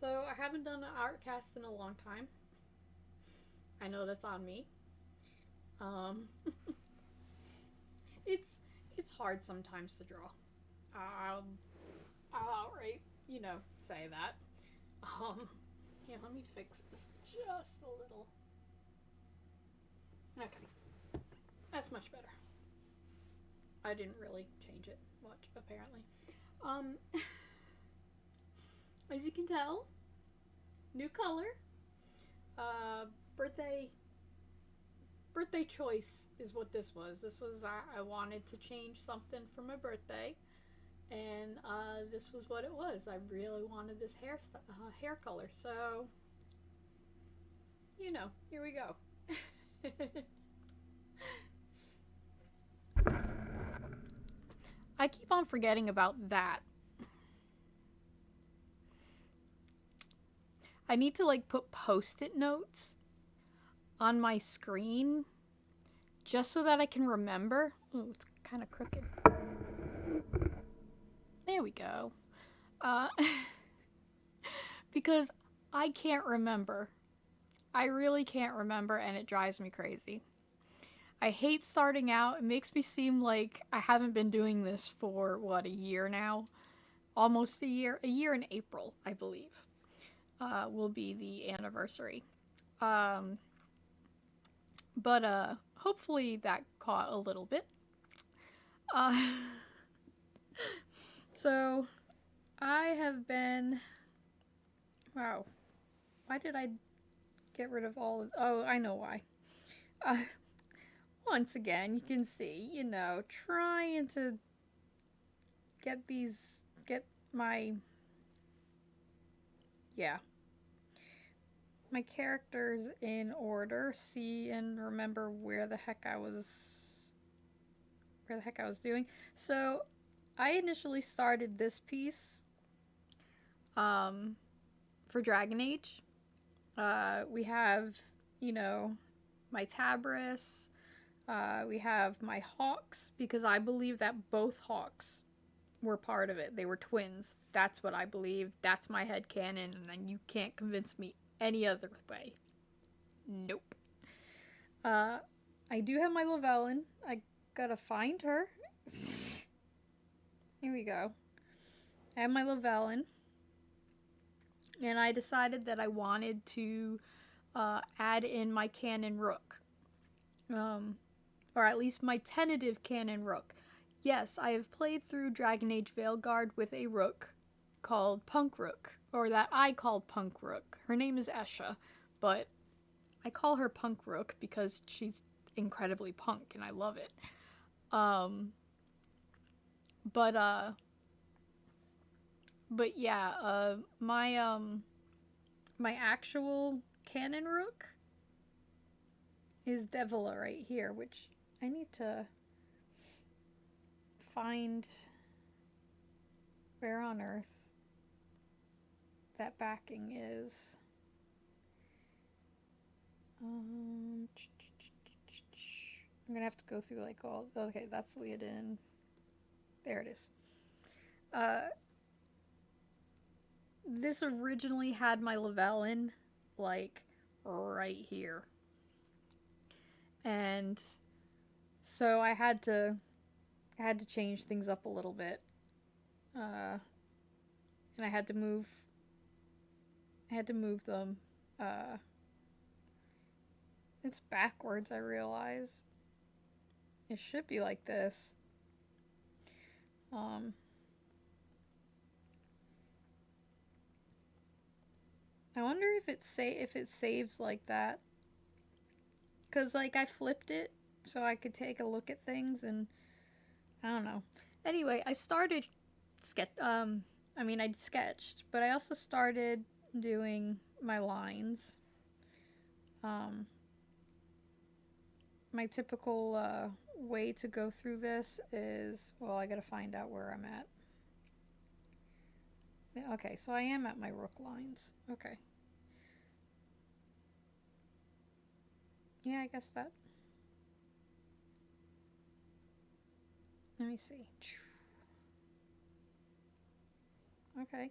So I haven't done an art cast in a long time. I know that's on me. Um, it's it's hard sometimes to draw. I'll, I'll outright, say that. Um, yeah, let me fix this just a little. Okay, that's much better. I didn't really change it much, apparently. Um, as you can tell, new color. Uh, birthday birthday choice is what this was. This was I wanted to change something for my birthday, and this was what it was. I really wanted this hair color, so here we go. I keep on forgetting about that. I need to like put post-it notes on my screen just so that I can remember. Oh, it's kind of crooked. There we go. Uh, because I can't remember. I really can't remember, and it drives me crazy. I hate starting out. It makes me seem like I haven't been doing this for, what, a year now? Almost a year. A year in April, I believe, will be the anniversary. Um, but hopefully that caught a little bit. Uh, so I have been. Wow. Why did I get rid of all of. Oh, I know why. Uh, Once again, you can see, trying to get my, yeah, my characters in order, see and remember where the heck I was doing. So, I initially started this piece, um, for Dragon Age. We have, you know, my Tabris. We have my hawks, because I believe that both hawks were part of it. They were twins. That's what I believe. That's my headcanon, and you can't convince me any other way. Nope. Uh, I do have my Lavellin. I gotta find her. Here we go. I have my Lavellin, and I decided that I wanted to add in my Canon Rook. Or at least my tentative Canon Rook. Yes, I have played through Dragon Age Veilguard with a Rook called Punk Rook, or that I called Punk Rook. Her name is Esha, but I call her Punk Rook because she's incredibly punk and I love it. Um, but uh, but yeah, my actual Canon Rook is Devila right here, which I need to find where on earth that backing is. I'm gonna have to go through like all. Okay, that's Leodin. There it is. This originally had my Lavellin like right here, and so I had to change things up a little bit, and I had to move them. Uh, it's backwards. I realize it should be like this. Um, I wonder if it saves like that, cause like I flipped it so I could take a look at things, and I don't know. Anyway, I started I'd sketched, but I also started doing my lines. Um, my typical way to go through this is, well, I gotta find out where I'm at. Okay, so I am at my rook lines. Okay. Yeah, I guess that. Let me see. Okay.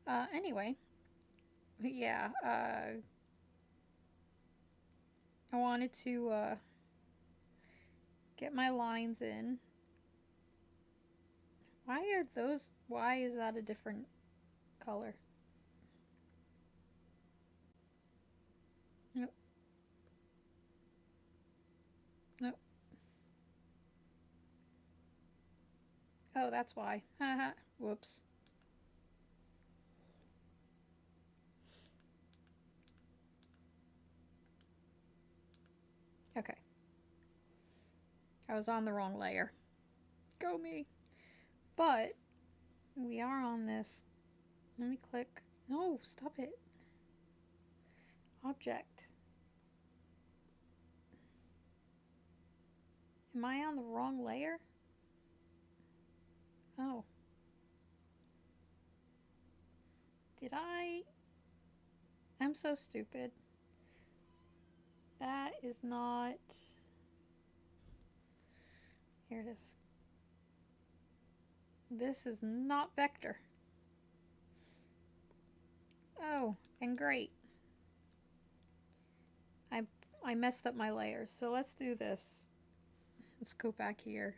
Anyway, yeah, I wanted to, get my lines in. Why is that a different color? Nope. Nope. Oh, that's why. Haha. Whoops. Okay. I was on the wrong layer. Go me. But we are on this. Let me click. No, stop it. Object. Am I on the wrong layer? Oh. Did I? I'm so stupid. That is not... Here it is. This is not vector. Oh, and great. I messed up my layers. So let's do this. Let's go back here.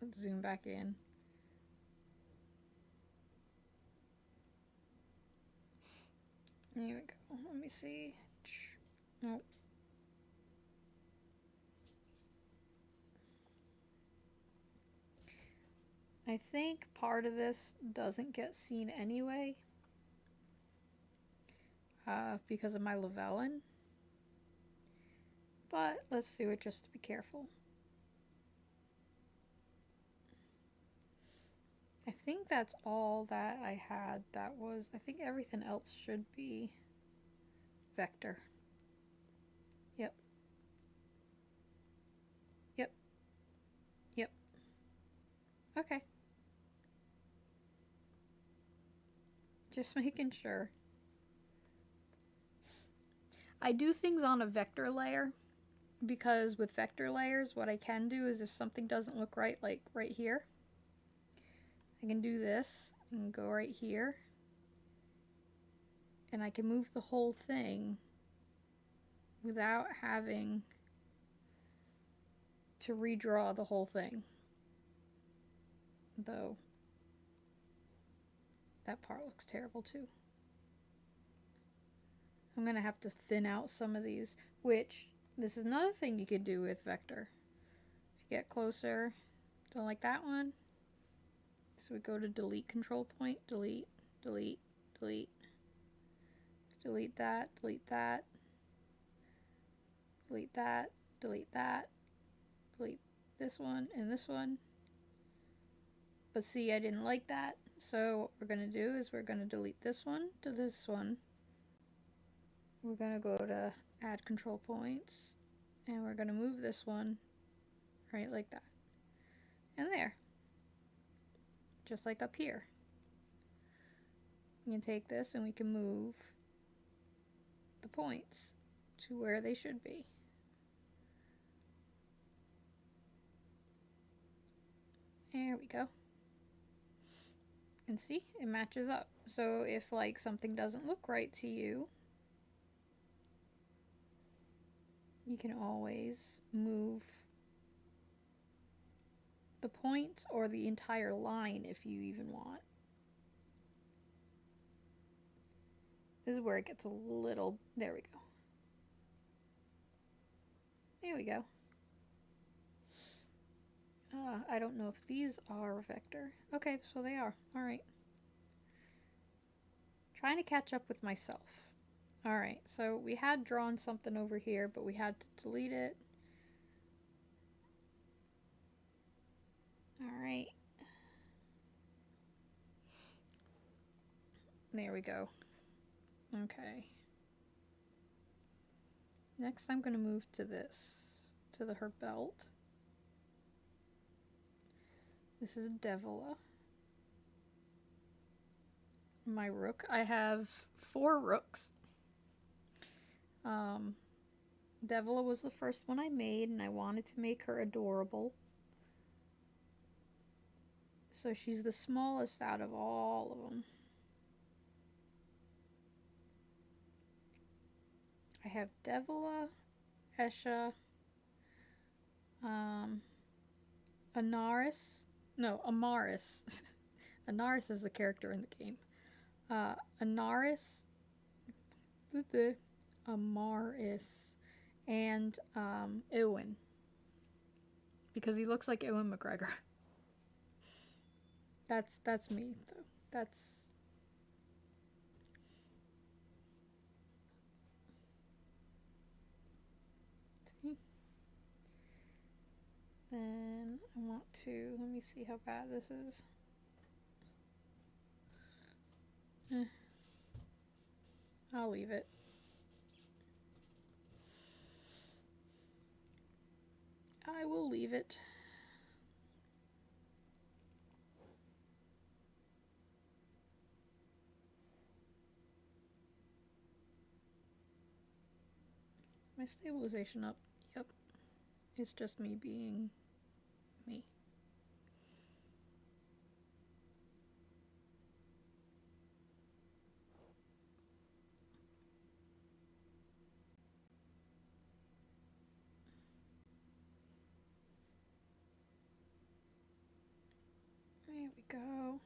Let's zoom back in. Here we go. Let me see. Nope. I think part of this doesn't get seen anyway because of my Lavellin. But let's do it just to be careful. I think that's all that I had. That was, I think everything else should be vector. Yep. Yep. Yep. Okay. Just making sure. I do things on a vector layer because with vector layers, what I can do is if something doesn't look right, like right here, I can do this and go right here, and I can move the whole thing without having to redraw the whole thing. Though that part looks terrible too. I'm gonna have to thin out some of these, which this is another thing you could do with vector. If you get closer, don't like that one. So we go to delete control point, delete, delete, delete, delete that, delete that, delete that, delete that, delete this one and this one. But see, I didn't like that. So what we're gonna do is we're gonna delete this one to this one. We're gonna go to add control points and we're gonna move this one right like that. And there. Just like up here. We can take this and we can move the points to where they should be. There we go. And see, it matches up. So if like something doesn't look right to you, you can always move the points or the entire line if you even want. This is where it gets a little, there we go. There we go. I don't know if these are vector. Okay, so they are. Alright. Trying to catch up with myself. Alright, so we had drawn something over here, but we had to delete it. Alright. There we go. Okay. Next I'm going to move to this, to her belt. This is Devila. My rook. I have 4 rooks. Devila was the first one I made, and I wanted to make her adorable. So she's the smallest out of all of them. I have Devila, Esha, Anaris. No, Amaris. Anaris is the character in the game. Anaris, Amaris, and Eowyn. Because he looks like Ewan McGregor. That's me though. That's then I want to let me see how bad this is. I'll leave it. I will leave it. My stabilization up. Yep. It's just me being me. There we go.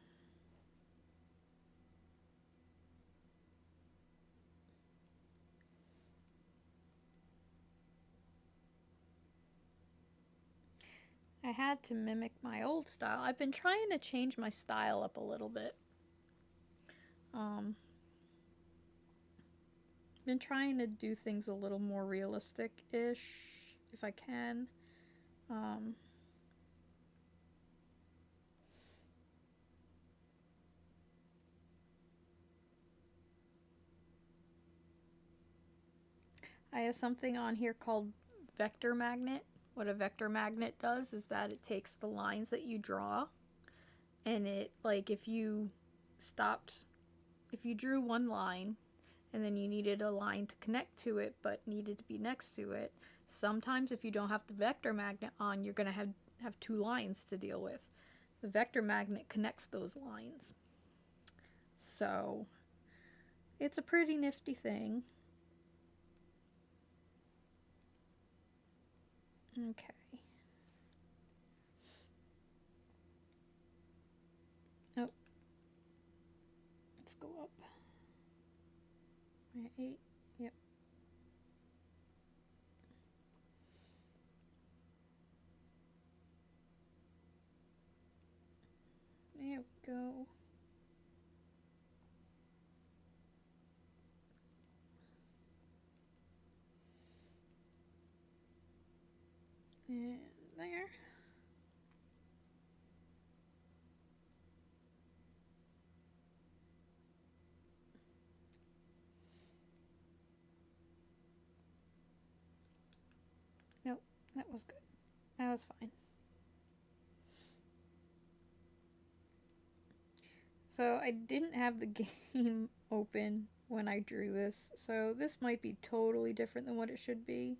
I had to mimic my old style. I've been trying to change my style up a little bit. Been trying to do things a little more realistic-ish, if I can. I have something on here called vector magnet. What a vector magnet does is that it takes the lines that you draw, and it, like, if you drew one line and then you needed a line to connect to it but needed to be next to it, sometimes if you don't have the vector magnet on, you're going to have two lines to deal with. The vector magnet connects those lines. So it's a pretty nifty thing. Okay. Oh. Let's go up. 8. Yep. There we go. And there. Nope, that was good. That was fine. So I didn't have the game open when I drew this, so this might be totally different than what it should be,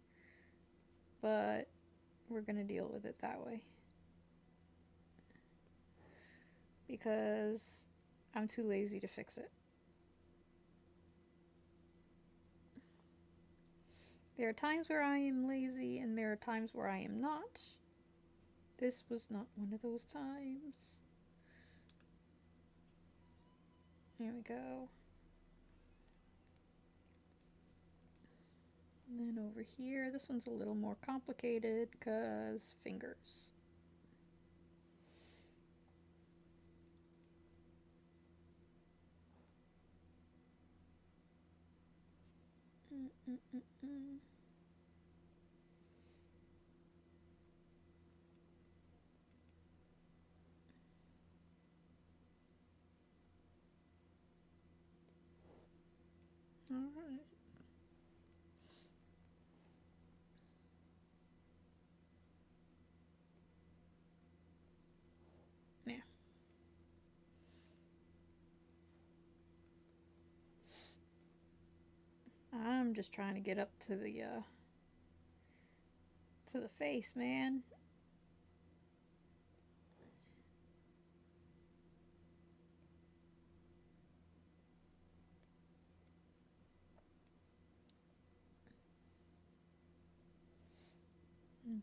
but we're gonna deal with it that way. Because I'm too lazy to fix it. There are times where I am lazy and there are times where I am not. This was not one of those times. There we go. And then over here, this one's a little more complicated because fingers. All right. Yeah. I'm just trying to get up to the face, man.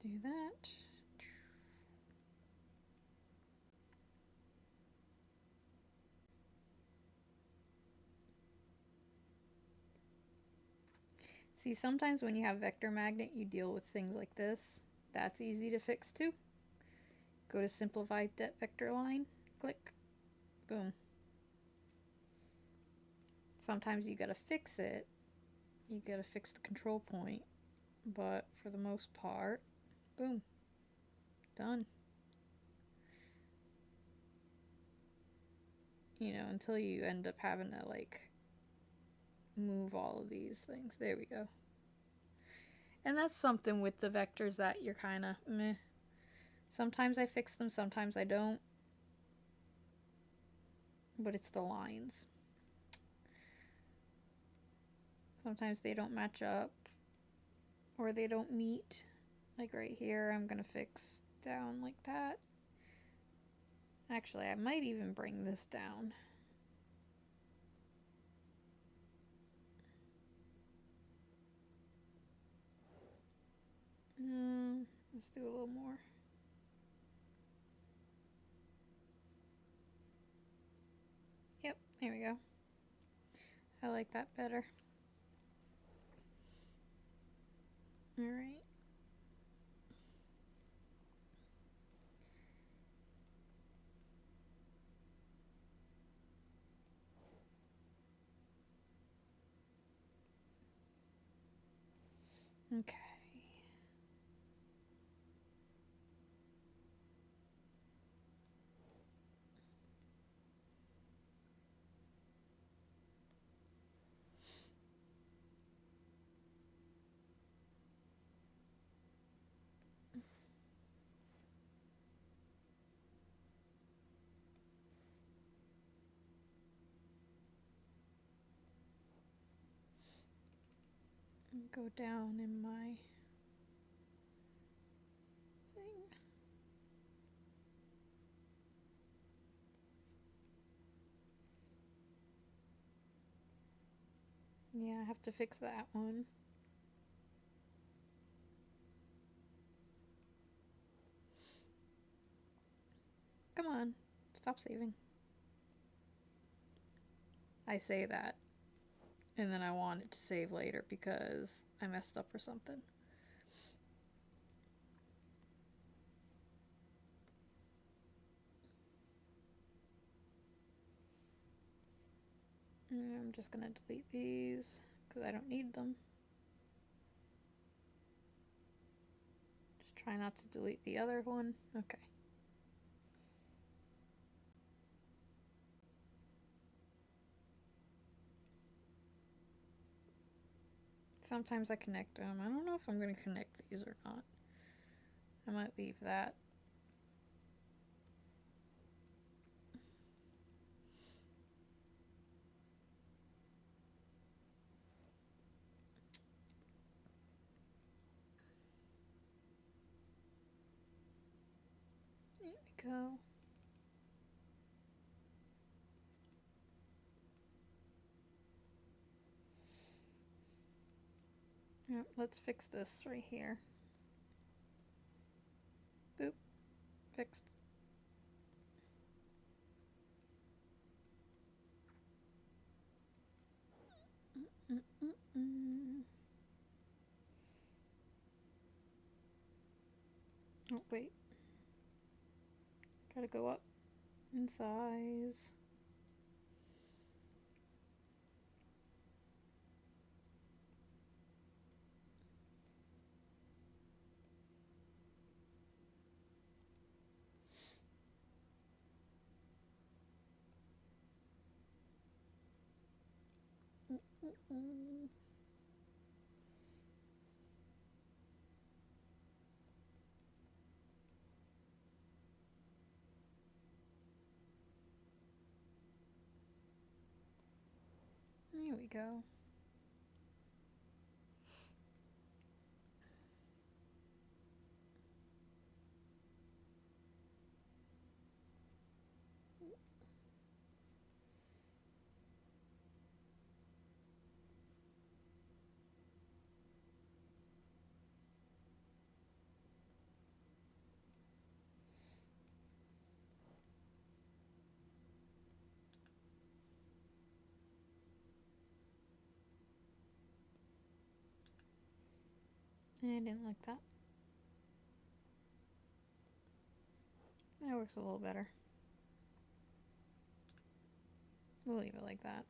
Do that. See, sometimes when you have vector magnet, you deal with things like this. That's easy to fix too. Go to simplify that vector line, click, boom. Sometimes you gotta fix it. You gotta fix the control point, but for the most part, boom, done. You know, until you end up having to like move all of these things. There we go. And that's something with the vectors that you're kind of meh. Sometimes I fix them, sometimes I don't. But it's the lines. Sometimes they don't match up or they don't meet. Like right here, I'm gonna fix down like that. Actually, I might even bring this down. Let's do a little more. Yep, there we go. I like that better. All right. Okay. Go down in my thing. Yeah, I have to fix that one. Come on, stop saving. I say that, and then I want it to save later because I messed up or something. And I'm just gonna delete these because I don't need them. Just try not to delete the other one. Okay. Sometimes I connect them. I don't know if I'm going to connect these or not. I might leave that. There we go. Yep, let's fix this right here. Boop. Fixed. Oh, wait. Gotta go up in size. There we go. I didn't like that. That works a little better. We'll leave it like that.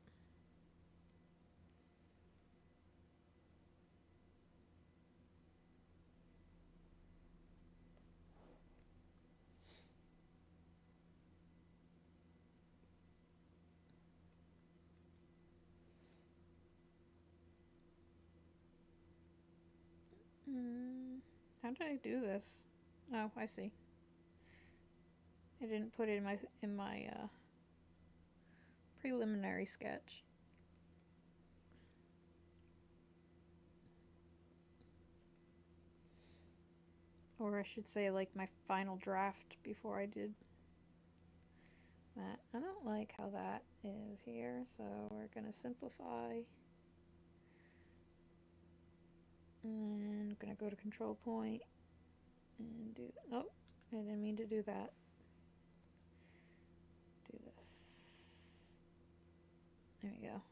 How did I do this? Oh, I see. I didn't put it in my preliminary sketch. Or I should say, like, my final draft before I did that. I don't like how that is here, so we're gonna simplify. And gonna go to control point and do. Oh, I didn't mean to do that. Do this. There we go.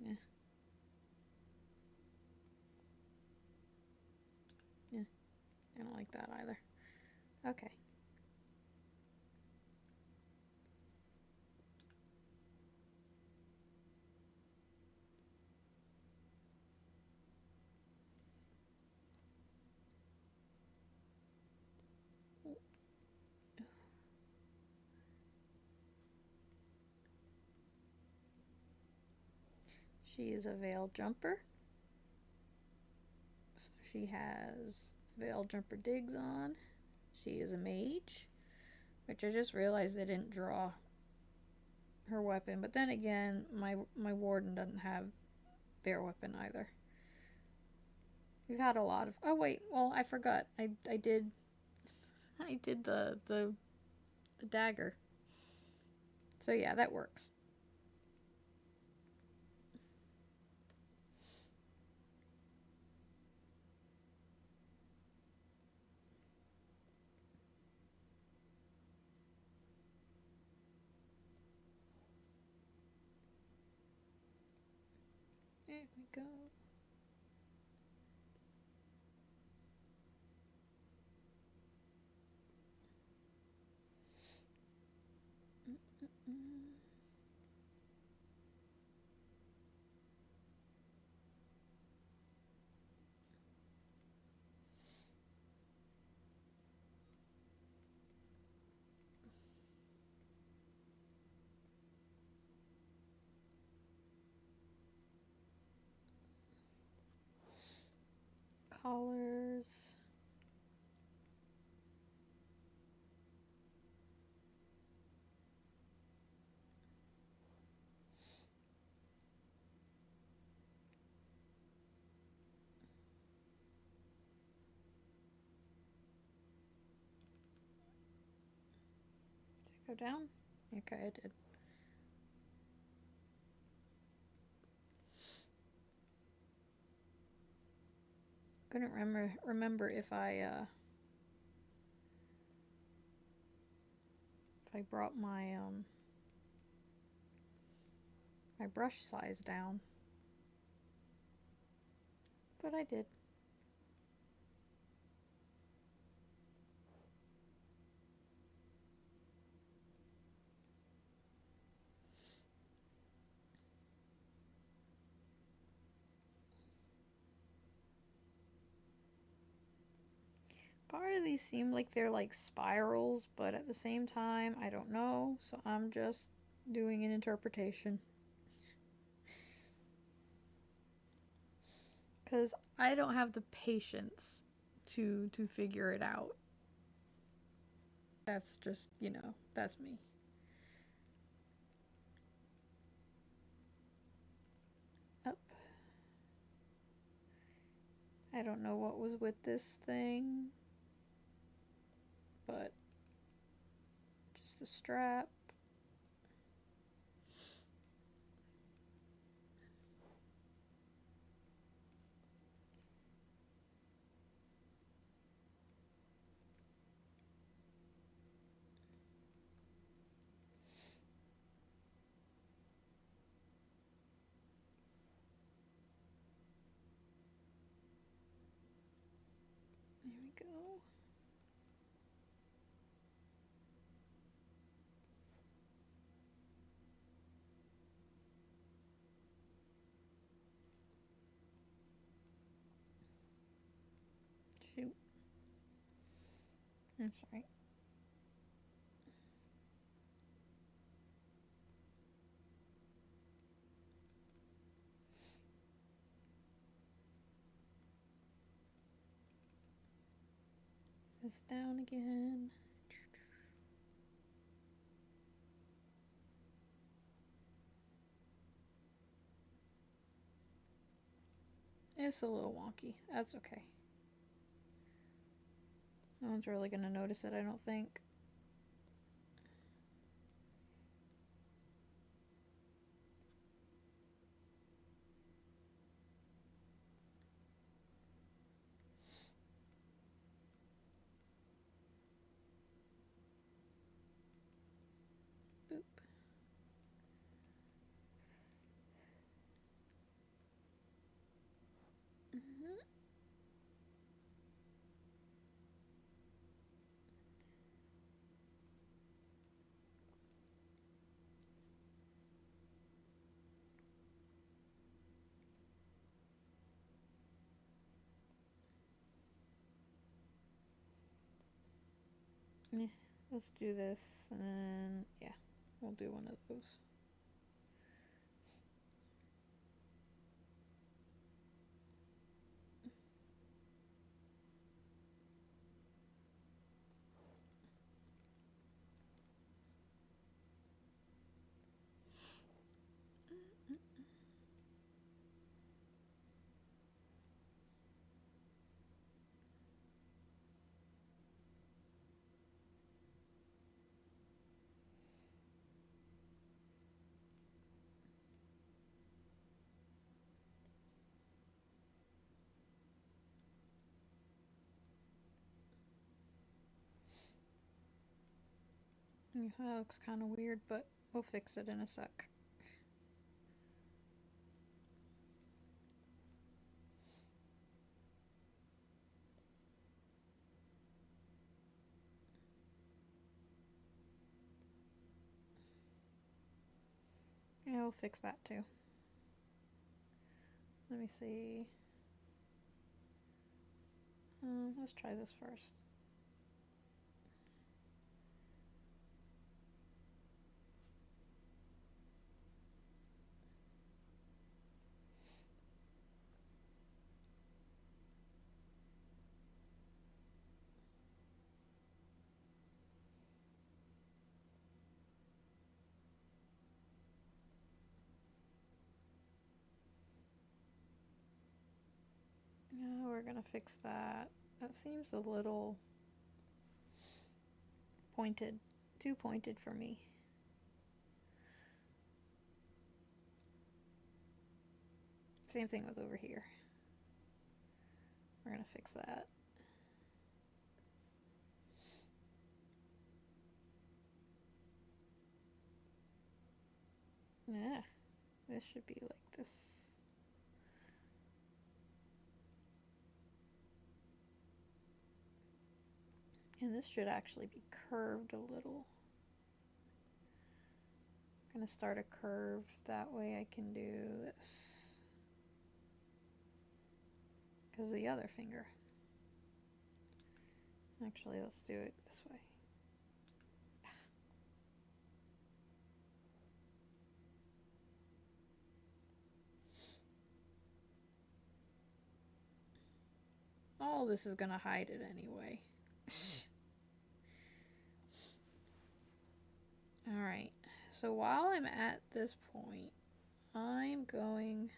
Yeah. Yeah. I don't like that either. Okay. She is a veil jumper. So she has veil jumper digs on. She is a mage, which I just realized I didn't draw her weapon. But then again, my warden doesn't have their weapon either. We've had a lot of. Oh wait, well I forgot. I did the dagger. So yeah, that works. There we go. Collars. Did I go down? Okay, I did. Couldn't remember if I brought my my brush size down, but I did. Part of these seem like they're like spirals, but at the same time, I don't know, so I'm just doing an interpretation. Because I don't have the patience to figure it out. That's just, that's me. Up. I don't know what was with this thing, but just a strap. go. Shoot. That's right. This down again. It's a little wonky. That's okay. No one's really gonna notice it, I don't think. Boop. Yeah, let's do this, and then, yeah, we'll do one of those. Yeah, that looks kind of weird, but we'll fix it in a sec. Yeah, we'll fix that too. Let me see. Let's try this first. Yeah, we're gonna fix that. That seems a little pointed. Too pointed for me. Same thing with over here. We're gonna fix that. Yeah, this should be like this. And this should actually be curved a little. I'm gonna start a curve, that way I can do this. Because the other finger. Actually, let's do it this way. Oh, this is gonna hide it anyway. Alright, so while I'm at this point, I'm going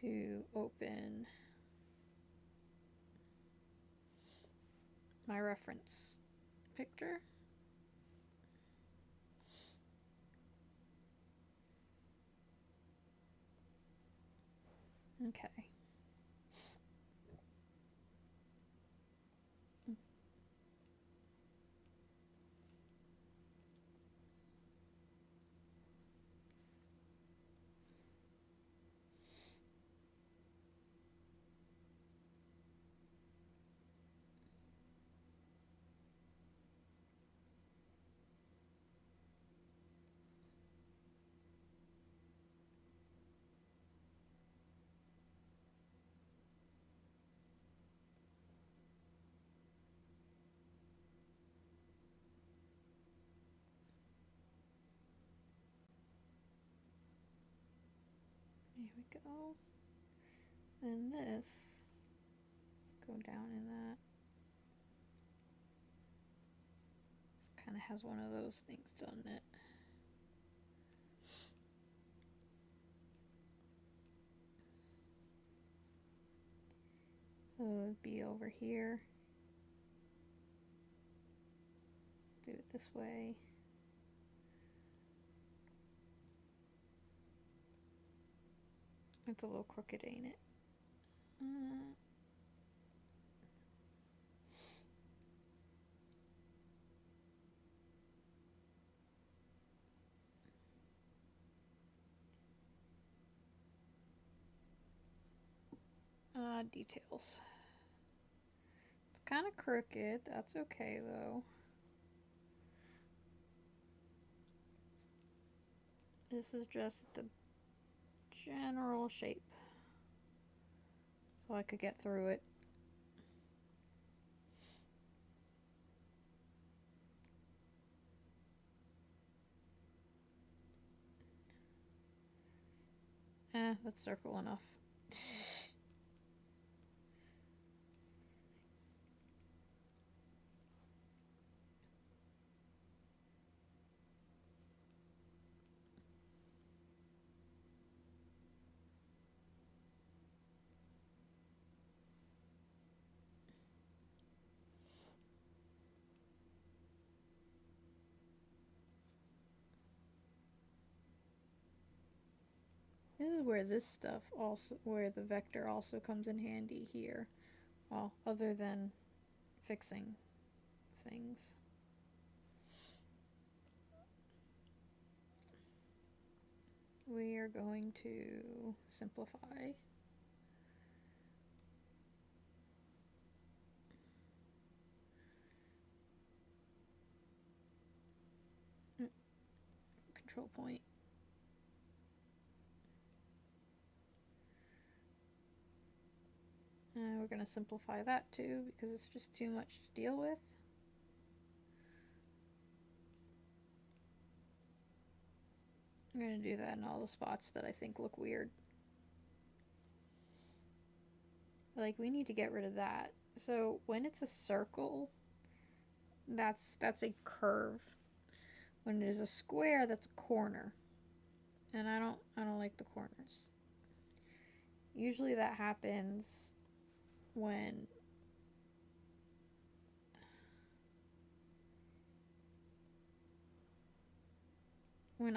to open my reference picture. Okay. we go. And this, let's go down in that. This kind of has one of those things, doesn't it? So it'd be over here. Do it this way. It's a little crooked, ain't it? Details. It's kind of crooked. That's okay, though. This is just the general shape. So I could get through it. That's circle enough. This is where this stuff also, where the vector also comes in handy here. Well, other than fixing things. We are going to simplify. Control point. And we're going to simplify that too because it's just too much to deal with. I'm going to do that in all the spots that I think look weird. Like, we need to get rid of that. So when it's a circle, that's a curve. When it is a square, that's a corner. And I don't like the corners. Usually that happens when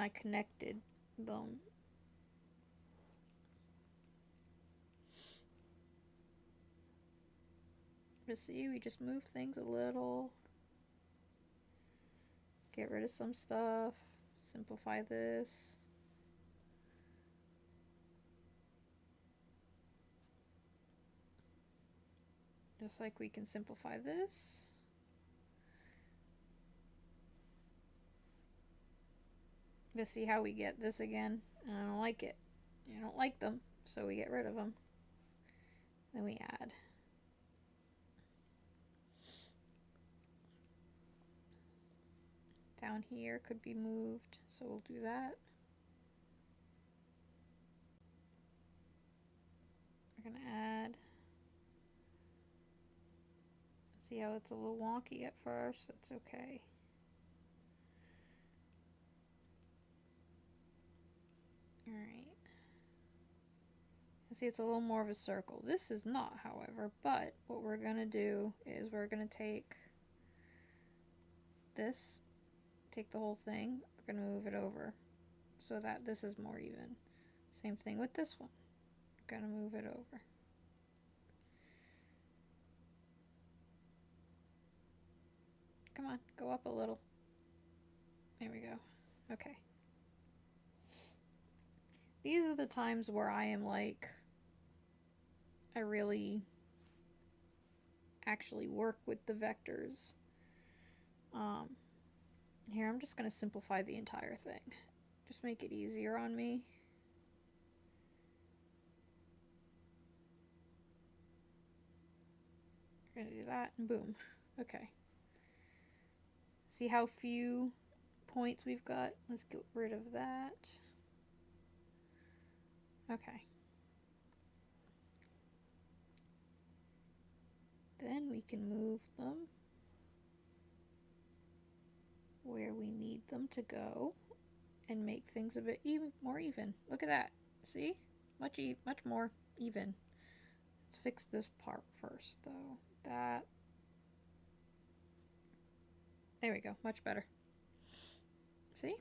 I connected them. But see, we just move things a little. Get rid of some stuff. Simplify this. Just like we can simplify this. To see how we get this again. I don't like it. I don't like them, so we get rid of them. Then we add. Down here could be moved, so we'll do that. We're gonna add. See how it's a little wonky at first? That's okay. Alright. See, it's a little more of a circle. This is not, however, but what we're gonna do is we're gonna take this, take the whole thing, we're gonna move it over so that this is more even. Same thing with this one. We're gonna move it over. Come on, go up a little. There we go. Okay. These are the times where I am like, I really actually work with the vectors. Here, I'm just going to simplify the entire thing. Just make it easier on me. We're going to do that, and boom. Okay. See how few points we've got? Let's get rid of that. Okay. Then we can move them where we need them to go and make things a bit more even. Look at that. See? Much more even. Let's fix this part first, though. That. There we go. Much better. See?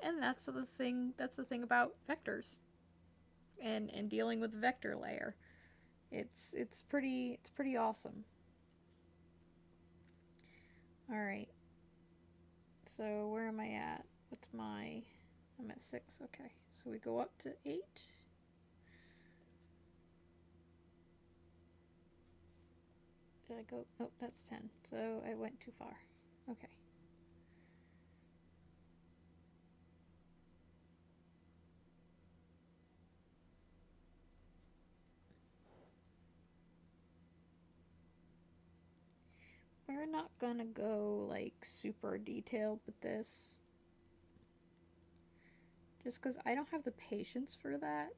And that's the thing. That's the thing about vectors, and dealing with the vector layer. It's pretty awesome. All right. So where am I at? What's my? I'm at 6. Okay. So we go up to 8. Did I go? Oh, that's 10. So I went too far. Okay. We're not gonna go like super detailed with this, just because I don't have the patience for that,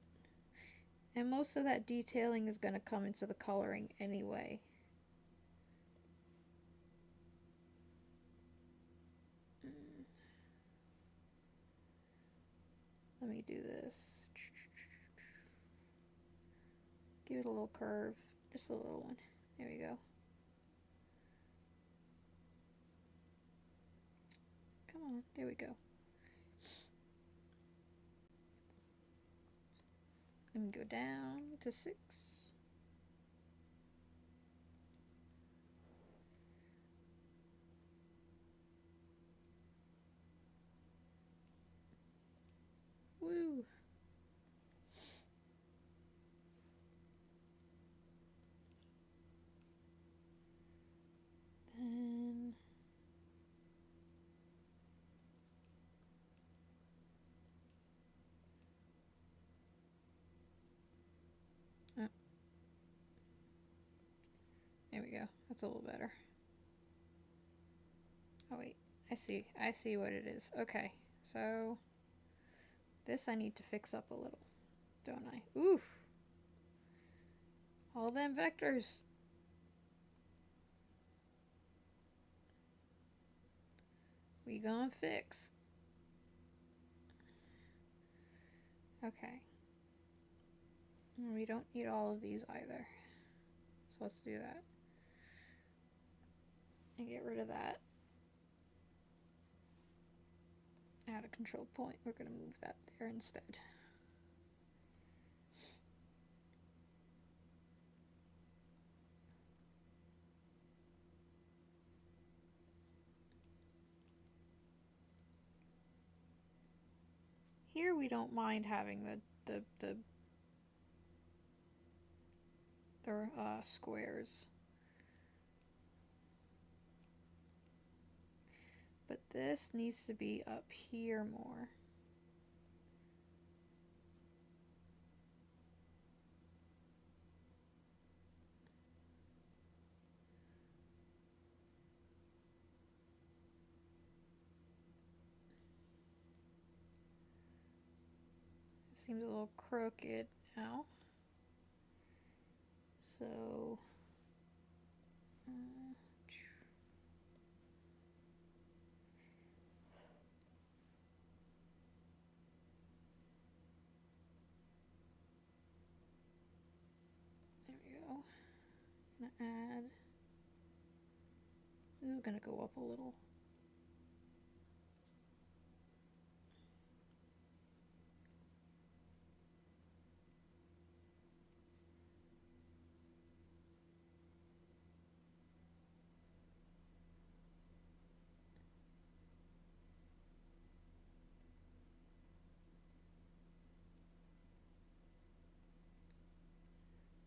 and most of that detailing is gonna come into the coloring anyway. Let me do this. Give it a little curve, just a little one. There we go. Come on, there we go. Let me go down to 6. Woo! Then there we go. That's a little better. Oh wait, I see what it is. Okay, so this I need to fix up a little, don't I? Oof! All them vectors. We gonna fix. Okay. We don't need all of these either. So let's do that. And get rid of that. Add a control point. We're gonna move that there instead. Here we don't mind having the squares. But this needs to be up here more. It seems a little crooked now. So there we go. I'm gonna add. This is gonna go up a little.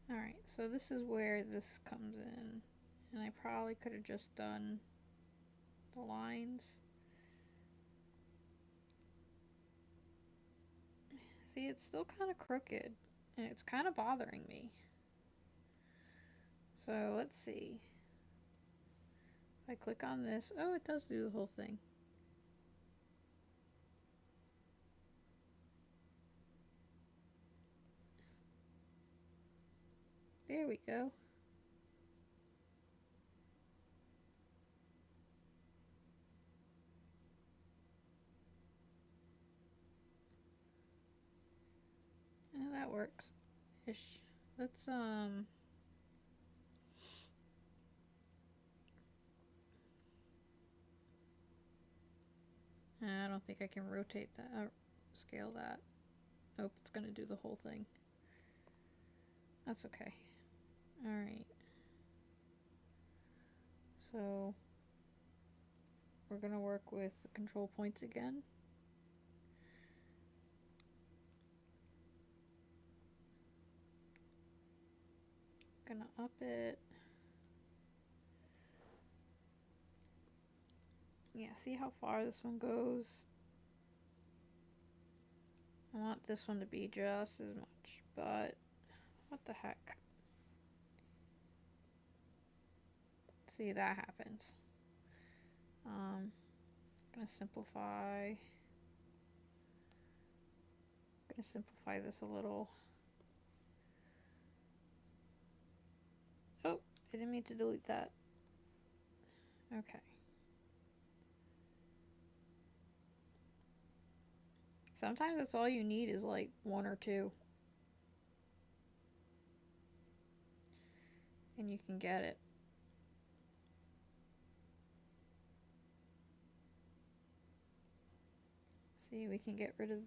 Alright, so this is where this comes in. And I probably could have just done the lines. See, it's still kind of crooked, and it's kind of bothering me. So let's see. If I click on this, oh, it does do the whole thing. There we go. works. Ish. Let's, I don't think I can rotate that, scale that. Nope, it's gonna do the whole thing. That's okay. Alright. So, we're gonna work with the control points again. Gonna up it. Yeah, see how far this one goes? I want this one to be just as much, but what the heck? See, that happens. Gonna simplify. Gonna simplify this a little. Oh, I didn't mean to delete that. Okay. Sometimes that's all you need is like one or two. And you can get it. See, we can get rid of,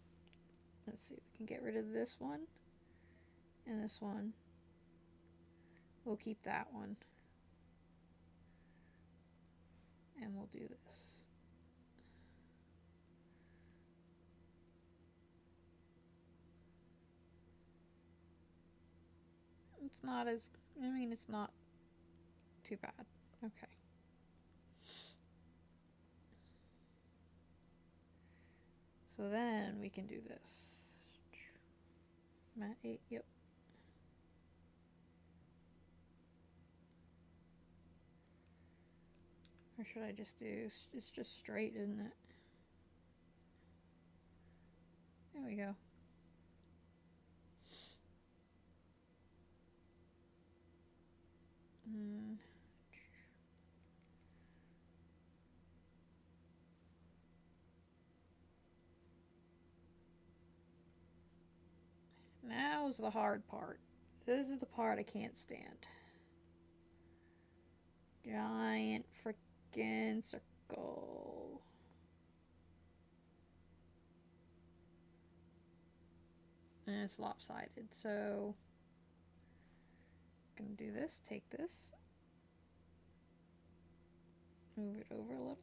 let's see, we can get rid of this one and this one. We'll keep that one. And we'll do this. It's not as, I mean, it's not too bad. Okay. So then we can do this. Mat 8, yep. Or should I just do, it's just straight, isn't it? There we go. Now's the hard part. This is the part I can't stand. Giant frickin' circle. And it's lopsided, so I'm gonna do this, take this, move it over a little.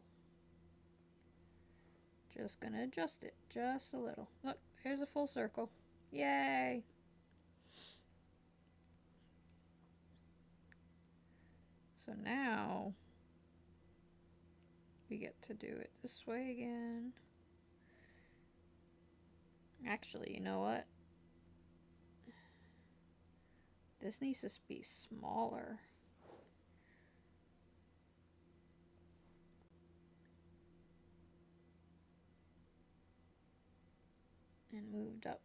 Just gonna adjust it just a little. Look, here's a full circle. Yay! So now we get to do it this way again. Actually, you know what? This needs to be smaller. And moved up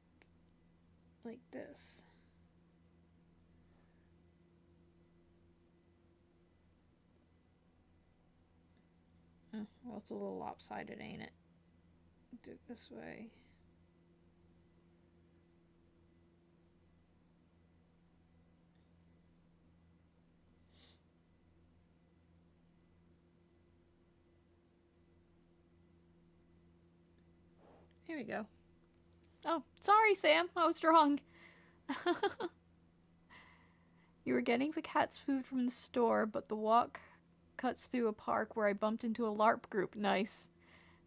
like this. Oh, well, it's a little lopsided, ain't it? Do it this way. Here we go. Oh, sorry, Sam. I was wrong. You were getting the cat's food from the store, but the walk cuts through a park where I bumped into a LARP group. Nice.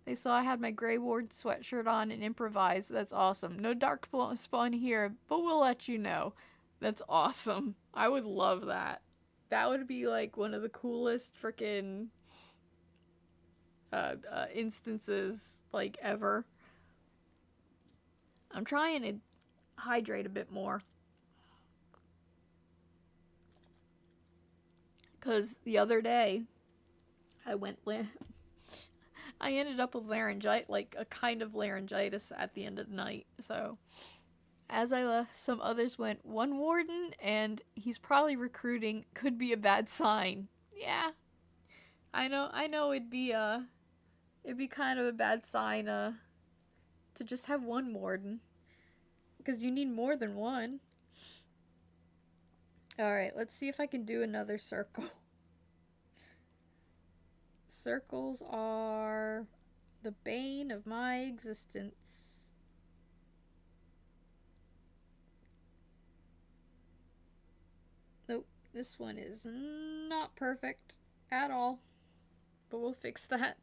They saw I had my Grey Ward sweatshirt on and improvised. That's awesome. No dark spawn here, but we'll let you know. That's awesome. I would love that. That would be like one of the coolest freaking instances like ever. I'm trying to hydrate a bit more. Because the other day, I ended up with laryngitis, like a kind of laryngitis at the end of the night. So, as I left, some others went, one warden, and he's probably recruiting, could be a bad sign. Yeah. I know it'd be kind of a bad sign, to just have one warden. Because you need more than one. Alright, let's see if I can do another circle. Circles are the bane of my existence. Nope, this one is not perfect at all. But we'll fix that.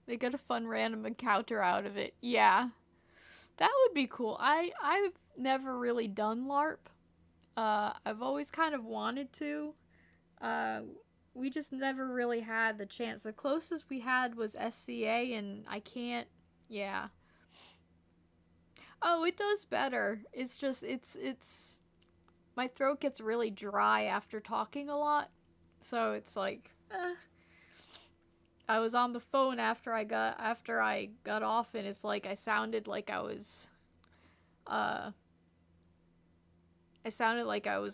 They get a fun random encounter out of it. Yeah. That would be cool. I've never really done LARP. I've always kind of wanted to. We just never really had the chance. The closest we had was SCA, and I can't. Yeah. Oh, it does better. It's just it's my throat gets really dry after talking a lot, so it's like. I was on the phone after I got off, and it's like I sounded like I was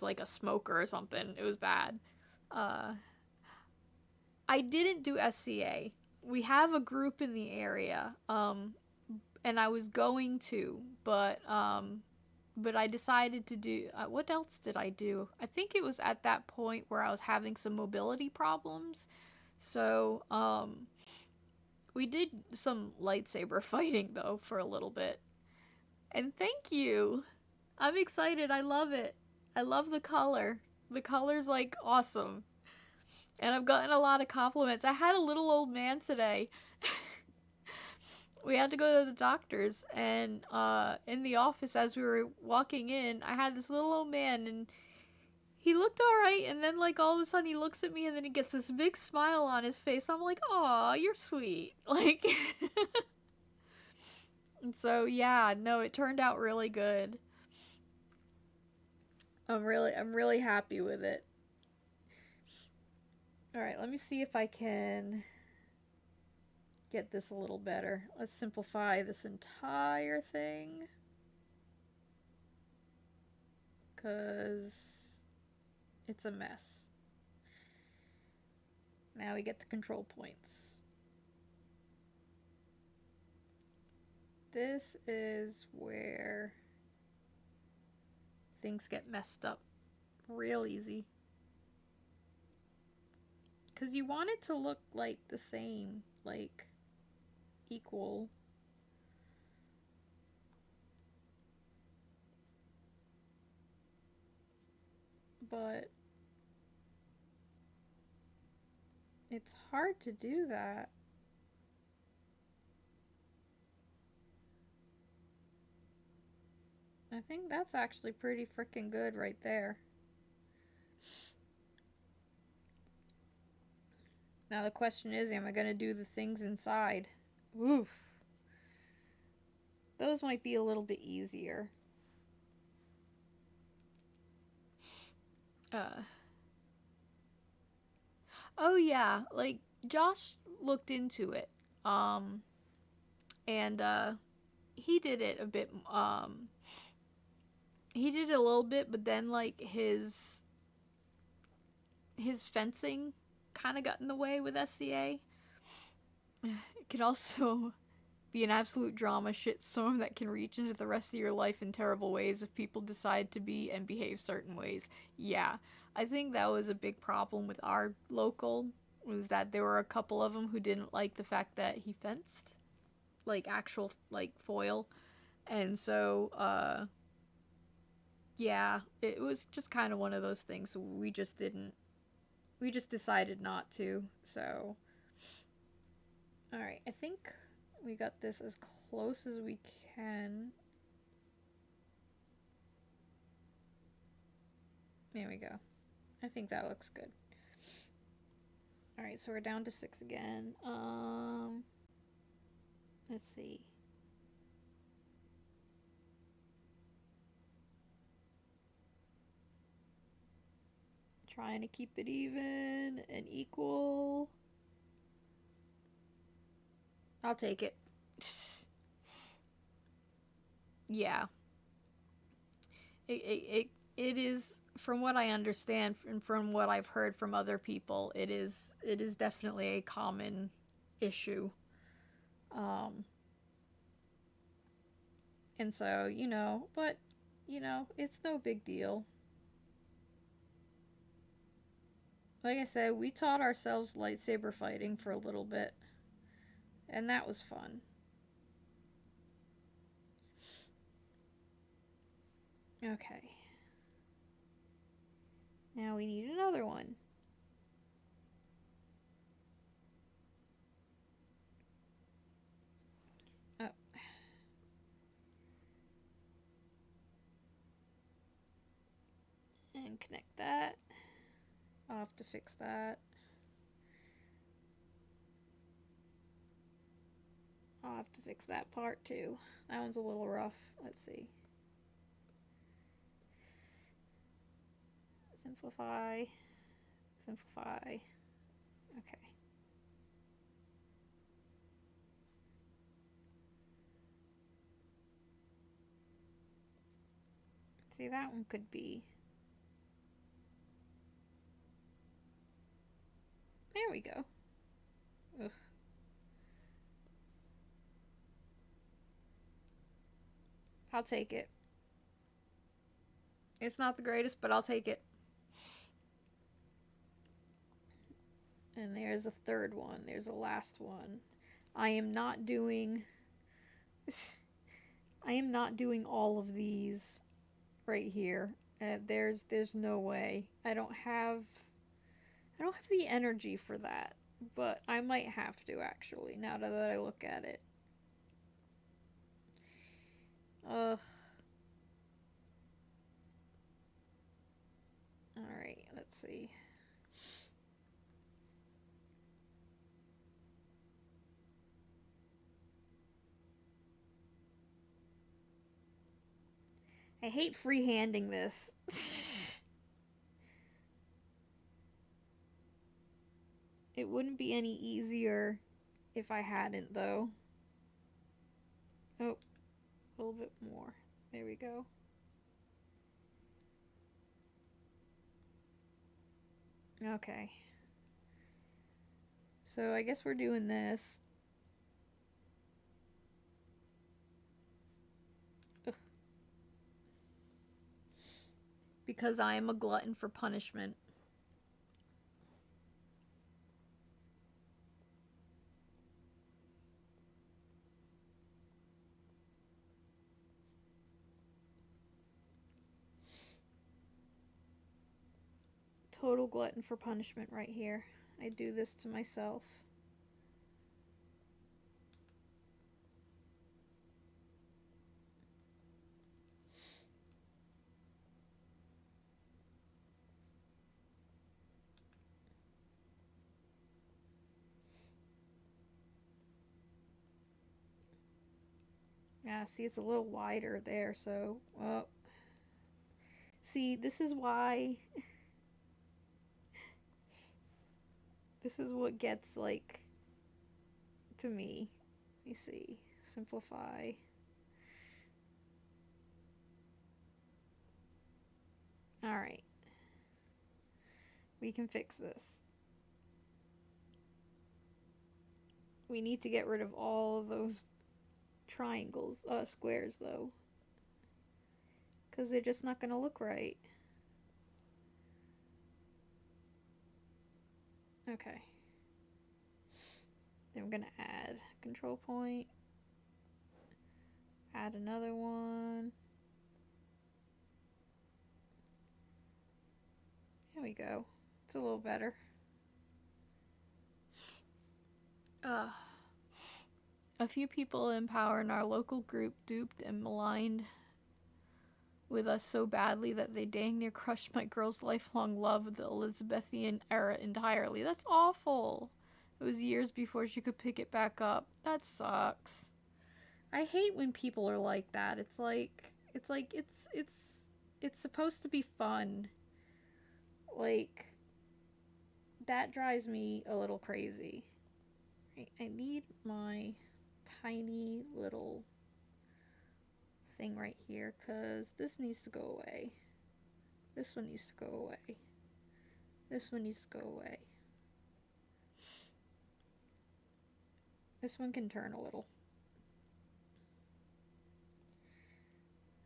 like a smoker or something. It was bad. I didn't do SCA. We have a group in the area, and I was going to, but I decided to do. What else did I do? I think it was at that point where I was having some mobility problems. So, we did some lightsaber fighting, though, for a little bit. And thank you! I'm excited, I love it. I love the color. The color's, like, awesome. And I've gotten a lot of compliments. I had a little old man today. We had to go to the doctor's, and, in the office as we were walking in, I had this little old man, and he looked alright, and then, like, all of a sudden he looks at me, and then he gets this big smile on his face. I'm like, aw, you're sweet. Like, and so, yeah, no, it turned out really good. I'm really happy with it. Alright, let me see if I can get this a little better. Let's simplify this entire thing. Because it's a mess. Now we get the control points. This is where things get messed up real easy. Because you want it to look like the same, like equal. But it's hard to do that. I think that's actually pretty freaking good right there. Now the question is, am I going to do the things inside? Oof. Those might be a little bit easier. Oh yeah, like, Josh looked into it. And, he did it a bit, he did it a little bit, but then, like, his fencing kind of got in the way with SCA. It can also be an absolute drama shitstorm that can reach into the rest of your life in terrible ways if people decide to be and behave certain ways. Yeah, I think that was a big problem with our local, was that there were a couple of them who didn't like the fact that he fenced, like, actual, like, foil. And so, yeah, it was just kind of one of those things. We just decided not to. So, alright, I think we got this as close as we can. There we go. I think that looks good. Alright, so we're down to 6 again. Let's see. Trying to keep it even and equal. I'll take it. Yeah. It is, from what I understand and from what I've heard from other people, it is definitely a common issue. And so, but, it's no big deal. Like I said, we taught ourselves lightsaber fighting for a little bit, and that was fun. Okay. Now we need another one. Oh. And connect that. I'll have to fix that. I'll have to fix that part too. That one's a little rough. Let's see. Simplify. Simplify. Okay. See, that one could be. There we go. Ugh. I'll take it. It's not the greatest, but I'll take it. And there's a third one. There's a last one. I am not doing all of these right here. There's no way. I don't have the energy for that, but I might have to actually, now that I look at it. Ugh. Alright, let's see. I hate freehanding this. It wouldn't be any easier if I hadn't, though. Oh, a little bit more. There we go. Okay. So I guess we're doing this. Ugh. Because I am a glutton for punishment. Total glutton for punishment right here. I do this to myself. Yeah, see, it's a little wider there, so, well. See, this is why. This is what gets, like, to me. Let me see. Simplify. Alright. We can fix this. We need to get rid of all of those triangles, squares, though. Because they're just not going to look right. Okay. Then I'm going to add control point. Add another one. There we go. It's a little better. A few people in power in our local group duped and maligned with us so badly that they dang near crushed my girl's lifelong love of the Elizabethan era entirely. That's awful. It was years before she could pick it back up. That sucks. I hate when people are like that. It's supposed to be fun. Like, that drives me a little crazy. I need my tiny little thing right here, because this needs to go away. This one needs to go away. This one needs to go away. This one can turn a little.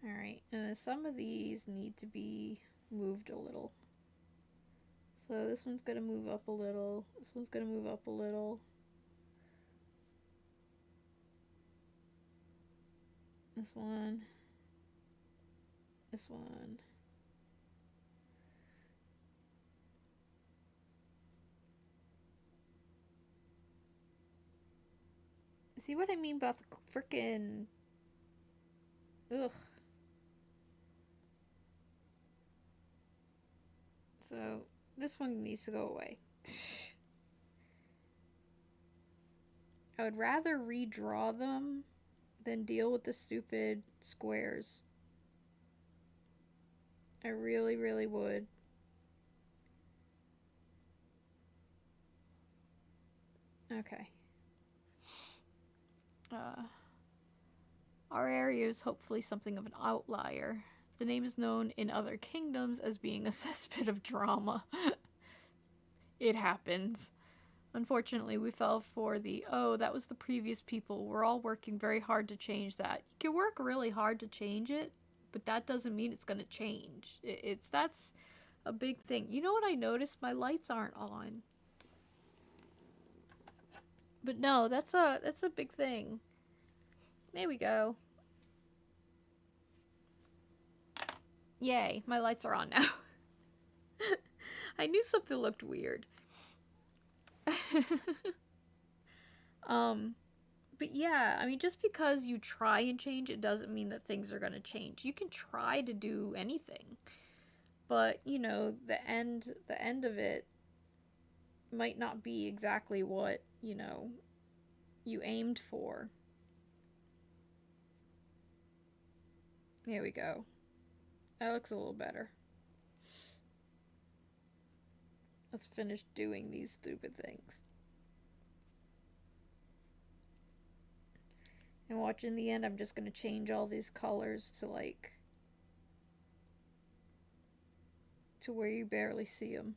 Alright, and some of these need to be moved a little. So this one's gonna move up a little. This one's gonna move up a little. This one. This one. See what I mean about the frickin'... Ugh. So, this one needs to go away. I would rather redraw them than deal with the stupid squares. I really, really would. Okay. Our area is hopefully something of an outlier. The name is known in other kingdoms as being a cesspit of drama. It happens. Unfortunately, we fell for the, oh, that was the previous people. We're all working very hard to change that. You can work really hard to change it, but that doesn't mean it's going to change. That's a big thing. You know what I noticed? My lights aren't on. But no, that's a big thing. There we go. Yay, my lights are on now. I knew something looked weird. But yeah, I mean, just because you try and change it doesn't mean that things are gonna change. You can try to do anything, but you know, the end of it might not be exactly what, you know, you aimed for. There we go. That looks a little better. Let's finish doing these stupid things. And watch, in the end, I'm just going to change all these colors to, like, to where you barely see them.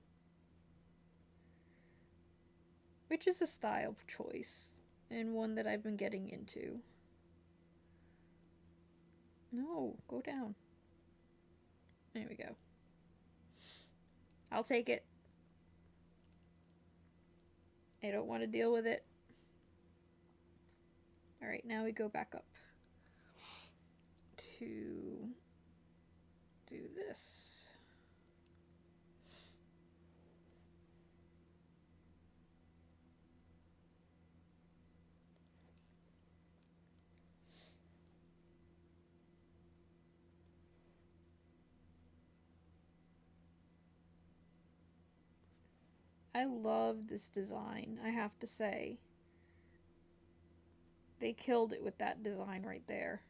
Which is a style choice, and one that I've been getting into. No, go down. There we go. I'll take it. I don't want to deal with it. Alright, now we go back up to do this. I love this design, I have to say. They killed it with that design right there.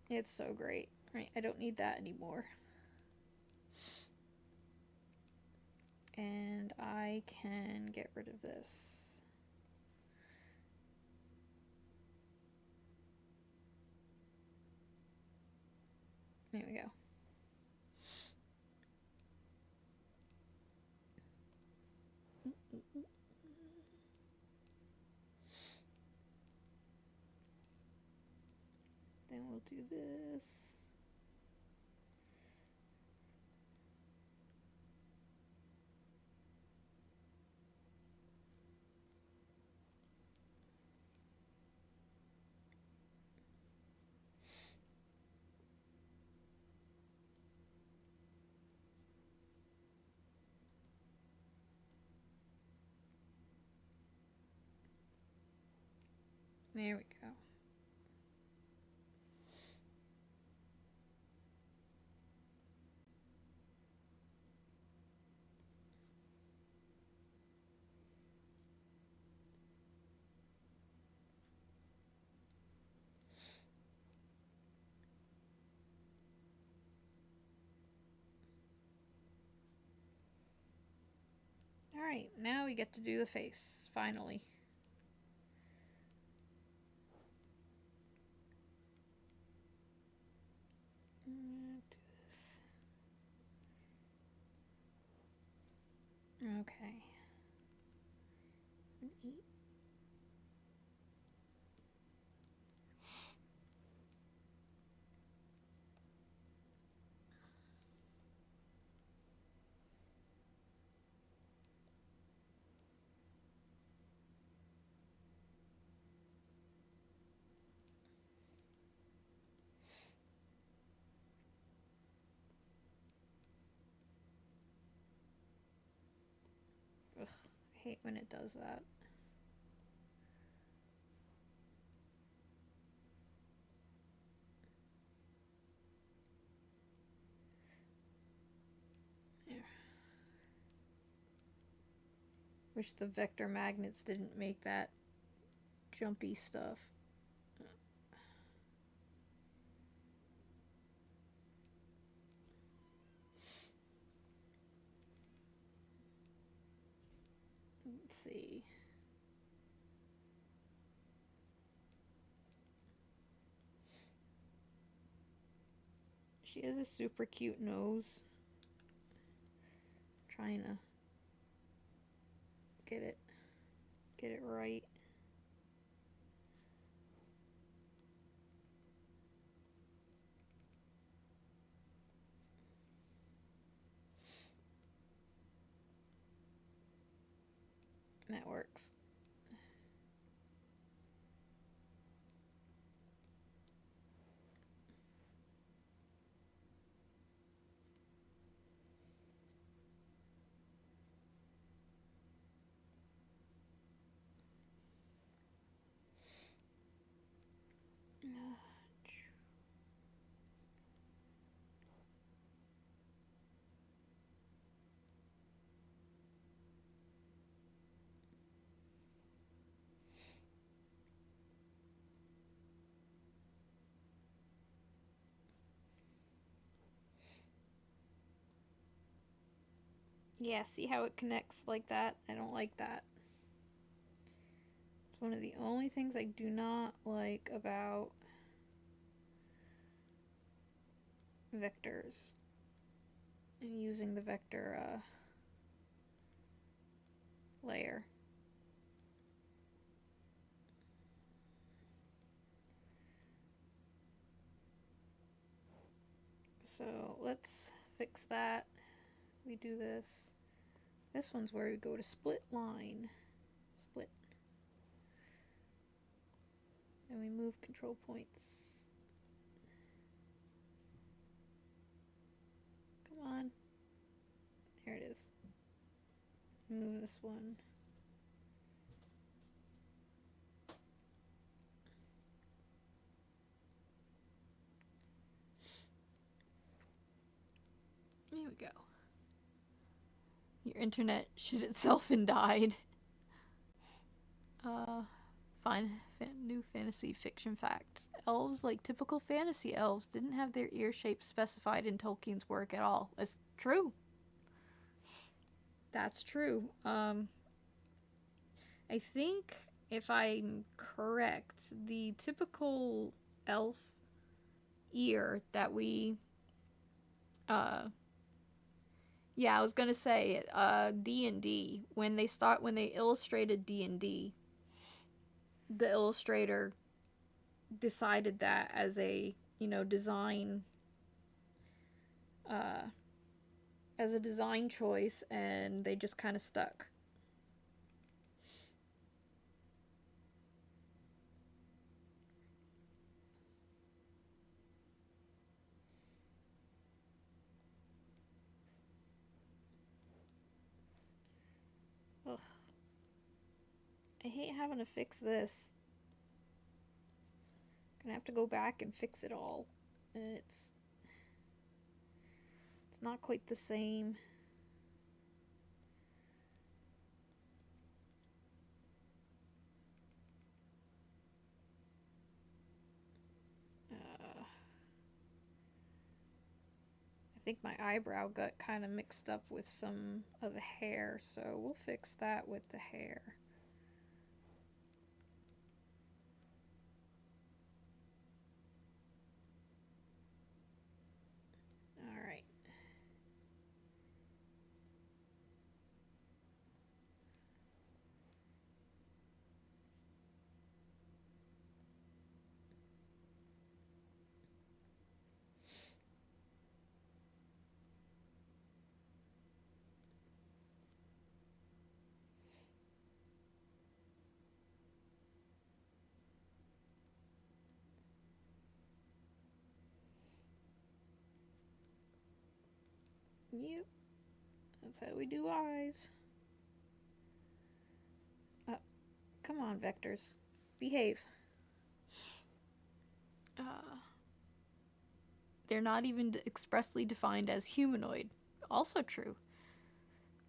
It's so great. Right, I don't need that anymore. And I can get rid of this. There we go. Then we'll do this. There we go. Alright, now we get to do the face, finally. Do this. Okay. 8. I hate when it does that. Yeah. Wish the vector magnets didn't make that jumpy stuff. Let's see. She has a super cute nose. Trying to get it right. That works. Yeah, see how it connects like that? I don't like that. It's one of the only things I do not like about vectors and using the vector layer. So let's fix that. We do this. This one's where we go to split line. Split. And we move control points. Come on. There it is. Move this one. There we go. Your internet shit itself and died. New fantasy fiction fact. Elves, like typical fantasy elves, didn't have their ear shapes specified in Tolkien's work at all. It's true. That's true. I think, if I'm correct, the typical elf ear that we yeah, I was gonna say D&D, when they illustrated D&D, the illustrator decided that as a, design as a design choice, and they just kind of stuck. Ugh. I hate having to fix this. Gonna have to go back and fix it all. And it's not quite the same. I think my eyebrow got kind of mixed up with some of the hair, so we'll fix that with the hair. Alright. Yep. That's how we do eyes. Come on, vectors. Behave. They're not even expressly defined as humanoid. Also true.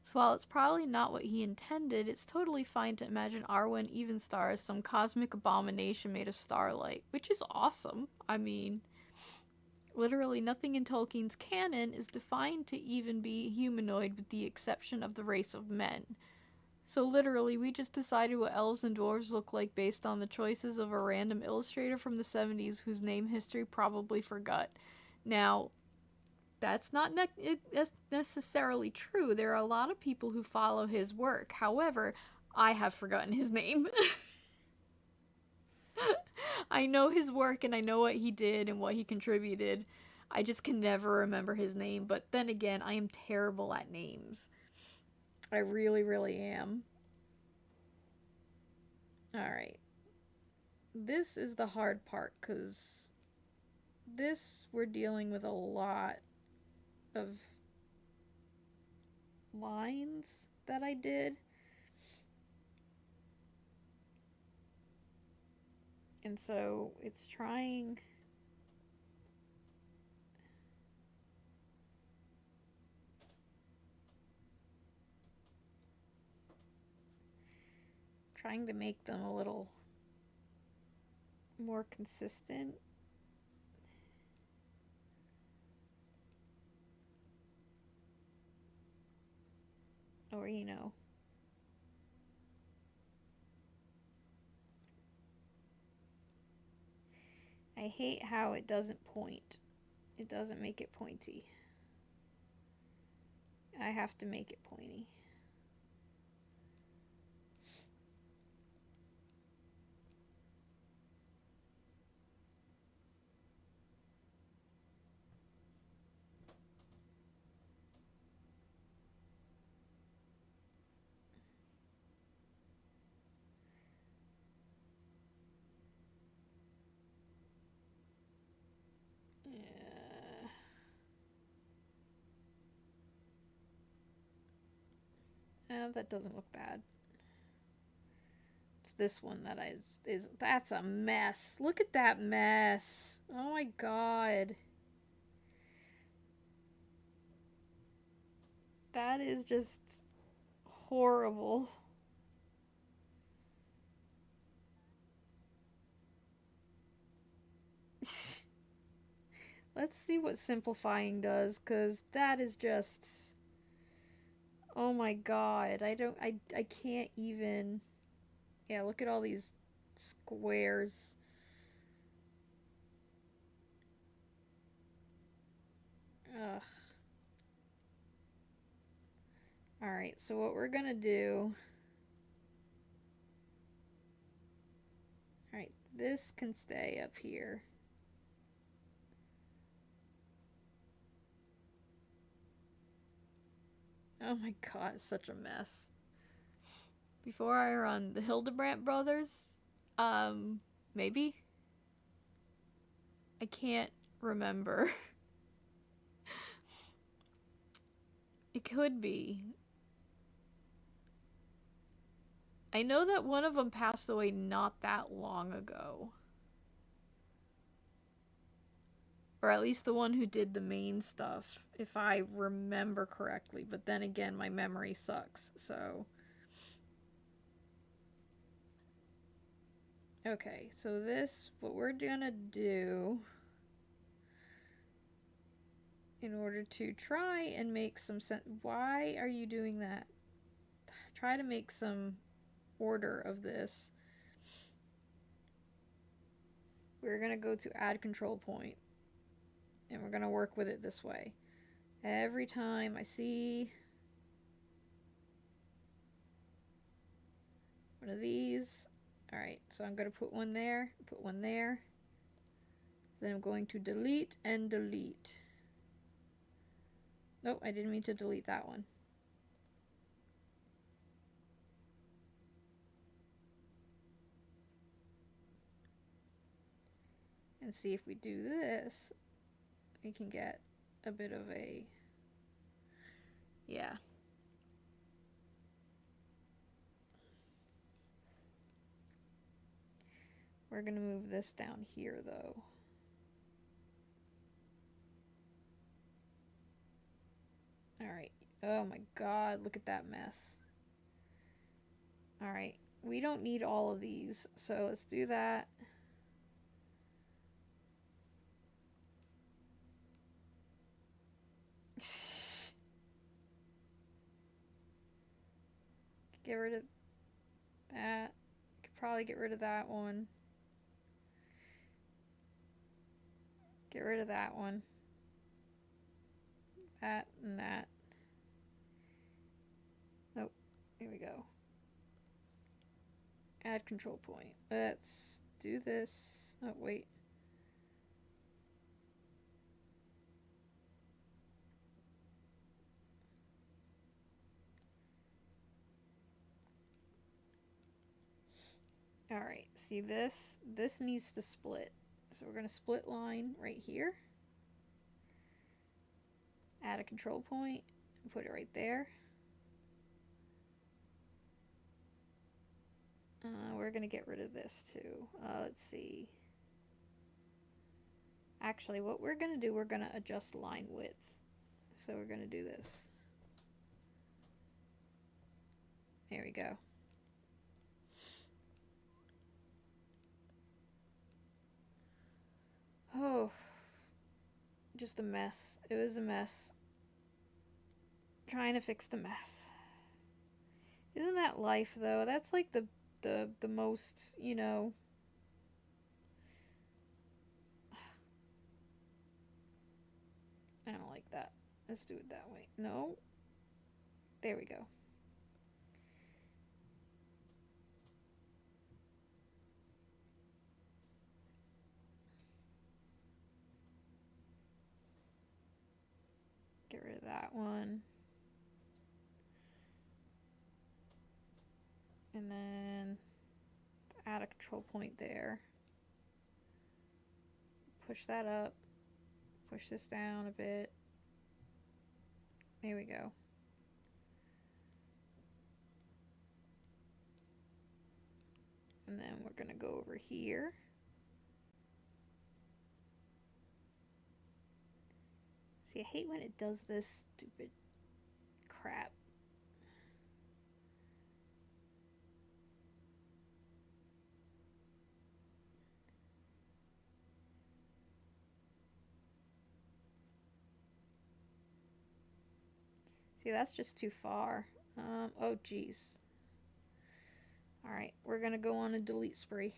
So while it's probably not what he intended, it's totally fine to imagine Arwen Evenstar as some cosmic abomination made of starlight, which is awesome. I mean, literally nothing in Tolkien's canon is defined to even be humanoid with the exception of the race of men. So literally, we just decided what elves and dwarves look like based on the choices of a random illustrator from the 70s whose name history probably forgot. Now, that's not necessarily true. There are a lot of people who follow his work. However, I have forgotten his name. I know his work and I know what he did and what he contributed. I just can never remember his name. But then again, I am terrible at names. I really, really am. Alright. This is the hard part because this we're dealing with a lot of lines that I did. And so it's trying to make them a little more consistent. Or, you know, I hate how it doesn't point. It doesn't make it pointy. I have to make it pointy. That doesn't look bad. It's this one that is that's a mess. Look at that mess. Oh my god. That is just horrible. Let's see what simplifying does, because that is just... Oh my god, I can't even... Yeah, look at all these squares. Ugh. Alright, so what we're gonna do... Alright, this can stay up here. Oh my god, it's such a mess. Before I run the Hildebrandt brothers, maybe? I can't remember. It could be. I know that one of them passed away not that long ago. Or at least the one who did the main stuff, if I remember correctly. But then again, my memory sucks, so... Okay, so this, what we're gonna do... in order to try and make some sense... Why are you doing that? Try to make some order of this. We're gonna go to add control point. And we're gonna work with it this way. Every time I see one of these, alright, so I'm gonna put one there, put one there. Then I'm going to delete and delete. Nope, I didn't mean to delete that one. And see if we do this, we can get a bit of a... Yeah. We're gonna move this down here though. Alright. Oh my god, look at that mess. Alright. We don't need all of these, so let's do that. Get rid of that. Could probably get rid of that one. Get rid of that one. That and that. Nope. Here we go. Add control point. Let's do this. Oh, wait. Alright, see this? This needs to split. So we're going to split line right here. Add a control point and put it right there. We're going to get rid of this too. Let's see. Actually, what we're going to do, we're going to adjust line width. So we're going to do this. There we go. Oh, just a mess. It was a mess. Trying to fix the mess. Isn't that life though? That's like the most, you know. I don't like that. Let's do it that way. No. There we go. Get rid of that one. And then add a control point there. Push that up. Push this down a bit. There we go. And then we're going to go over here. See, I hate when it does this stupid crap. See, that's just too far. Oh, geez. Alright, we're going to go on a delete spree.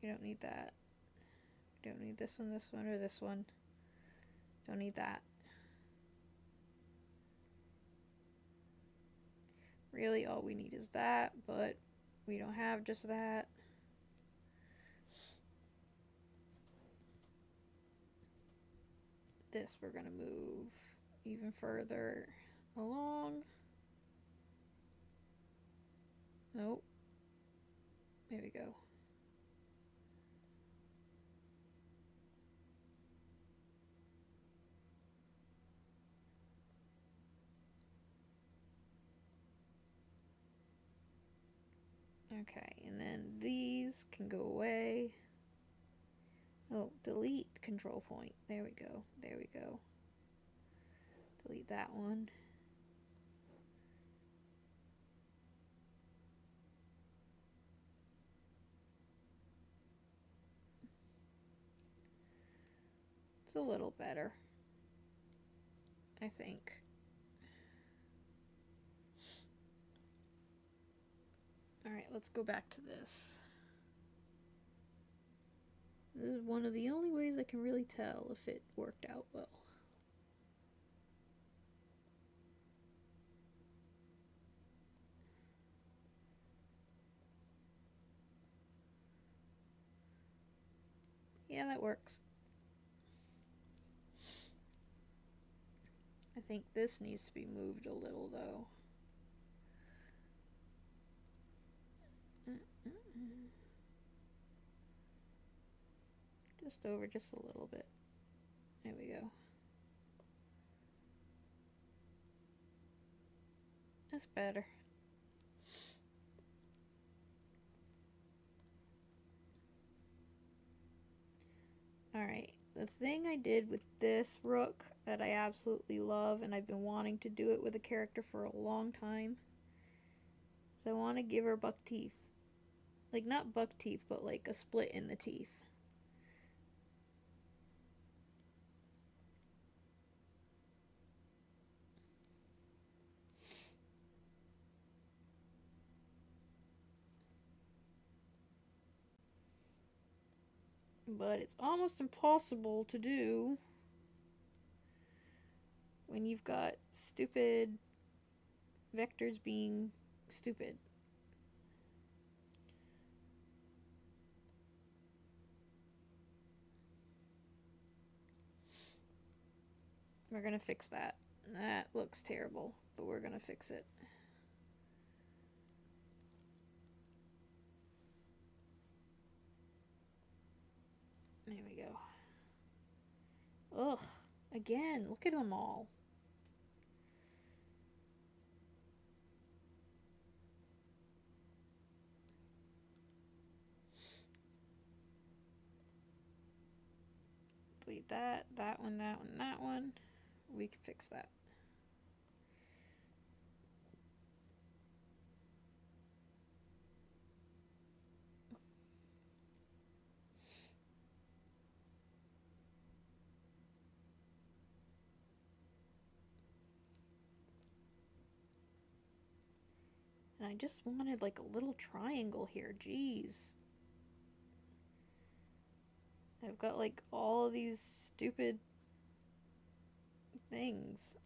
You don't need that. You don't need this one, or this one. Don't need that. Really, all we need is that, but we don't have just that. This we're going to move even further along. Nope. There we go. Okay, and then these can go away. Oh, delete control point. There we go. There we go. Delete that one. It's a little better, I think. Alright, let's go back to this. This is one of the only ways I can really tell if it worked out well. Yeah, that works. I think this needs to be moved a little though. Just over just a little bit. There we go. That's better. Alright, the thing I did with this rook that I absolutely love, and I've been wanting to do it with a character for a long time, is I want to give her buck teeth. Like, not buck teeth, but like a split in the teeth. But it's almost impossible to do when you've got stupid vectors being stupid. We're gonna fix that. That looks terrible, but we're gonna fix it. There we go. Ugh. Again, look at them all. Delete that, that one, that one, that one. We can fix that. And I just wanted like a little triangle here. Jeez. I've got like all of these stupid things.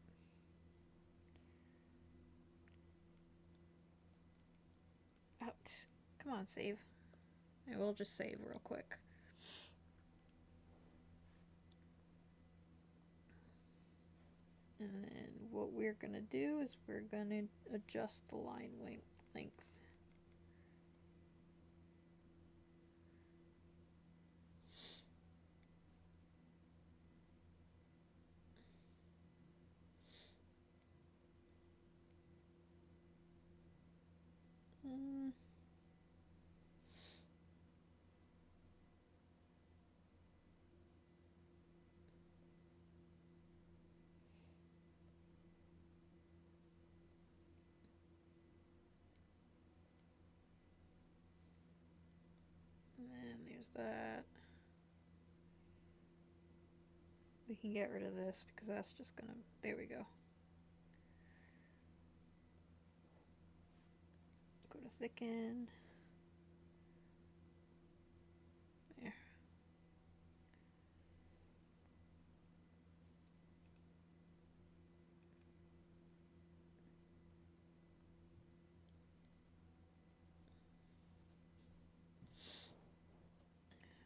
Out. Come on, save. I will just save real quick. And then what we're gonna do is we're gonna adjust the line length. And there's that. We can get rid of this because that's just gonna, there we go. Go to thicken. There.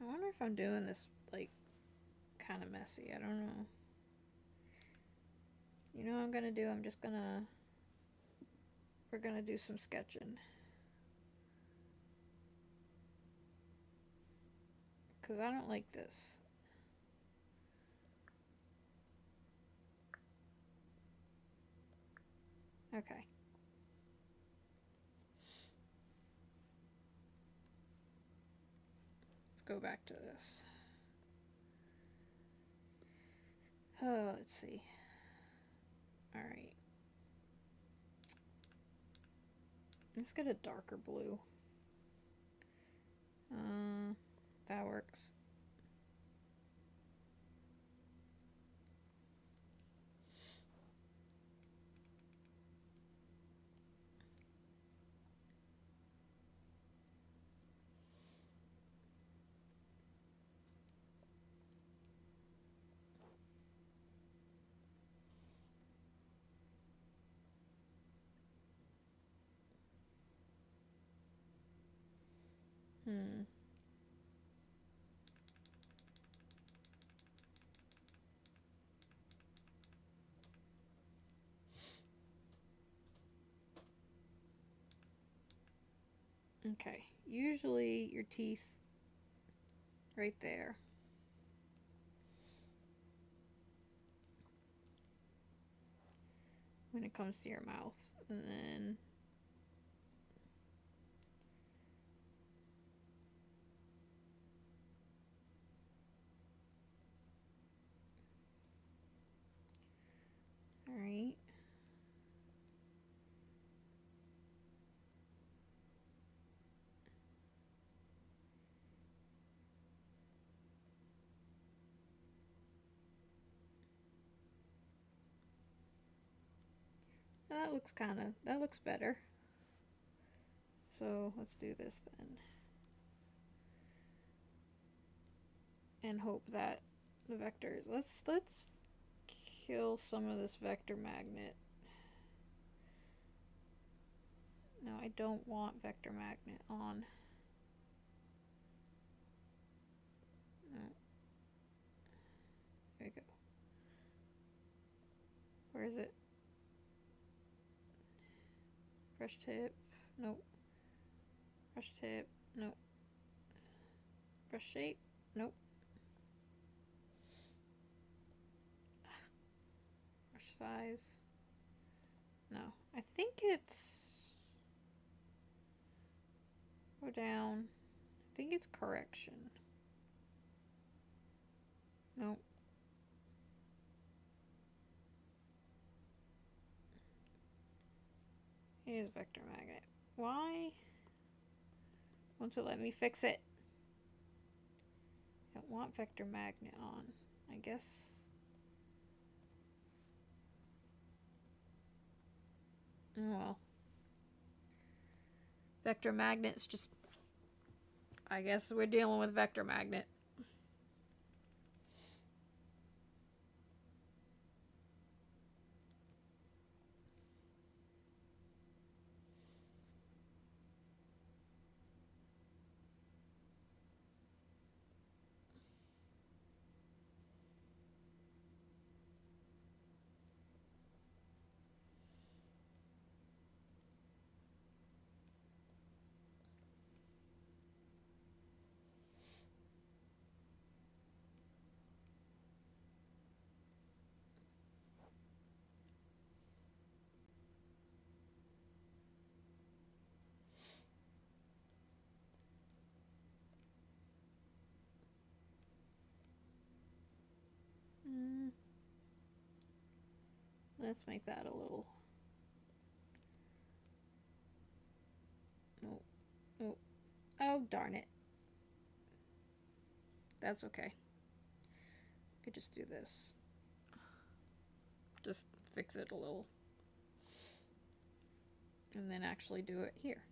I wonder if I'm doing this like kind of messy. I don't know. You know what I'm gonna do? I'm just gonna, we're gonna do some sketching. Because I don't like this. Okay. Let's go back to this. Oh, let's see. Alright. Let's get a darker blue. That works. Okay. Usually your teeth right there. when it comes to your mouth. And then alright. That looks better. So let's do this then. And hope that the vectors, let's kill some of this vector magnet. No, I don't want vector magnet on. No. There we go. Where is it? Brush tip. Nope. Brush tip. Nope. Brush shape. Nope. Brush size. No. I think it's... Go down. I think it's correction. Nope. Here's vector magnet. Why won't it let me fix it? I don't want vector magnet on. I guess. Oh well. Vector magnet's just... I guess we're dealing with vector magnet. Let's make that a little... Nope. Nope. Oh, darn it. That's okay. Could just do this. Just fix it a little. And then actually do it here.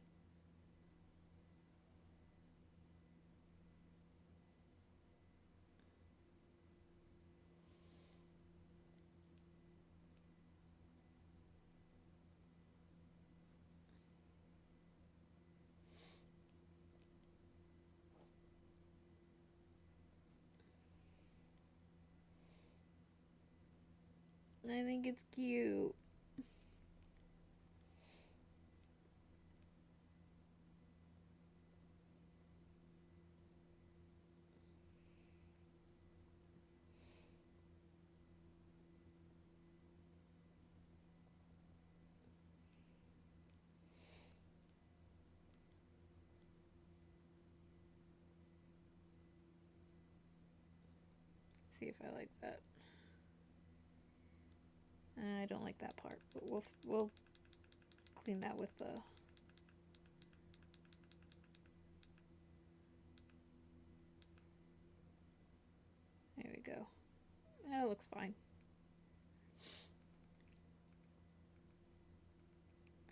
I think it's cute. See if I like that. I don't like that part, but we'll clean that with the... There we go. That looks fine.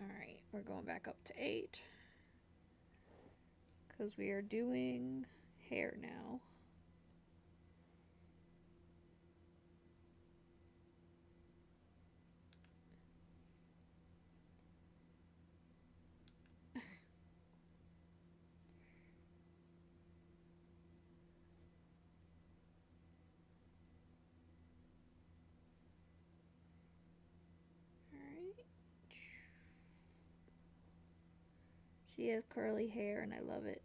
Alright, we're going back up to 8. Because we are doing hair now. She has curly hair and I love it.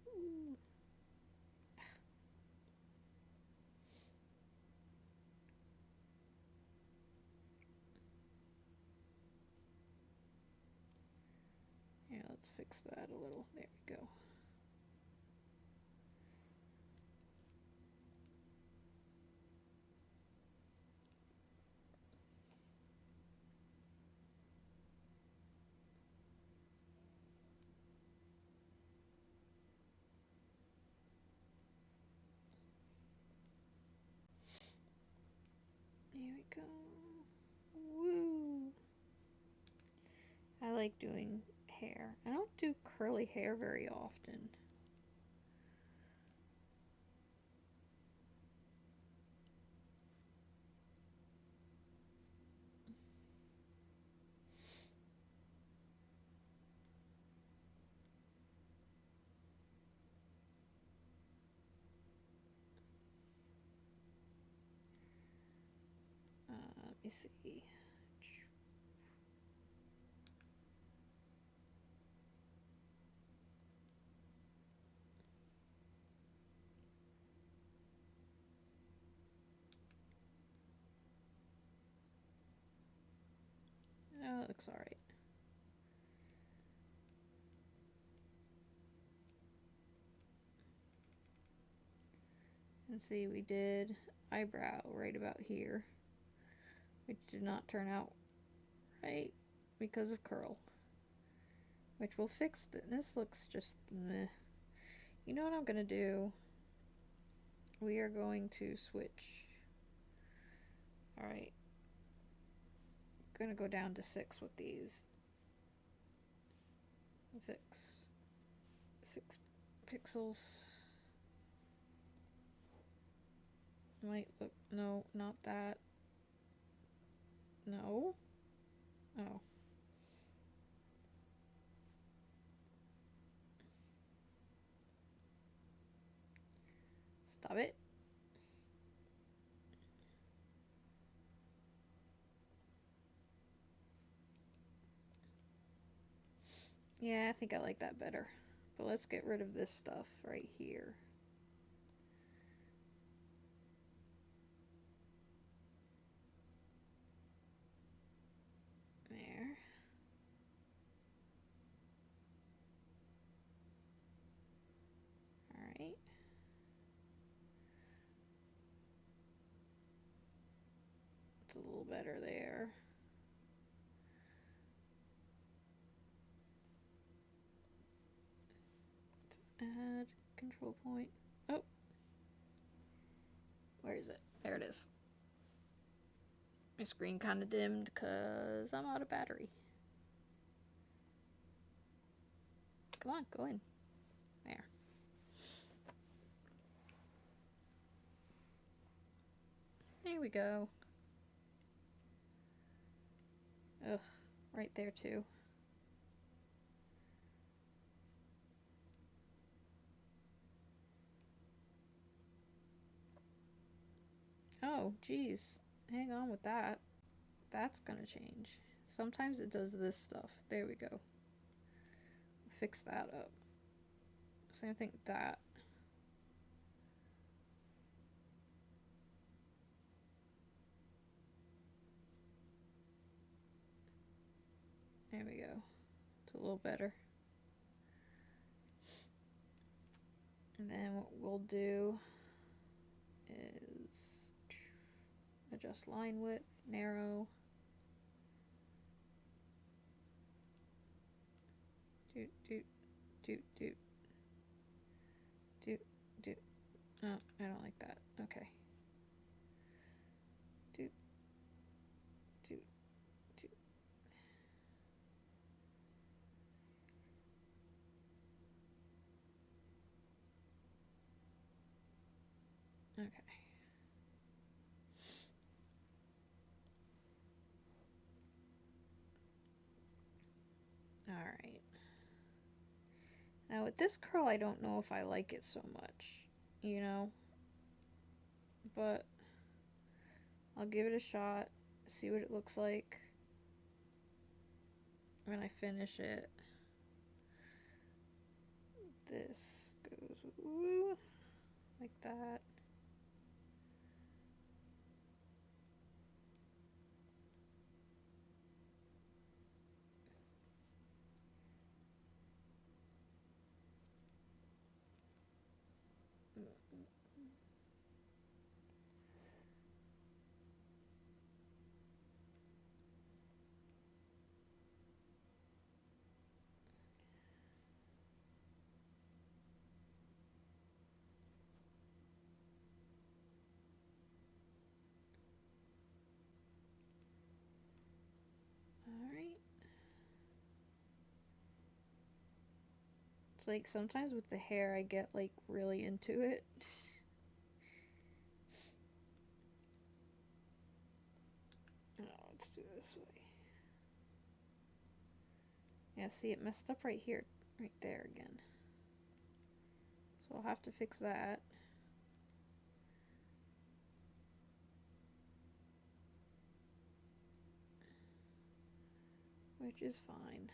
Ooh. let's fix that a little. There we go. There we go. Woo! I like doing hair. I don't do curly hair very often. Let me see. Oh, it looks alright. And see, we did eyebrow right about here, which did not turn out right because of curl, which will fix it. This looks just meh. You know what I'm gonna do? We are going to switch. Alright. Gonna go down to 6 with these. 6 pixels. Might look, no, not that. No. Oh. Stop it. Yeah, I think I like that better. But let's get rid of this stuff right here. There. Alright. It's a little better there. Add control point. Oh. Where is it? There it is. My screen kind of dimmed because I'm out of battery. Come on, go in. There. There we go. Ugh, right there too. Oh, geez. Hang on with that. That's gonna change. Sometimes it does this stuff. There we go. Fix that up. Same thing with that. There we go. It's a little better. And then what we'll do is adjust line width, narrow. Doot, doot, doot, doot. Doot, doot. No, I don't like that. Okay. Doot, doot, doot. Okay. Alright. Now with this curl, I don't know if I like it so much, you know? But I'll give it a shot, see what it looks like when I finish it. This goes woo, like that. like sometimes with the hair I get like really into it. Oh, let's do it this way. Yeah, see, it messed up right here, right there again. So I'll have to fix that. Which is fine.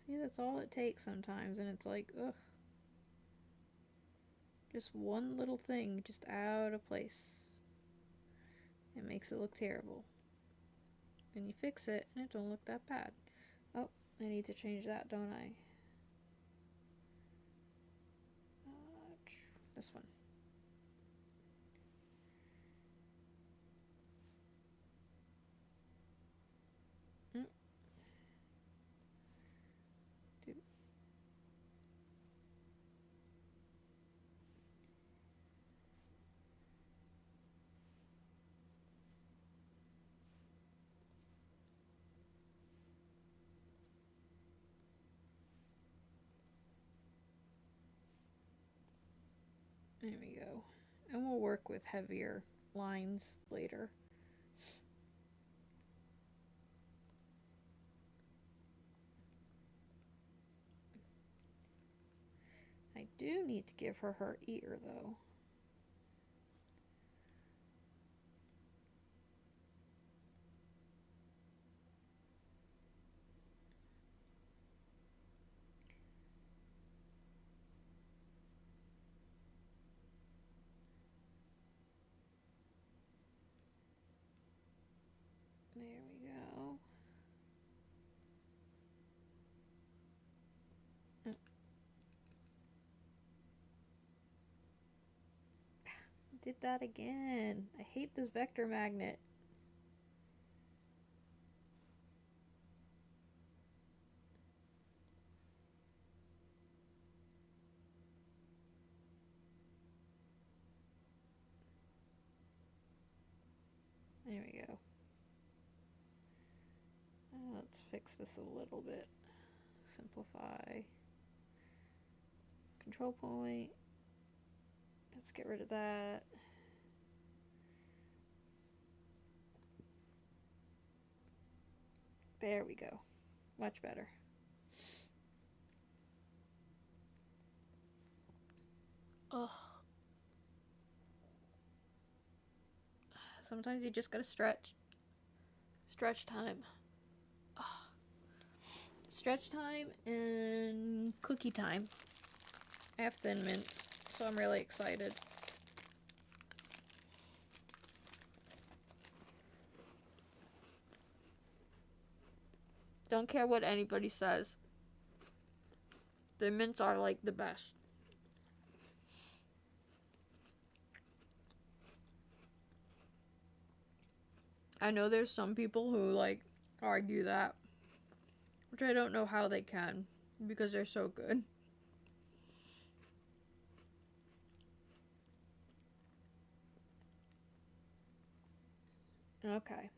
See, that's all it takes sometimes, and it's like, ugh. Just one little thing just out of place. It makes it look terrible. And you fix it, and it don't look that bad. Oh, I need to change that, don't I? This one. There we go. And we'll work with heavier lines later. I do need to give her ear though. There we go. Did that again. I hate this vector magnet. There we go. Let's fix this a little bit. Simplify. Control point. Let's get rid of that. There we go. Much better. Ugh. Sometimes you just gotta stretch. Stretch time. Ugh. Stretch time and cookie time. I have Thin Mints, so I'm really excited. Don't care what anybody says. Thin Mints are like the best. I know there's some people who like argue that, which I don't know how they can because they're so good. Okay.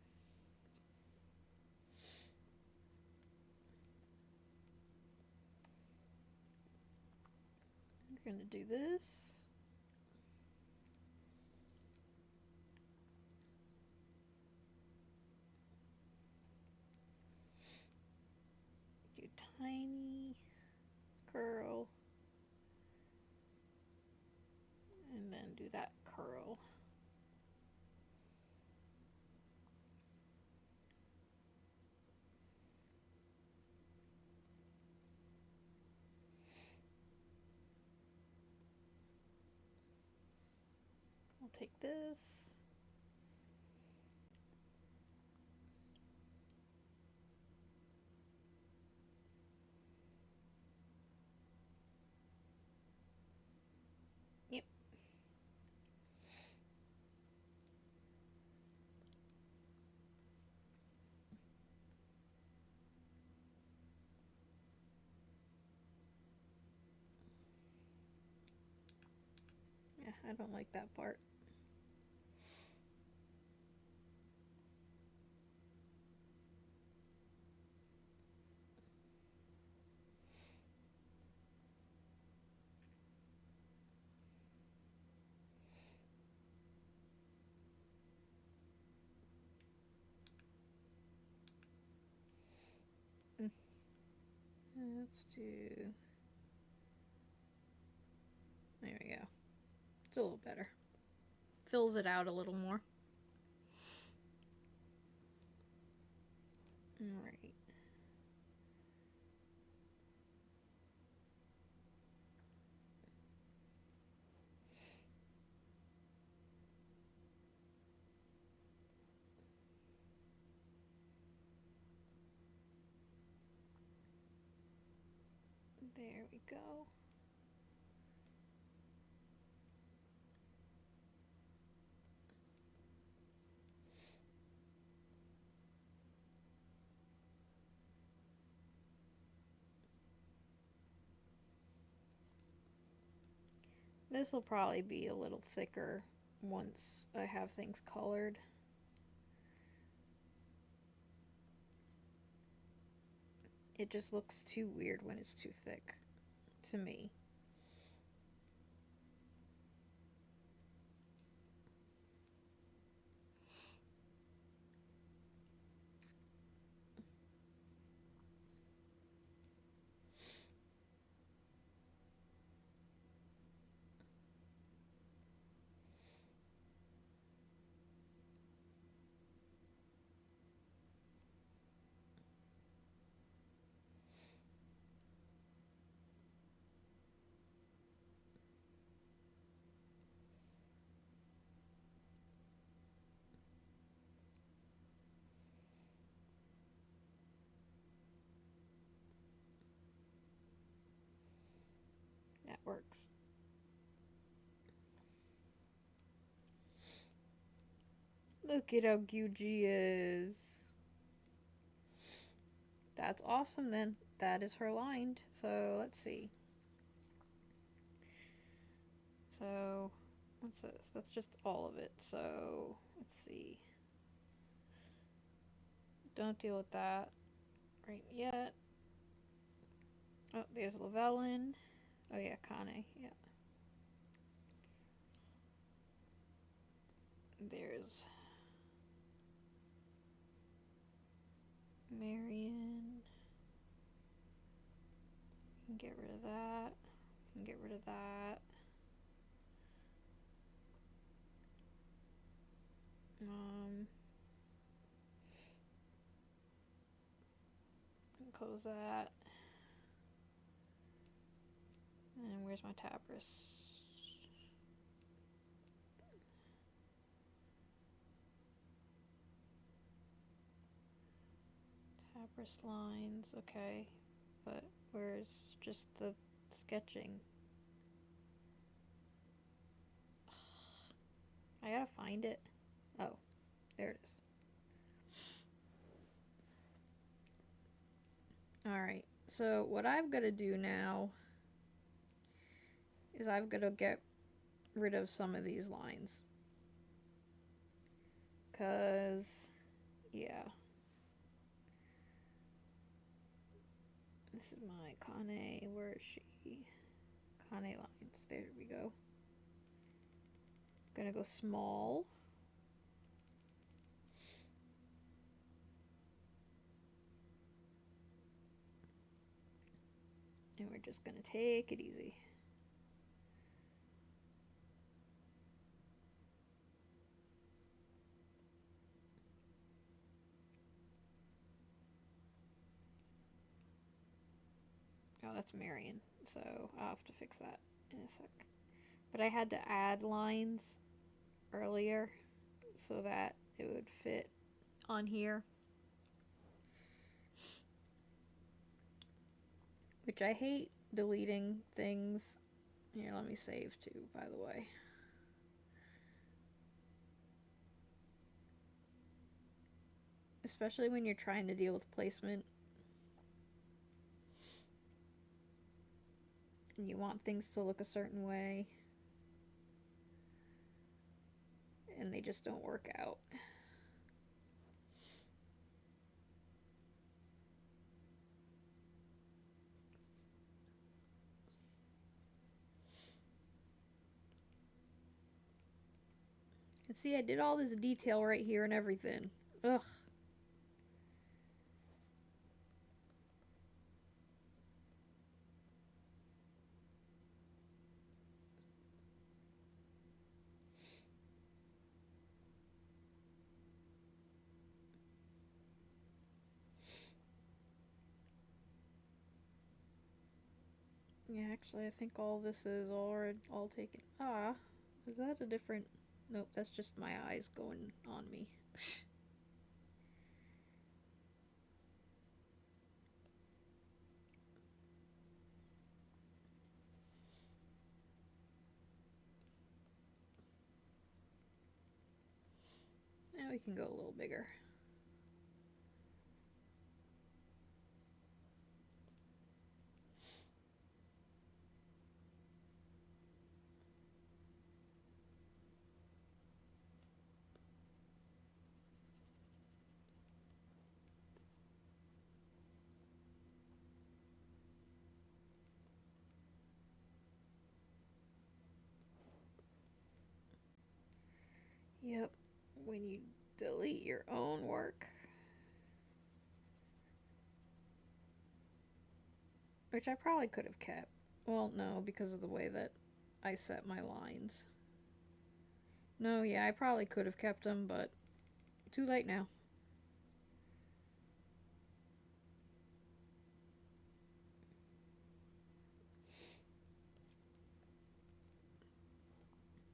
We're gonna do this. Do tiny curl. And then do that curl. I'll take this. Yep. I don't like that part. Let's do... There we go. It's a little better. Fills it out a little more. Alright. There we go. This will probably be a little thicker once I have things colored. It just looks too weird when it's too thick, to me. That works. Look at how cute she is. That's awesome then. That is her lined. So let's see. So what's this? That's just all of it. So let's see. Don't deal with that right yet. Oh, there's Llewellyn. Oh yeah, Kane. Yeah. There's Marion. Get rid of that. Get rid of that. Close that. And where's my Tabris? Tabris lines, okay. But where's just the sketching? I gotta find it. Oh, there it is. Alright, so what I've got to do now is I've got to get rid of some of these lines. Because, yeah. This is my Kane. Where is she? Kane lines. There we go. Gonna go small. And we're just gonna take it easy. Oh, that's Marion, so I'll have to fix that in a sec. But I had to add lines earlier so that it would fit on here. Which I hate deleting things. Here, let me save too, by the way. Especially when you're trying to deal with placement. And you want things to look a certain way. and they just don't work out. And see, I did all this detail right here and everything. Ugh. Yeah, actually, I think all this is already all taken. Ah, is that a different? Nope, that's just my eyes going on me. Now we can go a little bigger. Yep, when you delete your own work. Which I probably could have kept. Well, no, because of the way that I set my lines. No, yeah, I probably could have kept them, but too late now.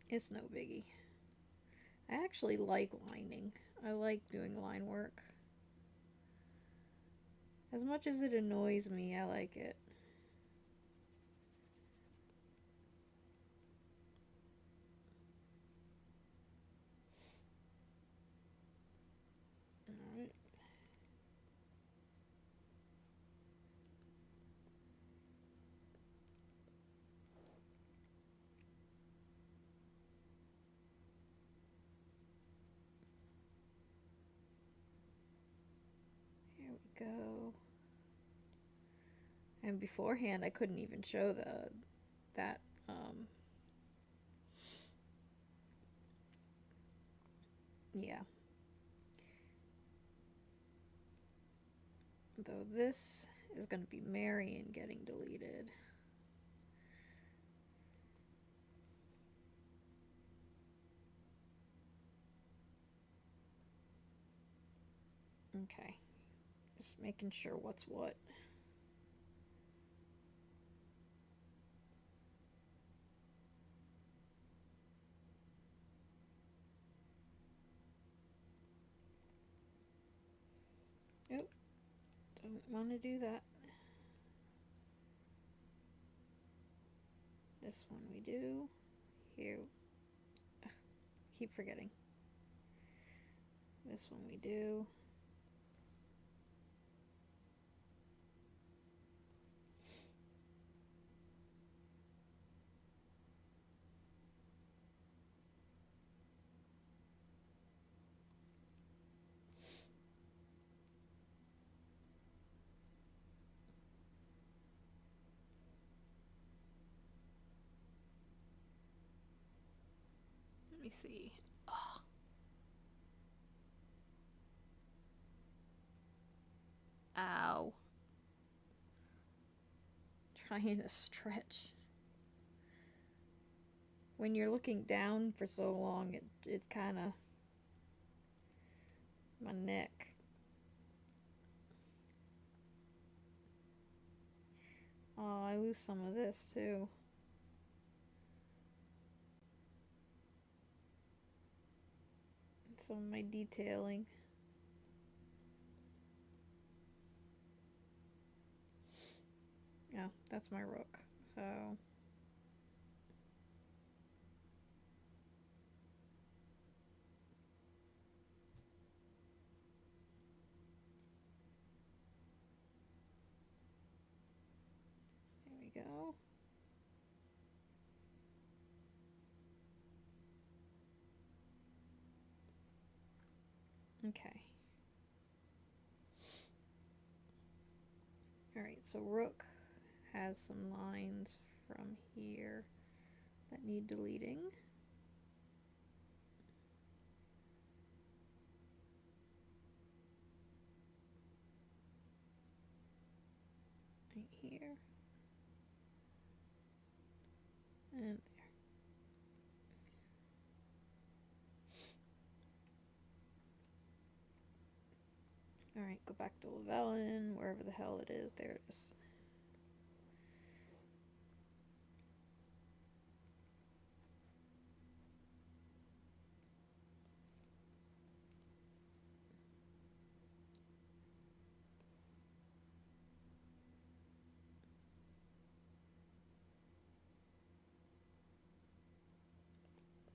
It's no biggie. I actually like lining. I like doing line work. As much as it annoys me, I like it. Alright. Here we go. And beforehand, I couldn't even show that yeah. Though this is going to be Marion getting deleted. Okay. Just making sure what's what. Nope. Don't want to do that. This one we do. Here. Ugh, keep forgetting. This one we do. Let me see. Oh. Ow. Trying to stretch. When you're looking down for so long, it kind of... my neck. Oh, I lose some of this too. Some of my detailing. Oh, that's my rook. So... there we go. Okay. Alright, so Rook has some lines from here that need deleting. Right here. And there. Alright, go back to Llewellyn, wherever the hell it is. There it is.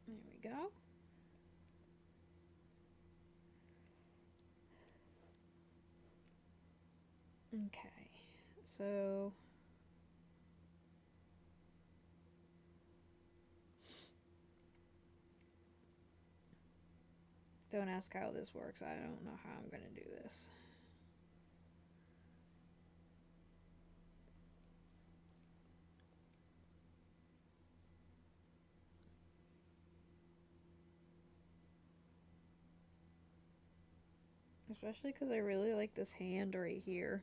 There we go. Okay, so don't ask how this works. I don't know how I'm going to do this. Especially because I really like this hand right here.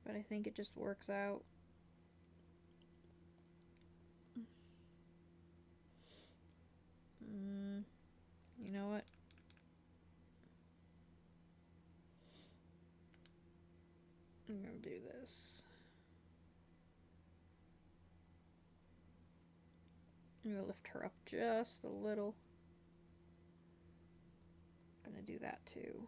But I think it just works out. You know what? I'm gonna do this. I'm gonna lift her up just a little. I'm gonna do that too.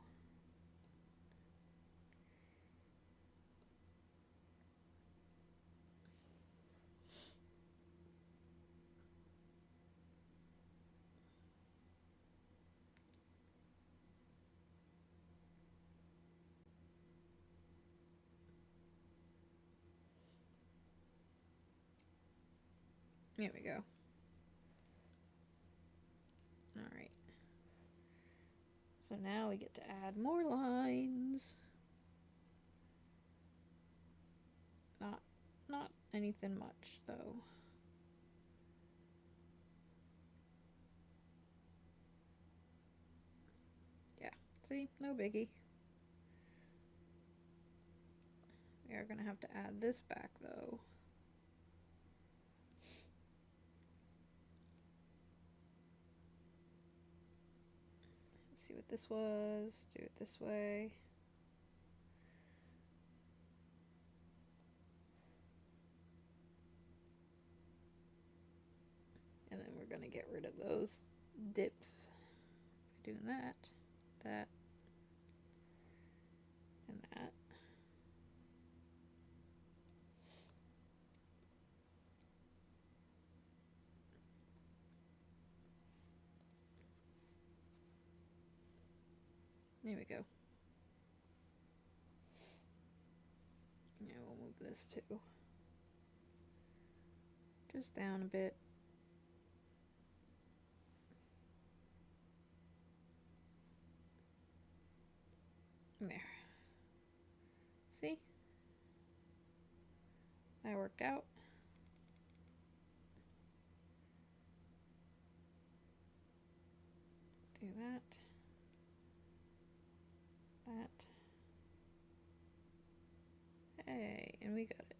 There we go. Alright. So now we get to add more lines. Not anything much though. Yeah, see? No biggie. We are gonna have to add this back though. Let's see what this was. Do it this way. And then we're gonna get rid of those dips by doing that, that, and that. There we go. Yeah, we'll move this too. Just down a bit. There. See? That worked out. Do that. That. Hey, and we got it.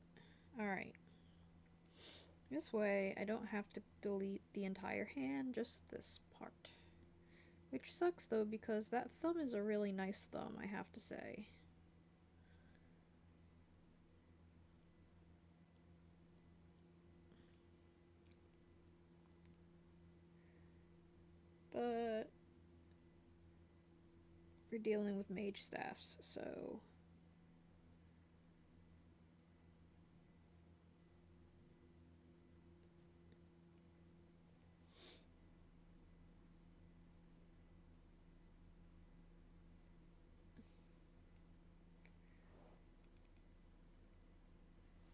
Alright. This way, I don't have to delete the entire hand, just this part. Which sucks though, because that thumb is a really nice thumb, I have to say. But we're dealing with mage staffs, so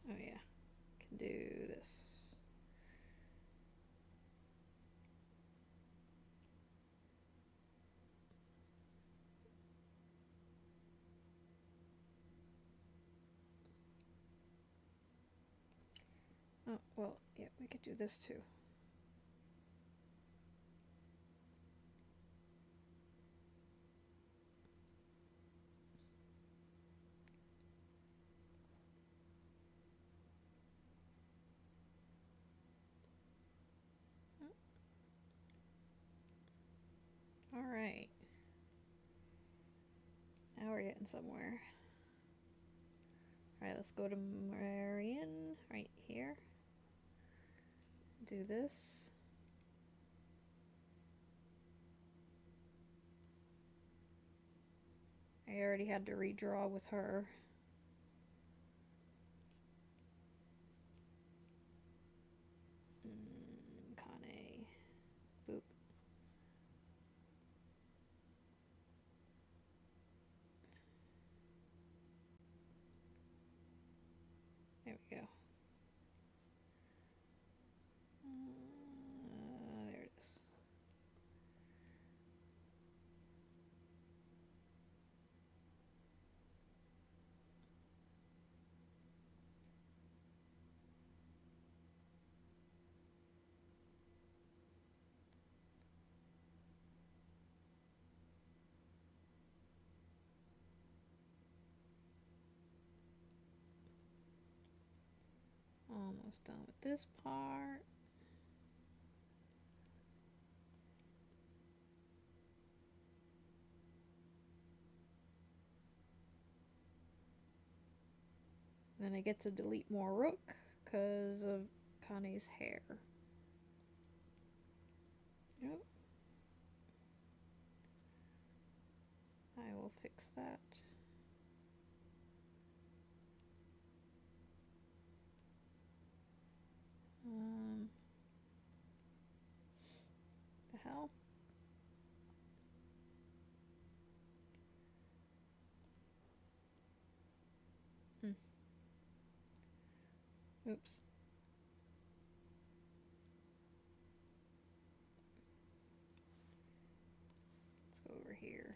oh yeah, can do this. Oh, well, yeah, we could do this too. Alright. Now we're getting somewhere. Alright, let's go to Marion right here. Do this. I already had to redraw with her. Kane. Boop. There we go. There it is. Almost done with this part. Then I get to delete more rook because of Kane's hair. Yep. I will fix that. The hell? Oops. Let's go over here.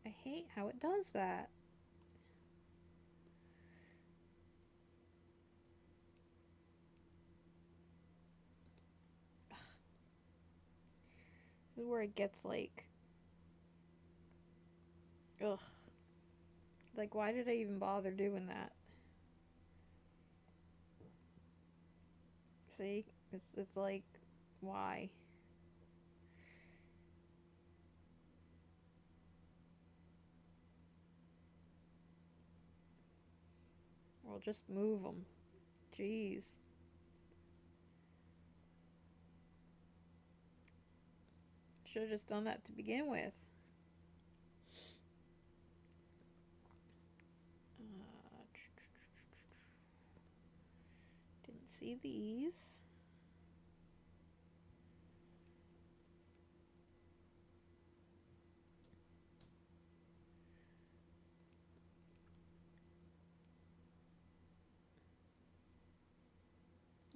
I hate how it does that. This is where it gets like... Ugh. Like, why did I even bother doing that? See? It's like, why? Well, just move them. Jeez. Should have just done that to begin with. Didn't see these.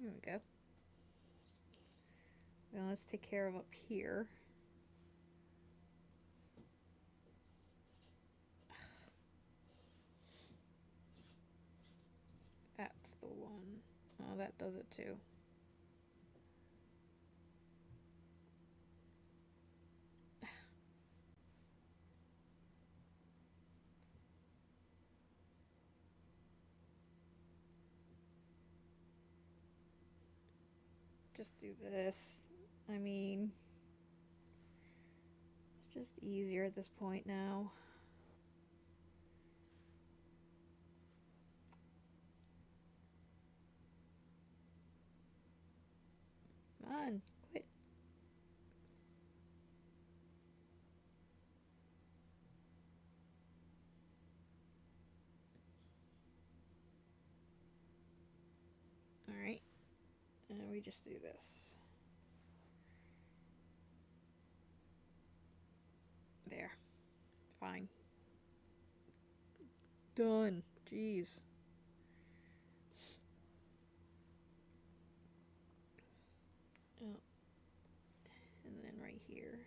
There we go. Now let's take care of up here. That's the one. Oh, that does it too. Just do this. I mean, it's just easier at this point now. Come on, quit. Alright. And we just do this. There. Fine. Done. Jeez. Oh. And then right here.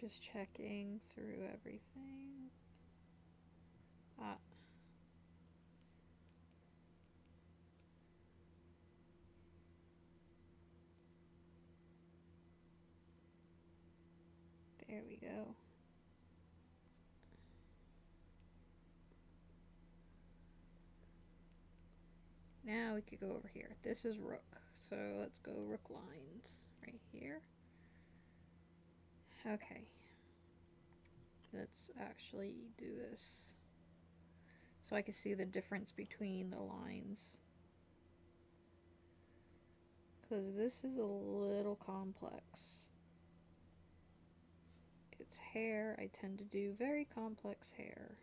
Just checking through everything. Ah. There we go. Now we could go over here. This is rook. So let's go rook lines right here. Okay. Let's actually do this so I can see the difference between the lines. Because this is a little complex. It's hair. I tend to do very complex hair.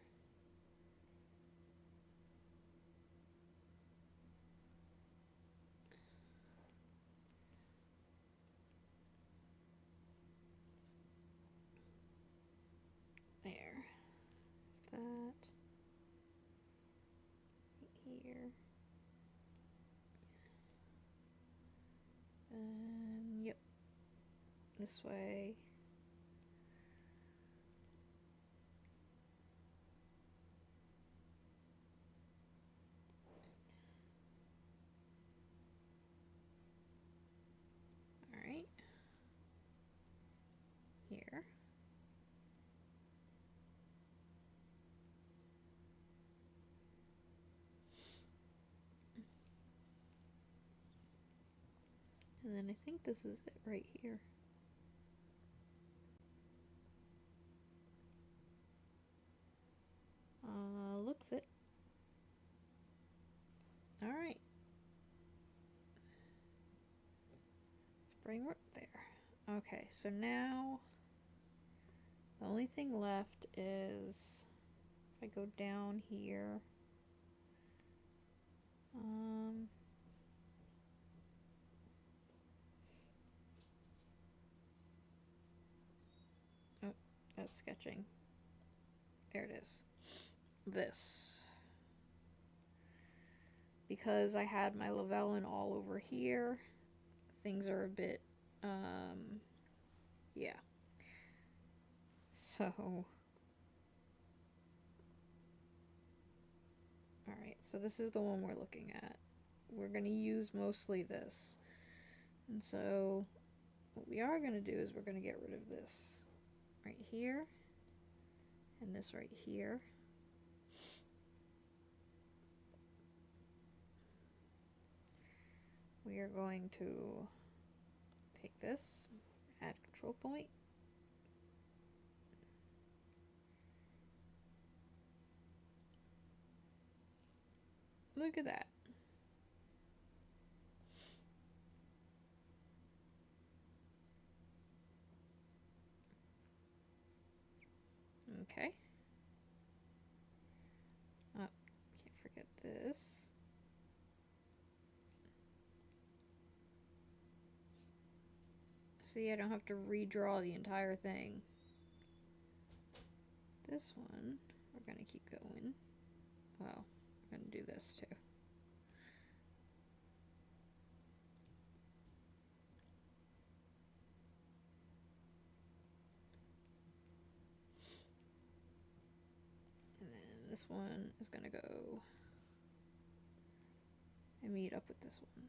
There. That. Here. And yep. This way. Alright. Here. And then I think this is it right here. Looks it. Alright. Let's bring rook there. Okay, so now the only thing left is if I go down here. Oh, that's sketching. There it is. This. Because I had my Lavellin all over here, things are a bit, yeah. So, alright, so this is the one we're looking at. We're going to use mostly this. And so, what we are going to do is we're going to get rid of this right here, and this right here. We are going to take this, add control point. Look at that. Okay. Oh, can't forget this. See, I don't have to redraw the entire thing. This one, we're going to keep going. Well, we're going to do this too. And then this one is going to go and meet up with this one.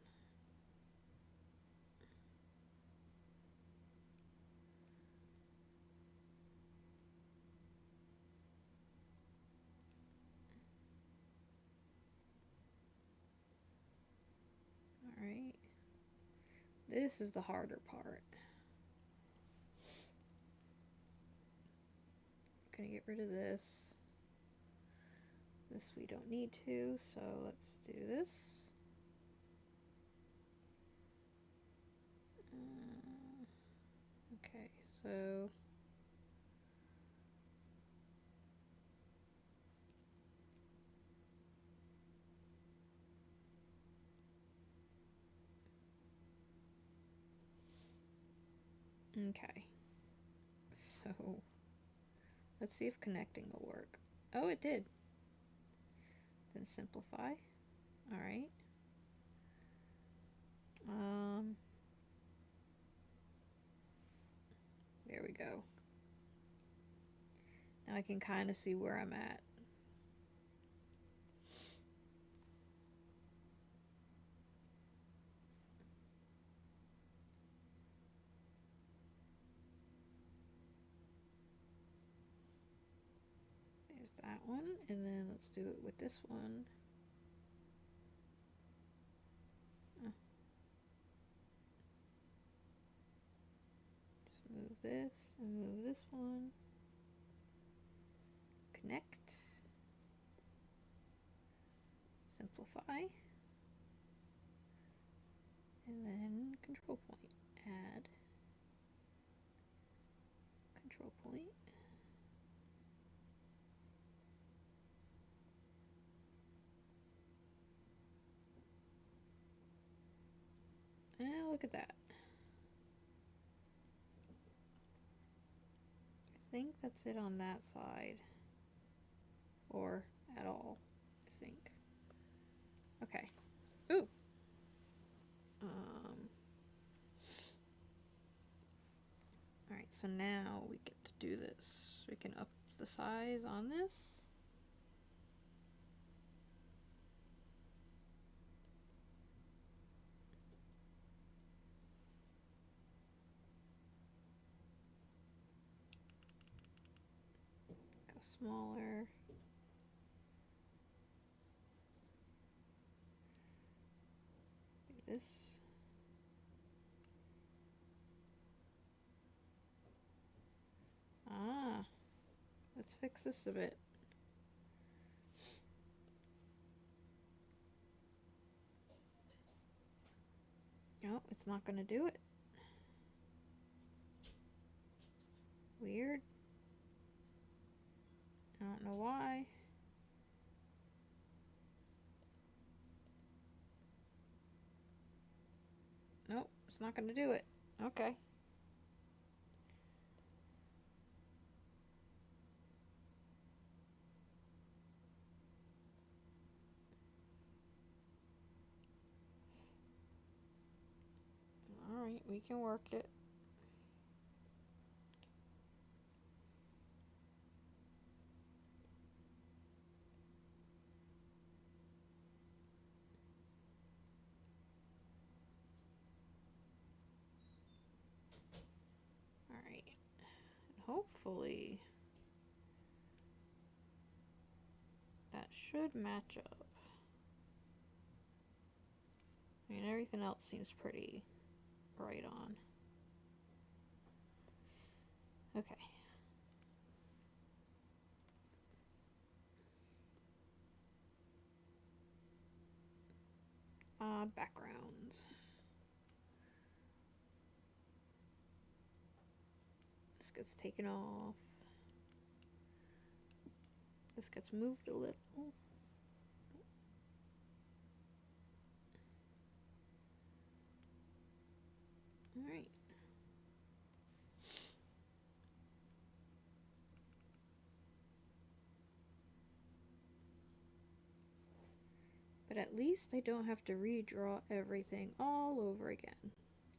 Alright. This is the harder part. Gonna get rid of this. This we don't need to, so let's do this. Okay, so okay. So let's see if connecting will work. Oh, it did. Then simplify. Alright. There we go. Now I can kind of see where I'm at. There's that one, and then let's do it with this one. Just move this and move this one. Connect. Simplify. And then control point. Add. Control point. And look at that. I think that's it on that side. Or at all, I think. Okay. Ooh. Alright, so now we get to do this. We can up the size on this. Go smaller. This. Ah, let's fix this a bit. No, it's not going to do it. Weird. I don't know why. Nope, it's not going to do it. Okay. Alright, we can work it. Alright. Hopefully that should match up. I mean, everything else seems pretty right on. Okay. Backgrounds. This gets taken off. This gets moved a little. Alright. But at least I don't have to redraw everything all over again.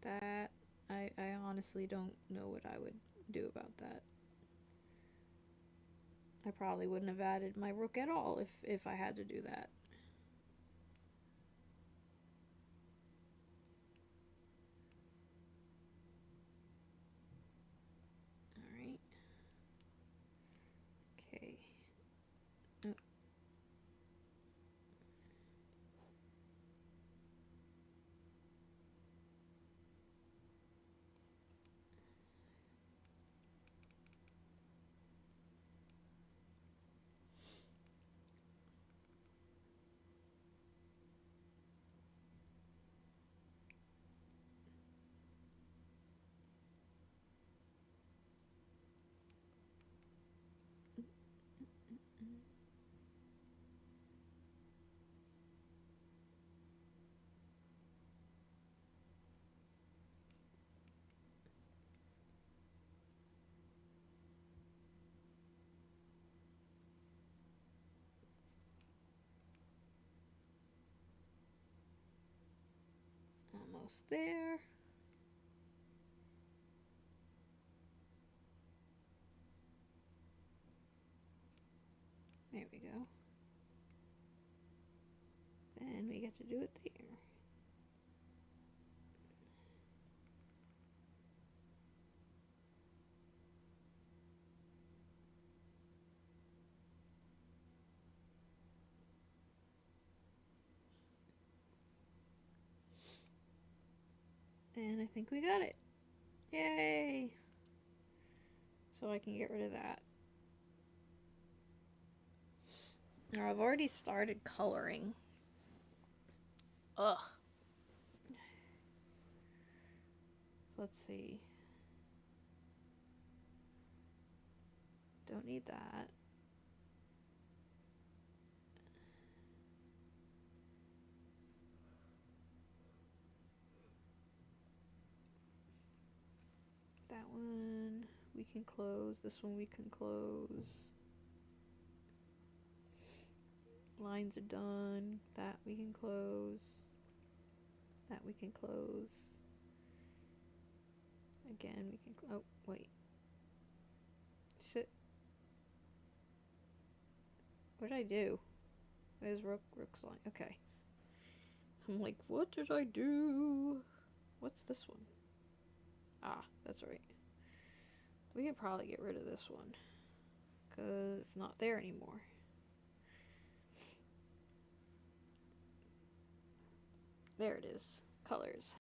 That, I honestly don't know what I would do about that. I probably wouldn't have added my rook at all if I had to do that. Alright. Okay. Oh. Almost there. to do it there. And I think we got it. Yay! So I can get rid of that. Now I've already started coloring. Ugh. Let's see. Don't need that. That one we can close. This one we can close. Lines are done. That we can close. That we can close. Again, we can. Oh, wait. Shit. What did I do? There's Rook's line. Okay. I'm like, what did I do? What's this one? Ah, that's right. We could probably get rid of this one, because it's not there anymore. There it is. Colors.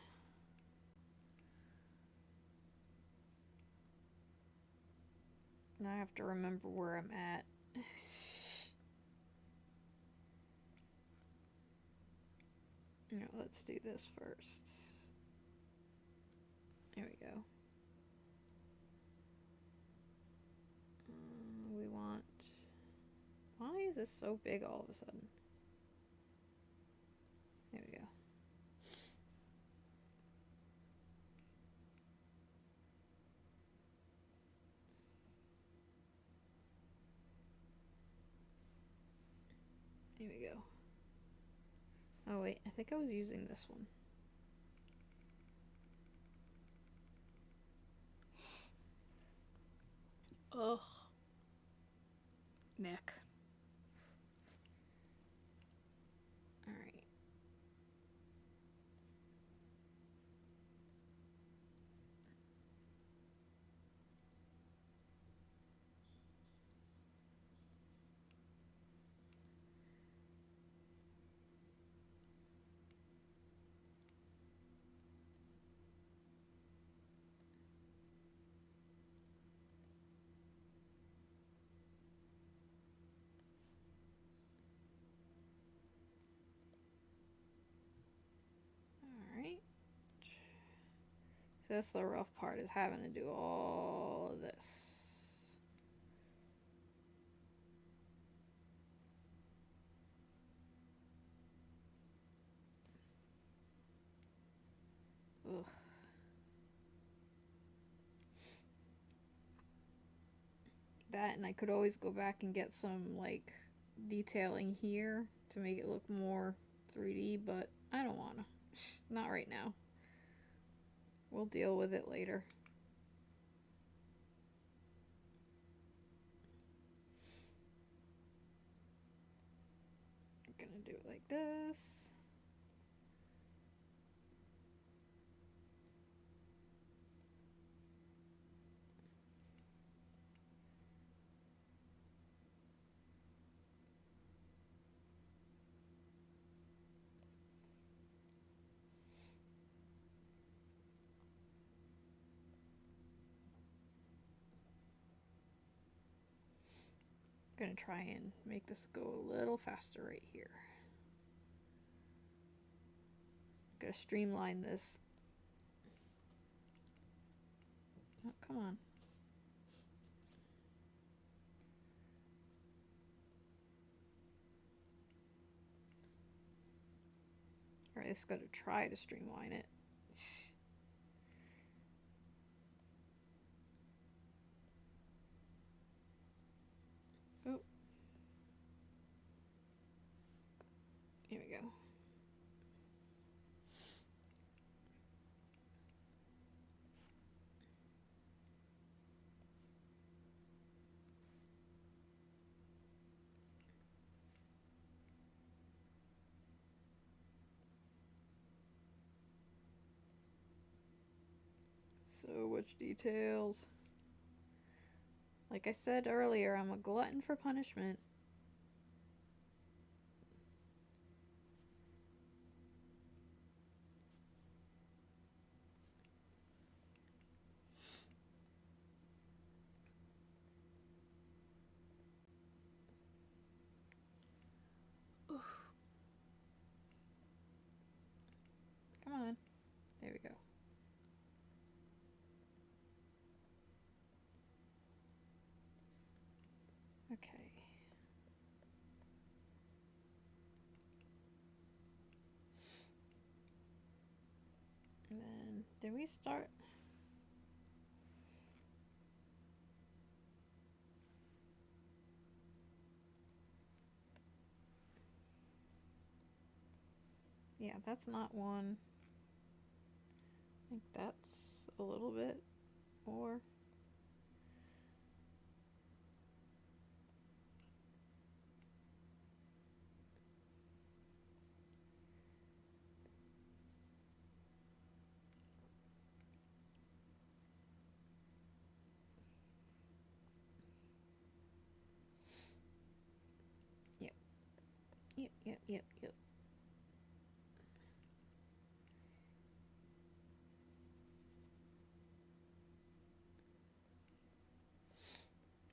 Now I have to remember where I'm at. No, let's do this first. There we go. We want... Why is this so big all of a sudden? There we go. There we go. Oh wait, I think I was using this one. Ugh. Neck. Alright. Alright. So that's the rough part, is having to do all of this. Ugh. That, and I could always go back and get some, like, detailing here to make it look more 3D, but I don't wanna. Not right now. We'll deal with it later. I'm gonna do it like this. I'm gonna try and make this go a little faster right here. I'm gonna streamline this. Oh, come on. Alright, let's go to try to streamline it. Oh. Here we go. So much details. Like I said earlier, I'm a glutton for punishment. Oof. Come on. There we go. Okay. And then, did we start? Yeah, that's not one. I think that's a little bit more. Yep. Yep.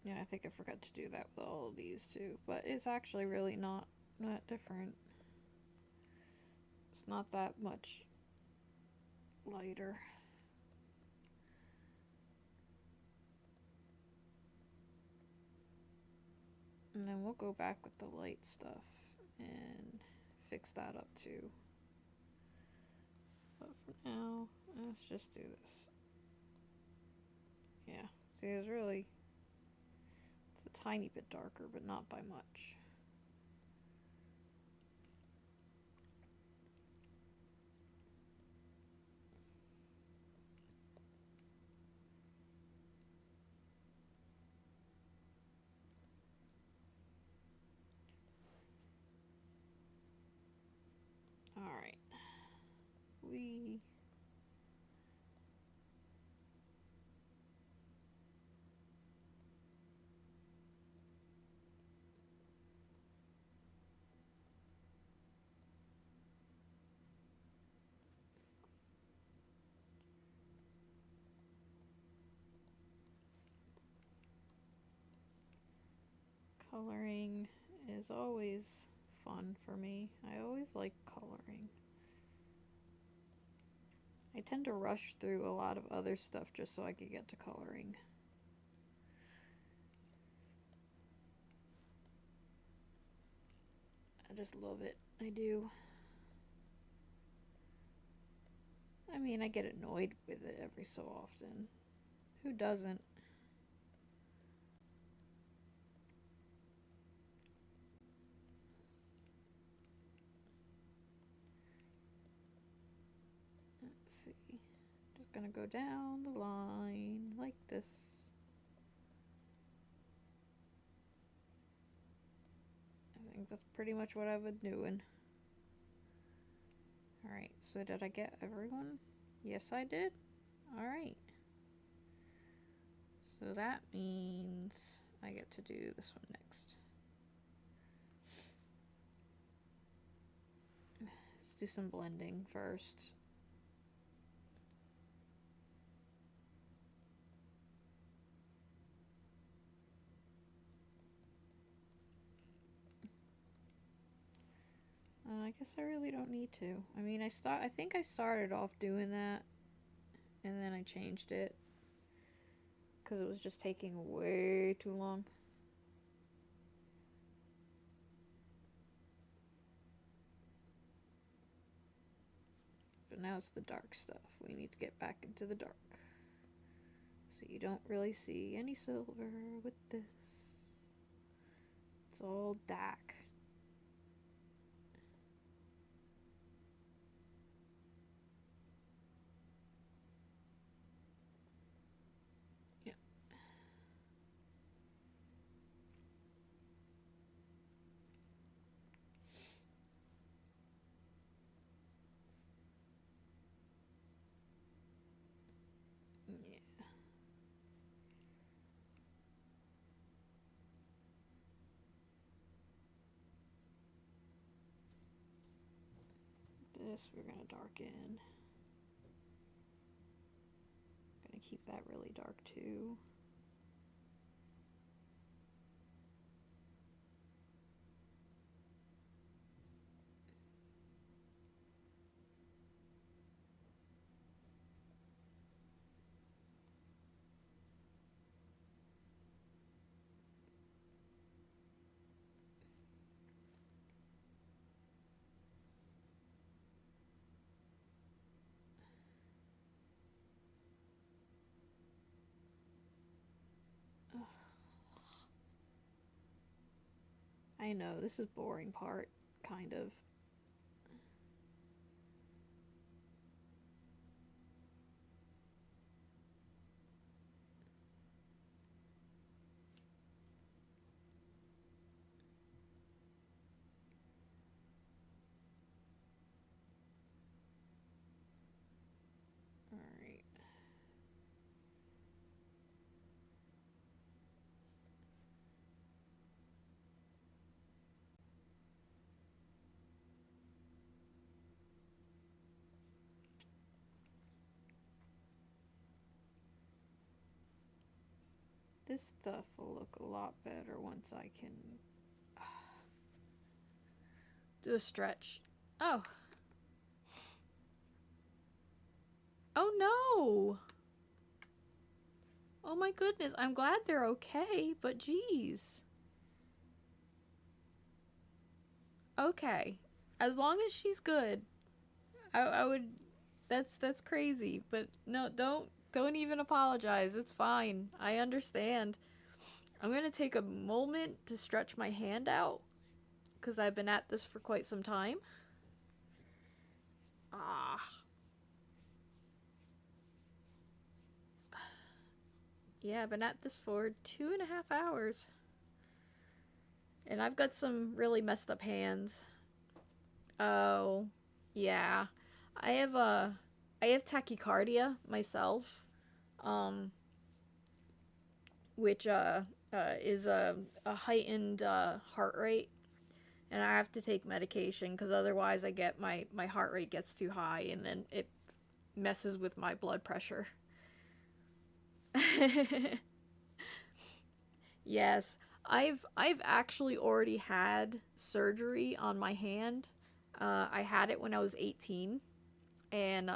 Yeah, I think I forgot to do that with all of these too, but it's actually really not that different. It's not that much lighter. And then we'll go back with the light stuff and fix that up too. But for now, let's just do this. Yeah, see, it's a tiny bit darker, but not by much. Alright. Coloring is always fun for me. I always like coloring. I tend to rush through a lot of other stuff just so I could get to coloring. I just love it. I do. I mean, I get annoyed with it every so often. Who doesn't? Let's see. Just gonna go down the line like this. I think that's pretty much what I've been doing. Alright, so did I get everyone? Yes, I did. Alright. So that means I get to do this one next. Let's do some blending first. I guess I really don't need to. I mean, I think I started off doing that, and then I changed it because it was just taking way too long. But now it's the dark stuff. We need to get back into the dark. So you don't really see any silver with this. It's all dark. Yeah. this we're gonna darken. Gonna keep that really dark too. I know, this is boring part, kind of. Alright. This stuff will look a lot better once I can do a stretch. Oh. Oh no! Oh my goodness, I'm glad they're okay, but geez. Okay. As long as she's good, I would... That's crazy, but no, don't even apologize. It's fine. I understand. I'm gonna take a moment to stretch my hand out, because I've been at this for quite some time. Ah. Yeah, I've been at this for 2.5 hours. And I've got some really messed up hands. Oh, yeah. I have tachycardia myself, which is a heightened heart rate, and I have to take medication because otherwise I get my heart rate gets too high and then it messes with my blood pressure. Yes, I've actually already had surgery on my hand. I had it when I was 18, and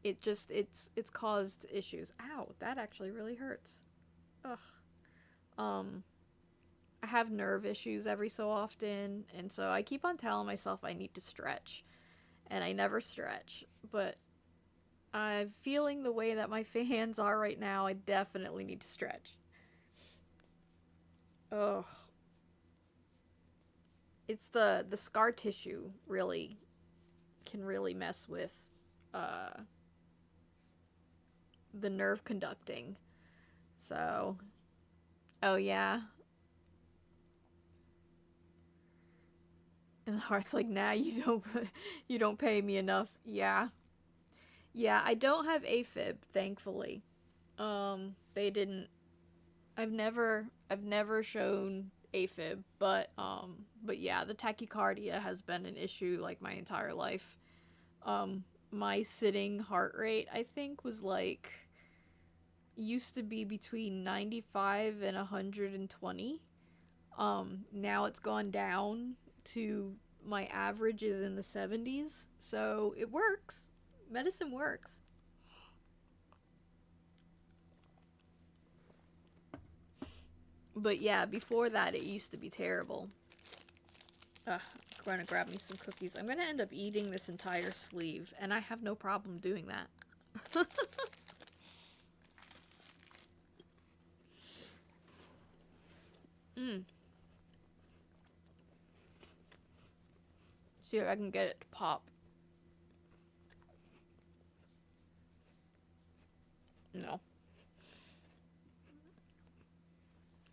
it's caused issues. Ow, that actually really hurts. Ugh. I have nerve issues every so often, and so I keep on telling myself I need to stretch, and I never stretch. But I'm feeling the way that my hands are right now. I definitely need to stretch. Ugh. It's the scar tissue really can really mess with uh, the nerve conducting. So, oh yeah. And the heart's like, nah, you don't pay me enough. Yeah. Yeah, I don't have AFib, thankfully. They didn't I've never shown AFib, but yeah, the tachycardia has been an issue like my entire life. My sitting heart rate, I think, was like used to be between 95 and 120. Now it's gone down to my average is in the 70s. So it works. Medicine works. But yeah, before that it used to be terrible. I'm going to grab me some cookies. I'm going to end up eating this entire sleeve, and I have no problem doing that. See if I can get it to pop. No.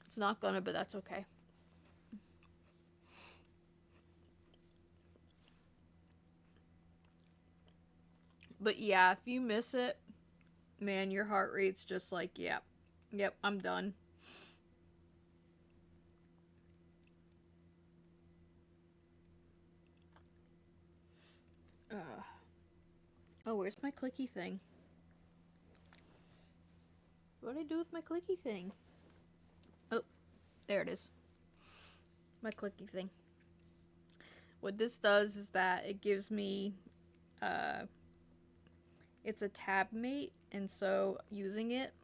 It's not gonna, but that's okay. But yeah, if you miss it, man, your heart rate's just like, yep, I'm done. Oh, where's my clicky thing? What did I do with my clicky thing? Oh, there it is. My clicky thing. What this does is that it gives me, it's a tab mate, and so using it,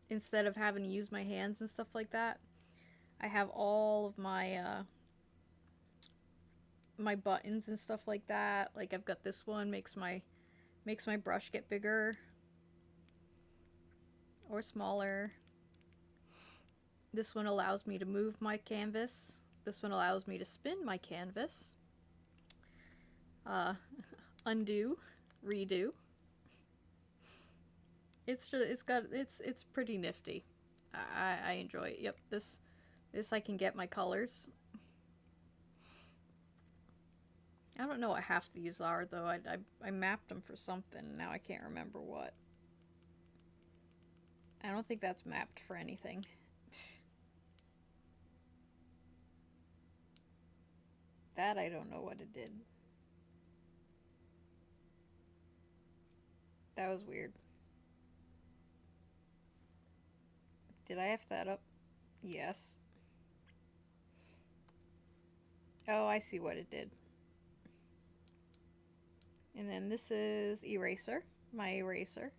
instead of having to use my hands and stuff like that, I have all of my, my buttons and stuff like that. Like I've got this one, makes my brush get bigger or smaller. This one allows me to move my canvas. This one allows me to spin my canvas. Undo, redo. It's pretty nifty. I enjoy it. Yep, this I can get my colors. I don't know what half these are though. I mapped them for something. Now I can't remember what. I don't think that's mapped for anything. That I don't know what it did. That was weird. Did I F that up? Yes. Oh, I see what it did. And then this is eraser, my eraser.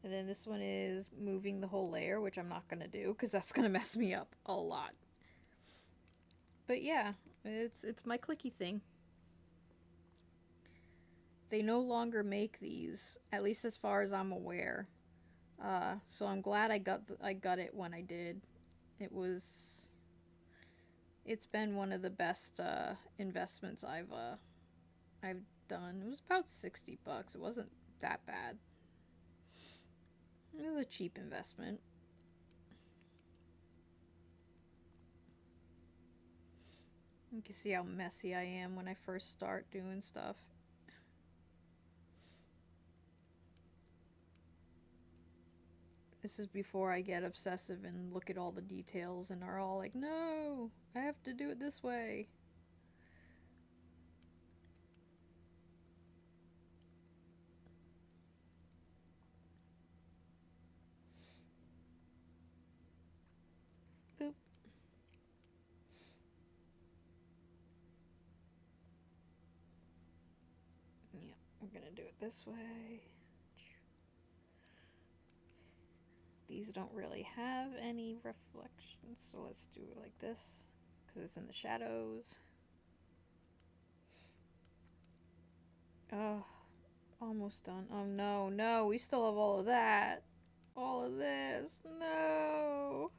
And then this one is moving the whole layer, which I'm not going to do because that's going to mess me up a lot. But yeah, it's my clicky thing. They no longer make these, at least as far as I'm aware. So I'm glad I got it when I did. It's been one of the best investments I've done. It was about $60. It wasn't that bad. It was a cheap investment. You can see how messy I am when I first start doing stuff. This is before I get obsessive and look at all the details and are all like, no, I have to do it this way. Boop. Yeah, we're gonna do it this way. These don't really have any reflections, so let's do it like this, because it's in the shadows. Oh, almost done. Oh no, no, we still have all of that. All of this, no.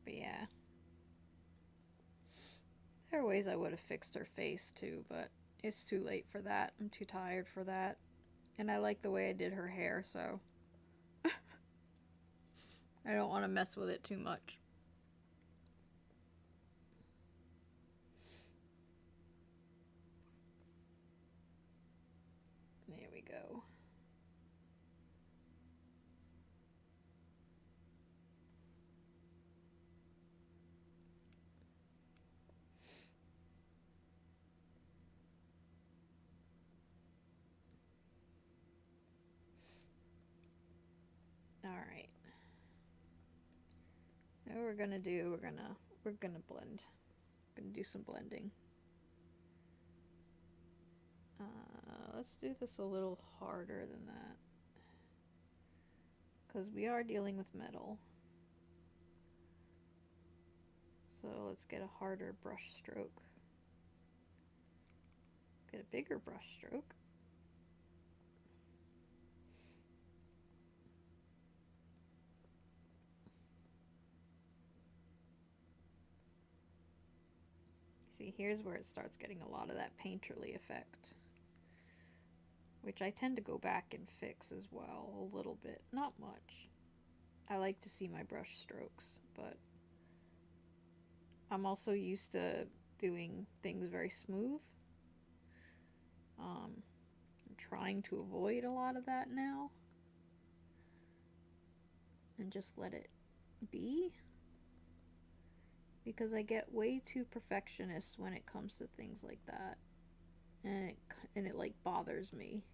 But yeah. There are ways I would have fixed her face too, but it's too late for that. I'm too tired for that. And I like the way I did her hair, so I don't want to mess with it too much. There we go. All right. Now what we're gonna do, we're gonna blend. We're gonna do some blending. Let's do this a little harder than that, because we are dealing with metal. So let's get a harder brush stroke. Get a bigger brush stroke. See, here's where it starts getting a lot of that painterly effect, which I tend to go back and fix as well a little bit. Not much. I like to see my brush strokes, but I'm also used to doing things very smooth. I'm trying to avoid a lot of that now and just let it be, because I get way too perfectionist when it comes to things like that. and it like bothers me.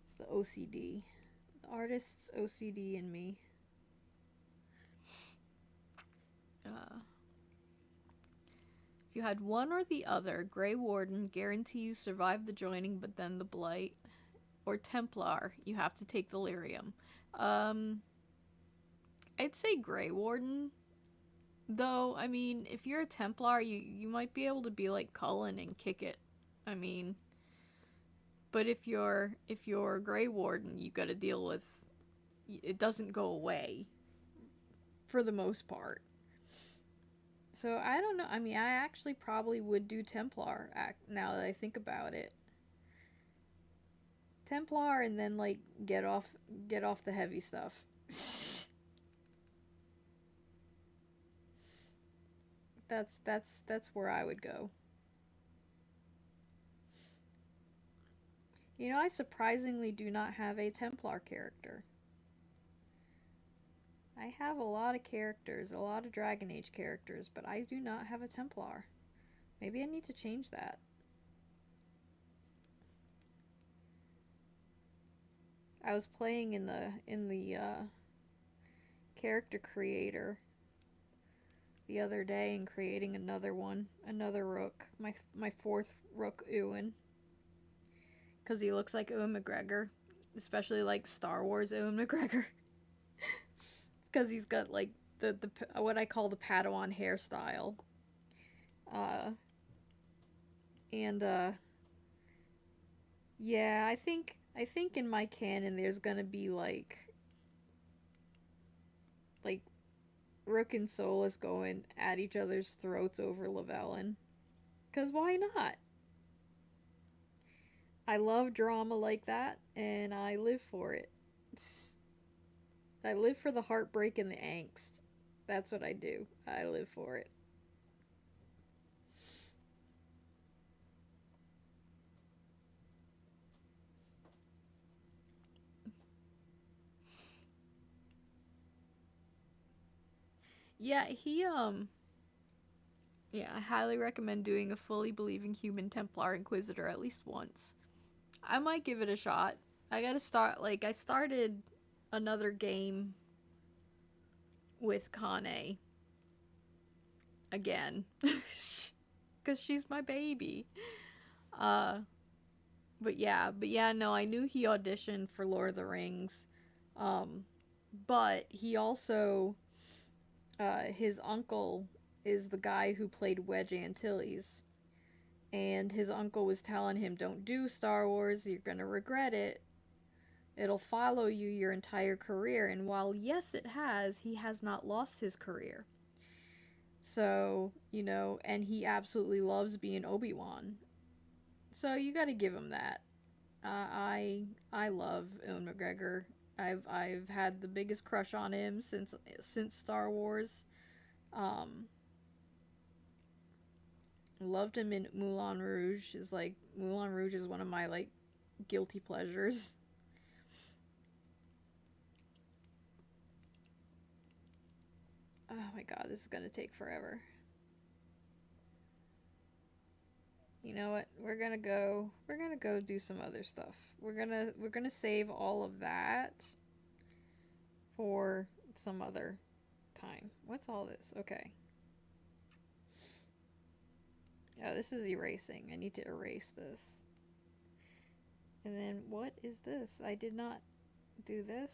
It's the OCD, the artist's OCD in me. If you had one or the other, Grey Warden, guarantee you survive the joining, but then the Blight, or Templar, you have to take the Lyrium. I'd say Grey Warden. Though, I mean, if you're a Templar, you might be able to be like Cullen and kick it. I mean, but if you're Grey Warden, you got to deal with it. Doesn't go away for the most part. So I don't know. I mean, I actually probably would do Templar now that I think about it. Templar, and then like get off the heavy stuff. That's where I would go. You know, I surprisingly do not have a Templar character. I have a lot of characters, a lot of Dragon Age characters, but I do not have a Templar. Maybe I need to change that. I was playing in the character creator the other day and creating another one, another Rook, my fourth Rook Ewan, because he looks like Ewan McGregor, especially like Star Wars Ewan McGregor, because he's got like the what I call the Padawan hairstyle, and yeah, I think in my canon there's gonna be like Rook and Solus going at each other's throats over Llewellyn. Cause why not? I love drama like that, and I live for it. I live for the heartbreak and the angst. That's what I do. I live for it. Yeah, yeah, I highly recommend doing a fully believing human Templar Inquisitor at least once. I might give it a shot. I gotta start, like, I started another game with Kane again. Because she's my baby. Uh, but yeah, no, I knew he auditioned for Lord of the Rings. But he also, his uncle is the guy who played Wedge Antilles. And his uncle was telling him, don't do Star Wars, you're gonna regret it. It'll follow you your entire career. And while, yes, it has, he has not lost his career. So, you know, and he absolutely loves being Obi-Wan. So you gotta give him that. I love Ewan McGregor. I've had the biggest crush on him since Star Wars. Loved him in Moulin Rouge. Moulin Rouge is one of my like guilty pleasures. Oh my god, this is gonna take forever. You know what? We're gonna go do some other stuff. We're gonna save all of that for some other time. What's all this? Okay. Oh, this is erasing. I need to erase this. And then what is this? I did not do this.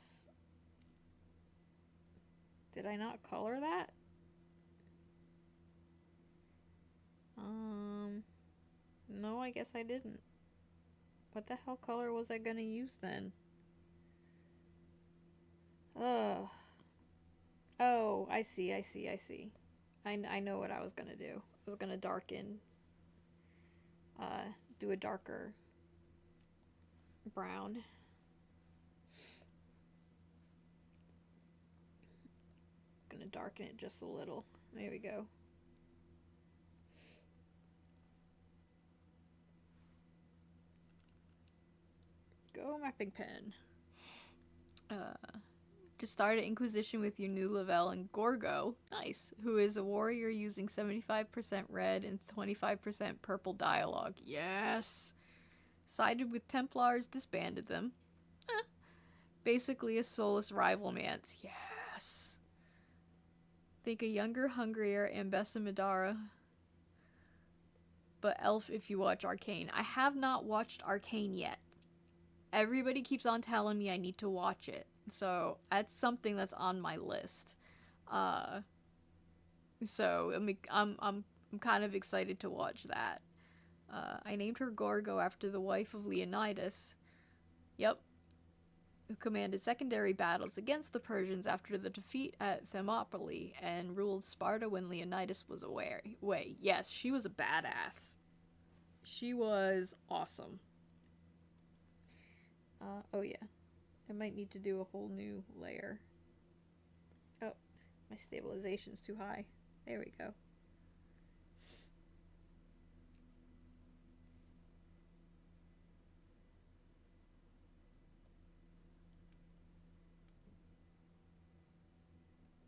Did I not color that? No, I guess I didn't. What the hell color was I gonna use then? Ugh. Oh, I see. I know what I was gonna do. I was gonna darken, do a darker brown. Gonna darken it just a little. There we go. Go mapping pen. Just start at Inquisition with your new level and Gorgo, nice, who is a warrior using 75% red and 25% purple dialogue. Yes! Sided with Templars, disbanded them. Basically a soulless rival mance. Yes! Think a younger, hungrier Ambessa Madara, but elf if you watch Arcane. I have not watched Arcane yet. Everybody keeps on telling me I need to watch it. So that's something that's on my list. So I'm kind of excited to watch that. I named her Gorgo after the wife of Leonidas. Yep. Who commanded secondary battles against the Persians after the defeat at Thermopylae and ruled Sparta when Leonidas was away. Yes, she was a badass. She was awesome. Oh yeah. I might need to do a whole new layer. Oh, my stabilization's too high. There we go.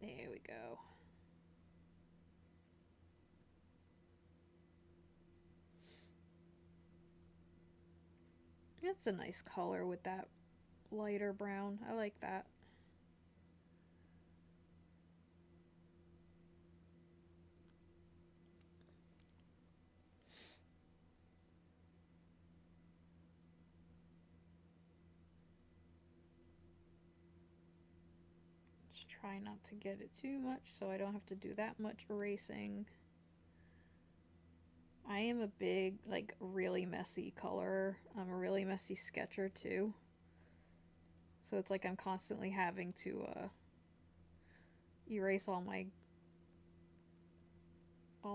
There we go. That's a nice color with that lighter brown. I like that. Just try not to get it too much so I don't have to do that much erasing. I am a big, like, really messy colorer. I'm a really messy sketcher too. So it's like I'm constantly having to erase all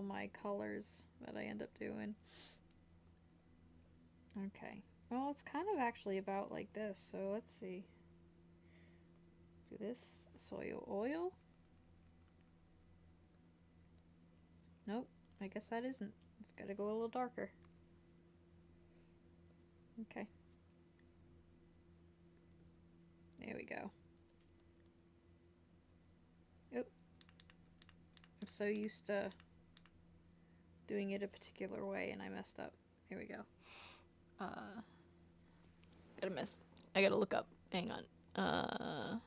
my colors that I end up doing. Okay. Well, it's kind of actually about like this, so let's see. Do this soy oil. Nope, I guess that isn't. It's gotta go a little darker. Okay. There we go. Oop. I'm so used to doing it a particular way and I messed up. Here we go. I gotta look up. Hang on.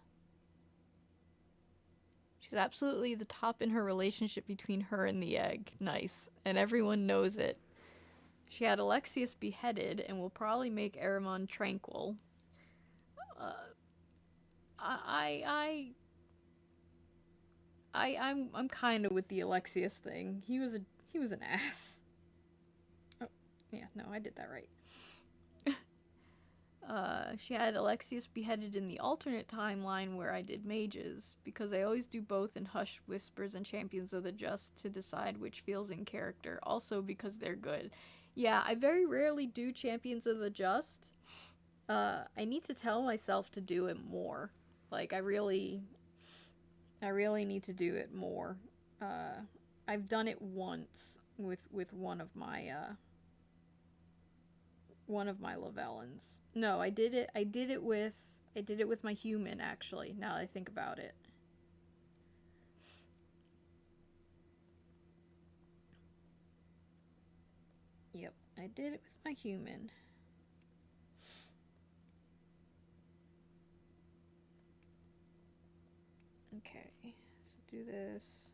She's absolutely the top in her relationship between her and the egg. Nice. And everyone knows it. She had Alexius beheaded and will probably make Aramon tranquil. I'm kind of with the Alexius thing. He was an ass. Oh, yeah, no, I did that right. She had Alexius beheaded in the alternate timeline where I did mages, because I always do both in Hushed Whispers and Champions of the Just to decide which feels in character, also because they're good. Yeah, I very rarely do Champions of the Just. I need to tell myself to do it more. Like, I really need to do it more. I've done it once with one of my Levellans. No, I did it with my human, actually, now that I think about it. Yep, I did it with my human. Okay, so do this.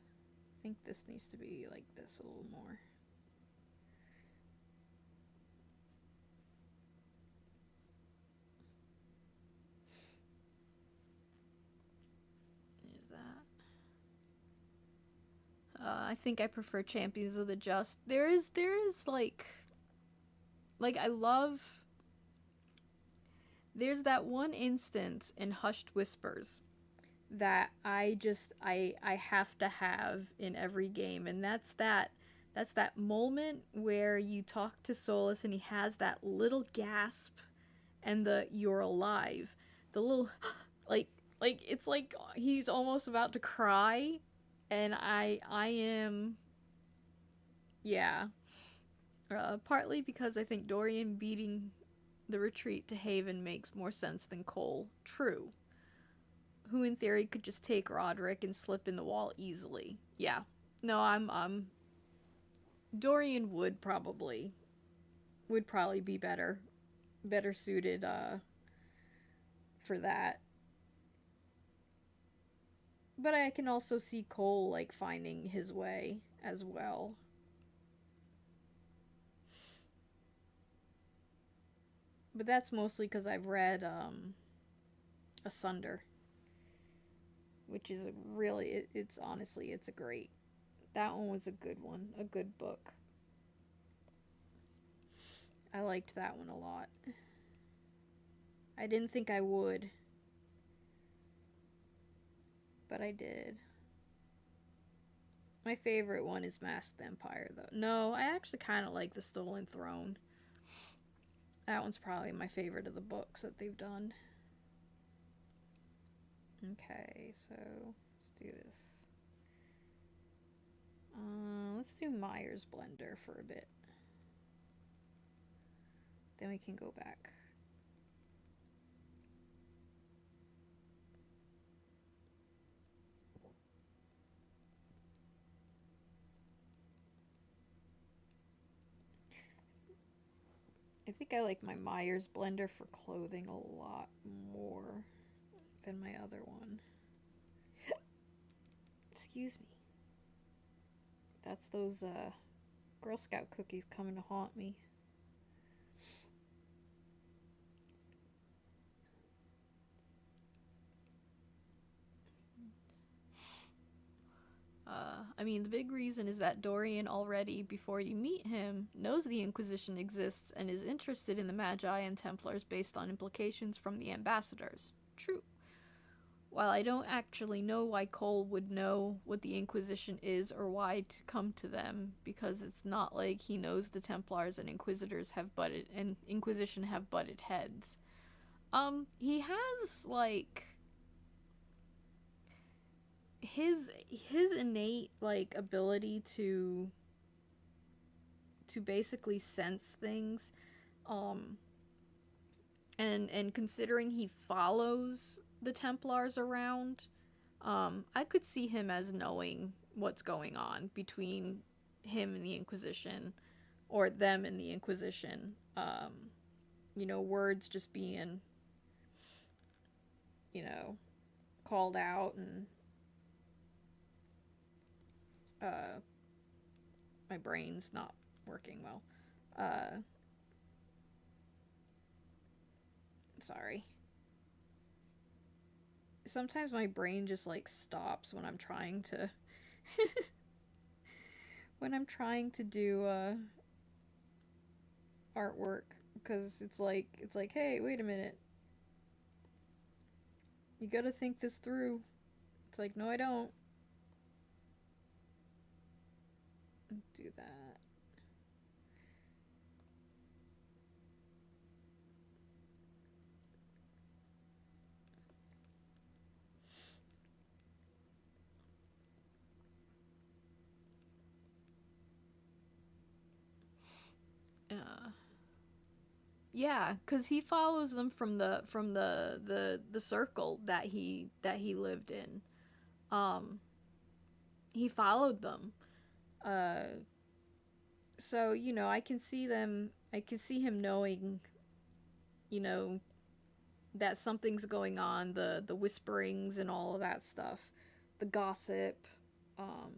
I think this needs to be like this a little more. I think I prefer Champions of the Just. There is like I love. There's that one instance in Hushed Whispers that I have to have in every game, and that's that moment where you talk to Solus and he has that little gasp and the "you're alive," the little like it's like he's almost about to cry. And I am, yeah. Partly because I think Dorian beating the retreat to Haven makes more sense than Cole. True. who in theory could just take Roderick and slip in the wall easily. Yeah. No, I'm Dorian would probably be better suited for that. But I can also see Cole like finding his way as well. But that's mostly because I've read Asunder, which is a really it's honestly it's a great. That one was a good one, a good book. I liked that one a lot. I didn't think I would, but I did. My favorite one is Masked Empire, though. No, I actually kind of like The Stolen Throne. That one's probably my favorite of the books that they've done. Okay, so let's do this. Let's do Myers Blender for a bit. Then we can go back. I think I like my Myers Blender for clothing a lot more than my other one. Excuse me. That's those Girl Scout cookies coming to haunt me. I mean, the big reason is that Dorian already, before you meet him, knows the Inquisition exists and is interested in the Magi and Templars based on implications from the ambassadors. True. While I don't actually know why Cole would know what the Inquisition is or why to come to them, because it's not like he knows the Templars and Inquisition have butted heads. He has like his innate like ability to basically sense things, um and considering he follows the Templars around, I could see him as knowing what's going on between him and the Inquisition, or them and the Inquisition. Words just being, called out, and my brain's not working well. Sorry. Sometimes my brain just like stops when I'm trying to do artwork, because it's like hey, wait a minute, you gotta think this through. It's like, no, I don't. Do that. Yeah, because he follows them from the circle that he lived in. He followed them. Uh, so I can see them. I can see him knowing, you know, that something's going on. The whisperings and all of that stuff, the gossip. Um,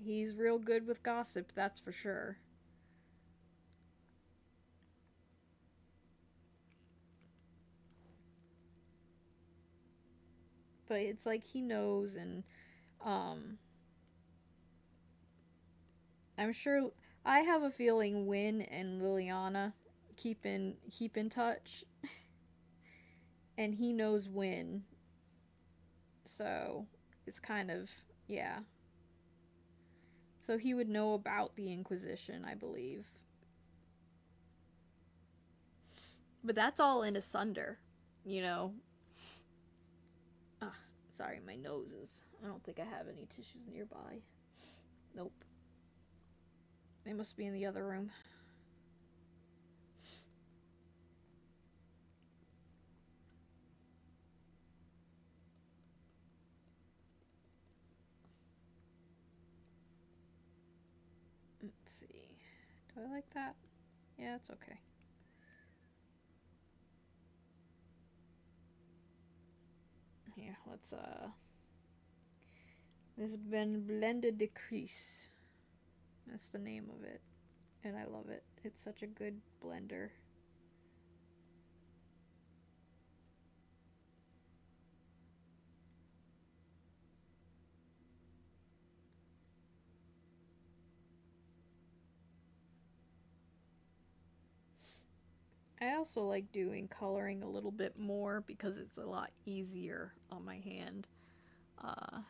he's real good with gossip. That's for sure. But it's like he knows, and um, I'm sure. I have a feeling Win and Liliana keep in touch, and he knows Win, so it's kind of, yeah. So he would know about the Inquisition, I believe. But that's all in Asunder, you know. Ah, sorry, my nose is. I don't think I have any tissues nearby. Nope. They must be in the other room. Let's see. Do I like that? Yeah, it's okay. Here, let's this has been blended de crease. That's the name of it. And I love it. It's such a good blender. I also like doing coloring a little bit more because it's a lot easier on my hand. Uh,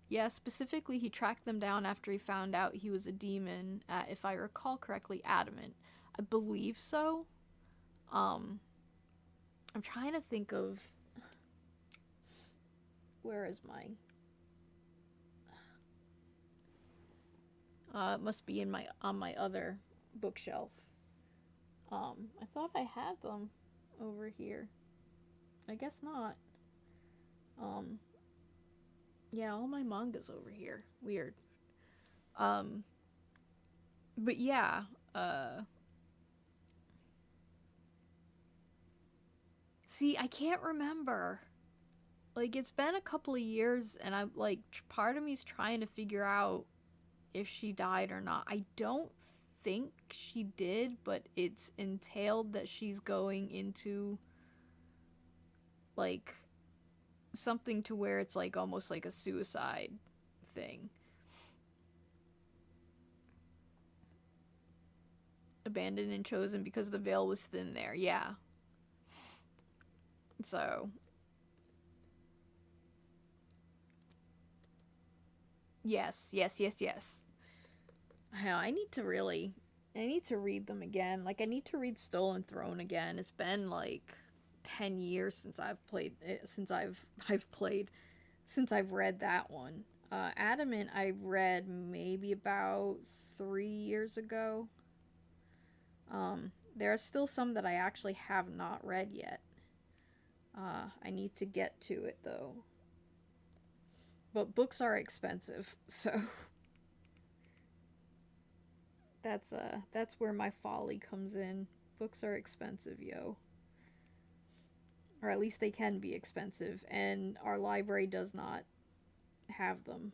yeah, specifically, he tracked them down after he found out he was a demon at, if I recall correctly, Adamant. I believe so. I'm trying to think of where is mine. It must be in my on my other bookshelf. I thought I had them over here. I guess not. Um, yeah, all my manga's over here. Weird. Um, but yeah, see, I can't remember. Like, it's been a couple of years, and I'm like, part of me's trying to figure out if she died or not. I don't think she did, but it's entailed that she's going into like something to where it's like almost like a suicide thing. Abandoned and chosen because the veil was thin there. Yeah. So, yes. I need to really I need to read them again. Like I need to read Stolen Throne again. It's been like 10 years since I've played it, since I've read that one. Adamant I read maybe about 3 years ago. There are still some that I actually have not read yet. I need to get to it though. But books are expensive, so that's where my folly comes in. Books are expensive, yo. Or at least they can be expensive, and our library does not have them.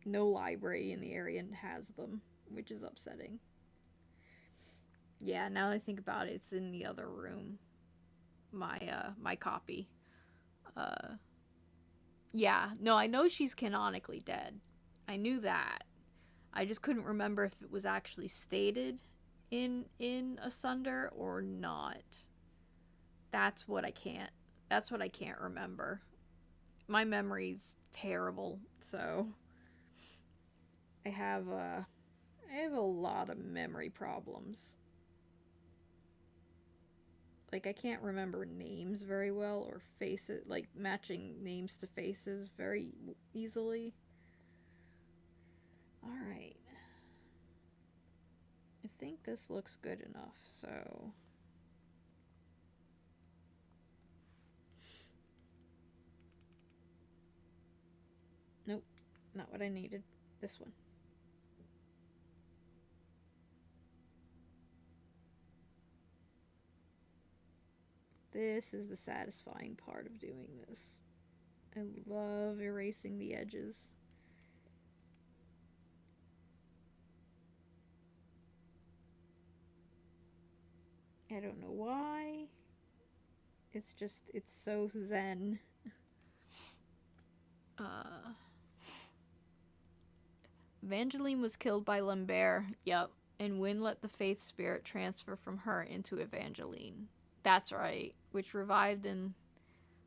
No library in the area has them, which is upsetting. Yeah, now that I think about it, it's in the other room. My copy. Uh yeah, no, I know she's canonically dead. I knew that. I just couldn't remember if it was actually stated in Asunder or not. That's what I can't. That's what I can't remember. My memory's terrible, so I have a lot of memory problems. Like I can't remember names very well or faces, like matching names to faces very easily. All right. I think this looks good enough. So nope, not what I needed. This one. This is the satisfying part of doing this. I love erasing the edges. I don't know why. It's so zen. Uh, Evangeline was killed by Lambert, yep, and Wynne let the faith spirit transfer from her into Evangeline. That's right, which revived in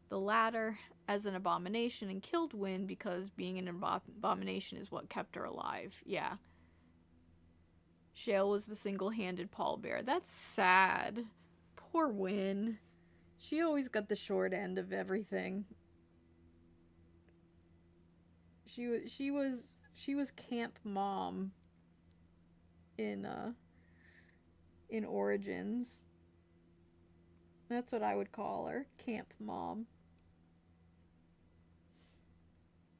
the latter as an abomination and killed Wynne because being an abomination is what kept her alive. Yeah. Shale was the single-handed pallbearer. That's sad. Poor Wynne. She always got the short end of everything. She was camp mom in in Origins. That's what I would call her, camp mom.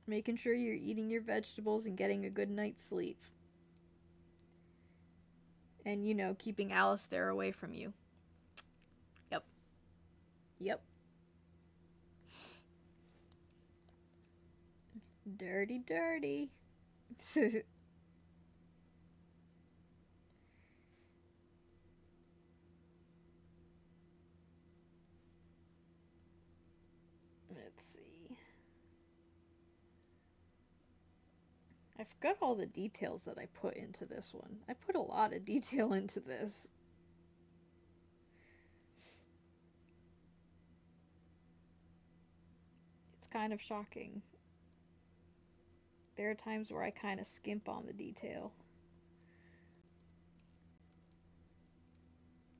Making sure you're eating your vegetables and getting a good night's sleep. And, you know, keeping Alistair away from you. Yep. Yep. Dirty, dirty. Let's see. I've got all the details that I put into this one. I put a lot of detail into this. It's kind of shocking. There are times where I kind of skimp on the detail.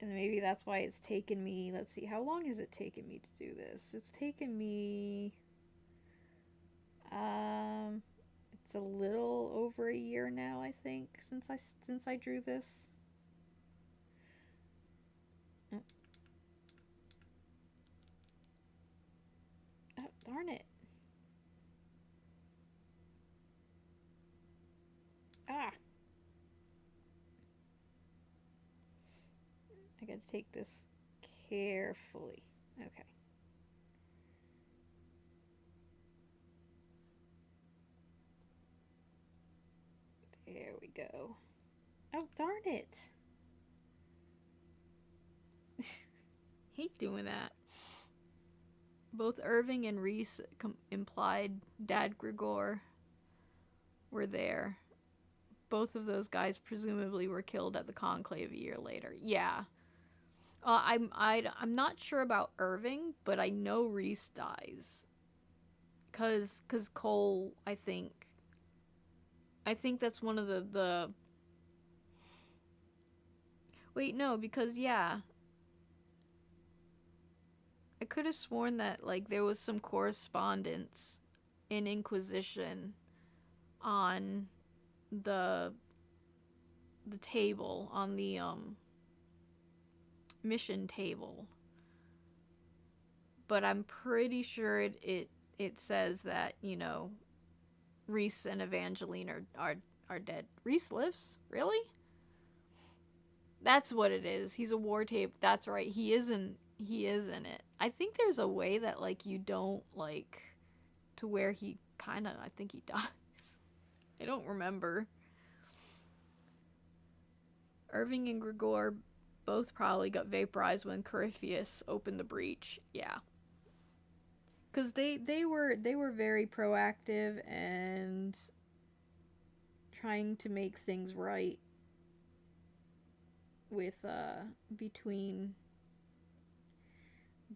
And maybe that's why it's taken me, let's see, how long has it taken me to do this? It's taken me, it's a little over a year now, I think, since I drew this. Oh, oh darn it. Ah. I gotta take this carefully. Okay. There we go. Oh, darn it. Hate doing that. Both Irving and Reese implied Dad Grigor were there. Both of those guys presumably were killed at the conclave a year later. Yeah. I'm not sure about Irving, but I know Reese dies. Cause Cole, I think that's one of the wait, no, because yeah. I could have sworn that like there was some correspondence in Inquisition on the table, on the mission table. But I'm pretty sure it says that, you know, Reese and Evangeline are dead. Reese lives? Really? That's what it is. He's a war tape. That's right. He is in it. I think there's a way that like you don't like to where he kind of, I think he dies. I don't remember. Irving and Grigor both probably got vaporized when Corypheus opened the breach. Yeah. Cuz they were very proactive and trying to make things right with between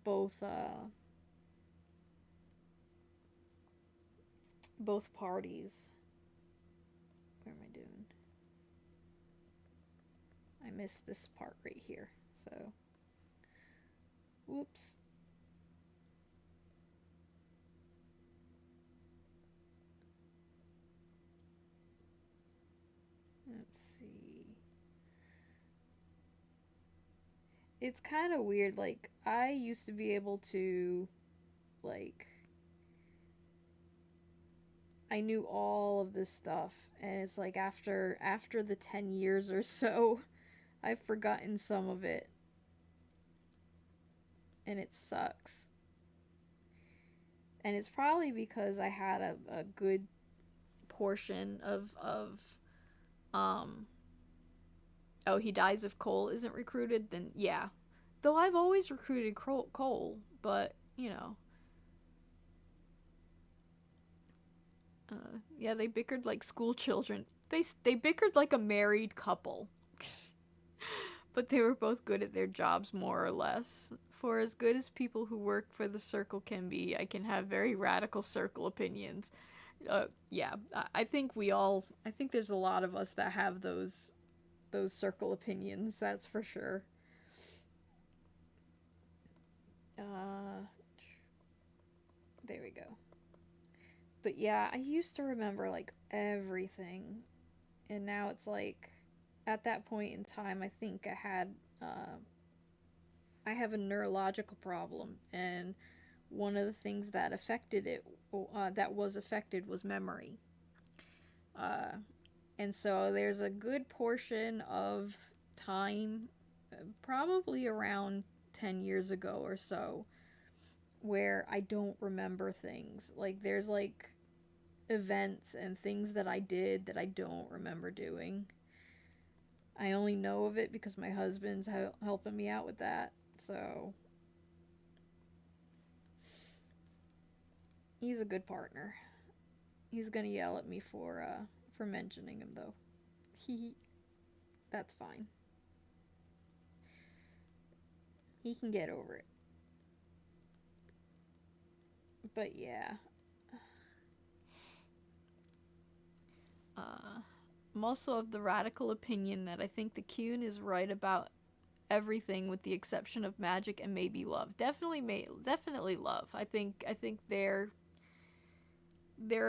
both parties. What am I doing? I missed this part right here. So, whoops. Let's see. It's kind of weird. Like, I used to be able to, like, I knew all of this stuff, and it's like after the 10 years or so, I've forgotten some of it. And it sucks. And it's probably because I had a good portion of oh, he dies if Cole isn't recruited, then yeah. Though I've always recruited Cole, but, you know. Yeah, they bickered like school children. They bickered like a married couple. But they were both good at their jobs, more or less. For as good as people who work for the Circle can be, I can have very radical Circle opinions. Yeah, I think there's a lot of us that have those Circle opinions, that's for sure. There we go. But yeah, I used to remember like everything, and now it's like at that point in time, I think I have a neurological problem, and one of the things that affected it, that was affected, was memory. And so there's a good portion of time, probably around 10 years ago or so, where I don't remember things. Like, there's like events and things that I did that I don't remember doing. I only know of it because my husband's helping me out with that. So, he's a good partner. He's gonna yell at me for mentioning him though. He that's fine. He can get over it. But yeah. I'm also of the radical opinion that I think the Kyun is right about everything with the exception of magic and maybe love. Definitely love. I think their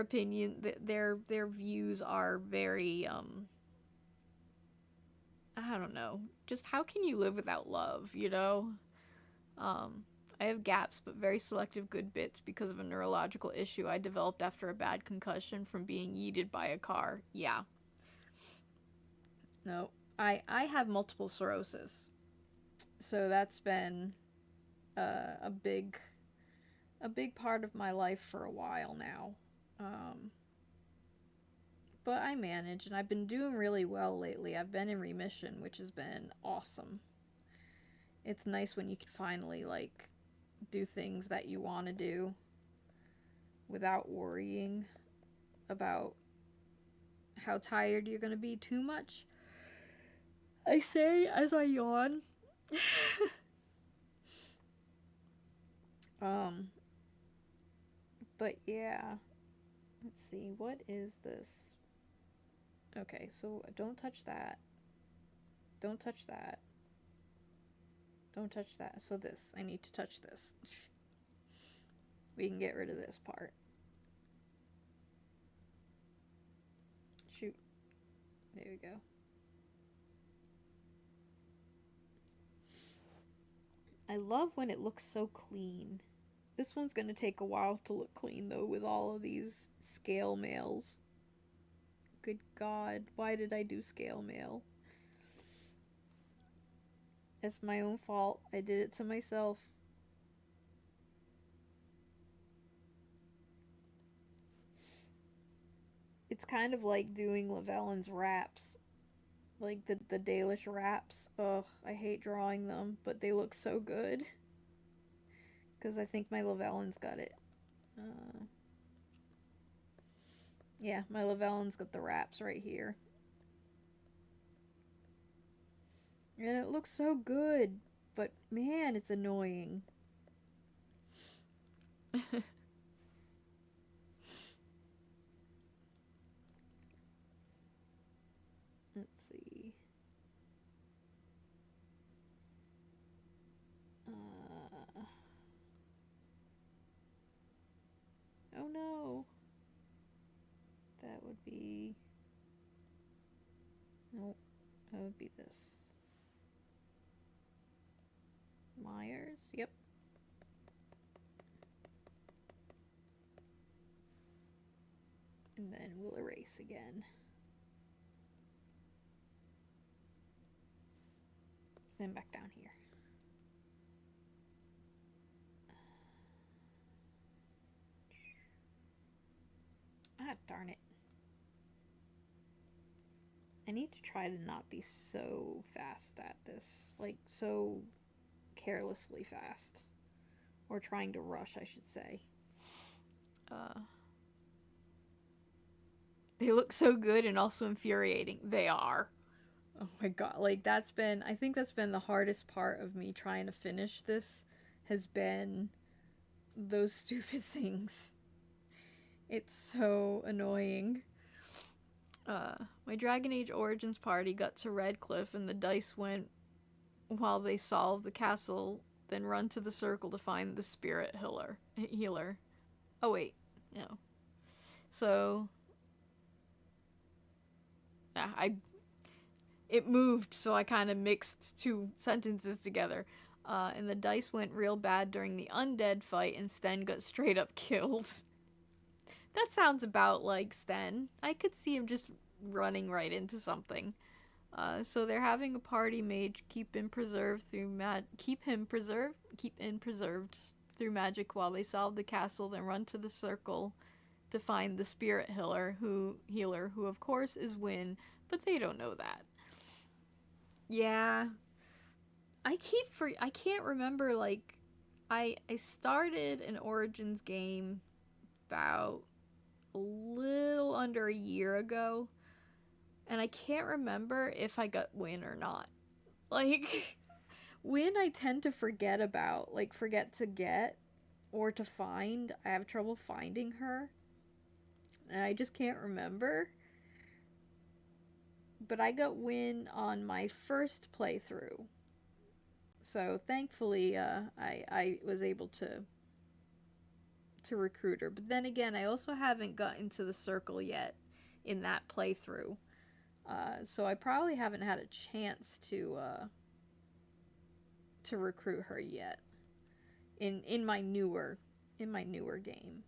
opinion, their views are very I don't know. Just how can you live without love, you know? Um I have gaps but very selective good bits because of a neurological issue I developed after a bad concussion from being yeeted by a car. Yeah. No. I have multiple sclerosis. So that's been a big part of my life for a while now. Um, but I manage, and I've been doing really well lately. I've been in remission, which has been awesome. It's nice when you can finally like do things that you want to do without worrying about how tired you're going to be too much. I say as I yawn. um but yeah, let's see, what is this? Okay, so don't touch that. Don't touch that. Don't touch that. So this, I need to touch this. We can get rid of this part. Shoot. There we go. I love when it looks so clean. This one's gonna take a while to look clean though with all of these scale mails. Good God, why did I do scale mail? It's my own fault. I did it to myself. It's kind of like doing Llewellyn's wraps. Like the Dalish wraps. Ugh, I hate drawing them, but they look so good. Because I think my Llewellyn's got it. Yeah, my Llewellyn's got the wraps right here. And it looks so good, but man, it's annoying. Let's see. Oh no. That would be... Nope. That would be this. Myers? Yep. And then we'll erase again. Then back down here. Ah, darn it. I need to try to not be so fast at this. Like, so carelessly fast. Or trying to rush, I should say. They look so good and also infuriating. They are. Oh my god, like I think that's been the hardest part of me trying to finish this, has been those stupid things. It's so annoying. My Dragon Age Origins party got to Redcliffe and the dice went while they solve the castle, then run to the circle to find the spirit healer. Oh wait, no. So, yeah, it moved, so I kind of mixed two sentences together. And the dice went real bad during the undead fight, and Sten got straight up killed. That sounds about like Sten. I could see him just running right into something. So they're having a party mage keep him preserved through magic while they solve the castle, then run to the circle to find the spirit healer who of course is Win, but they don't know that. Yeah, I can't remember, like, I started an Origins game about a little under a year ago, and I can't remember if I got Win or not. Like, Win I tend to forget about, like, forget to get or to find. I have trouble finding her, and I just can't remember. But I got Win on my first playthrough, so thankfully I was able to recruit her. But then again, I also haven't gotten to the circle yet in that playthrough, so I probably haven't had a chance to recruit her yet in my newer game.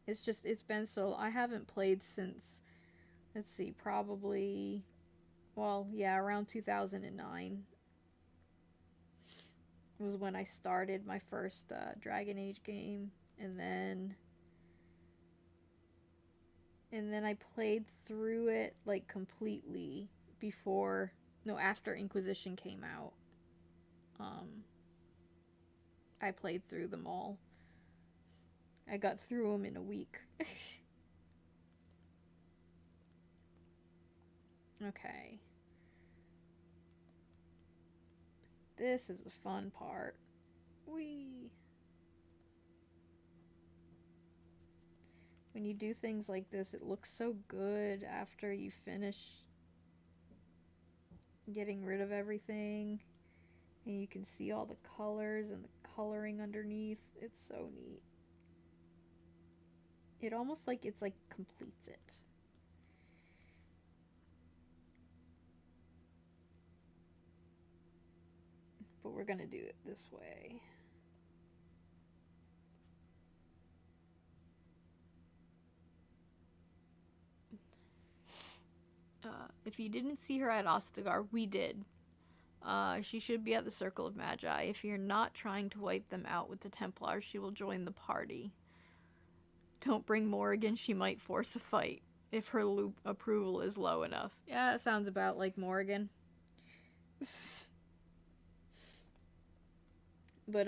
It's been so, I haven't played since, let's see, probably, well, yeah, around 2009 was when I started my first Dragon Age game, and then I played through it, like, completely after Inquisition came out. I played through them all. I got through them in a week. Okay. This is the fun part. Whee! When you do things like this, it looks so good after you finish getting rid of everything. And you can see all the colors and the coloring underneath. It's so neat. It almost like it's like completes it. But we're gonna do it this way. If you didn't see her at Ostagar, we did. She should be at the Circle of Magi. If you're not trying to wipe them out with the Templars, she will join the party. Don't bring Morrigan, she might force a fight if her approval is low enough. Yeah, it sounds about like Morrigan. But,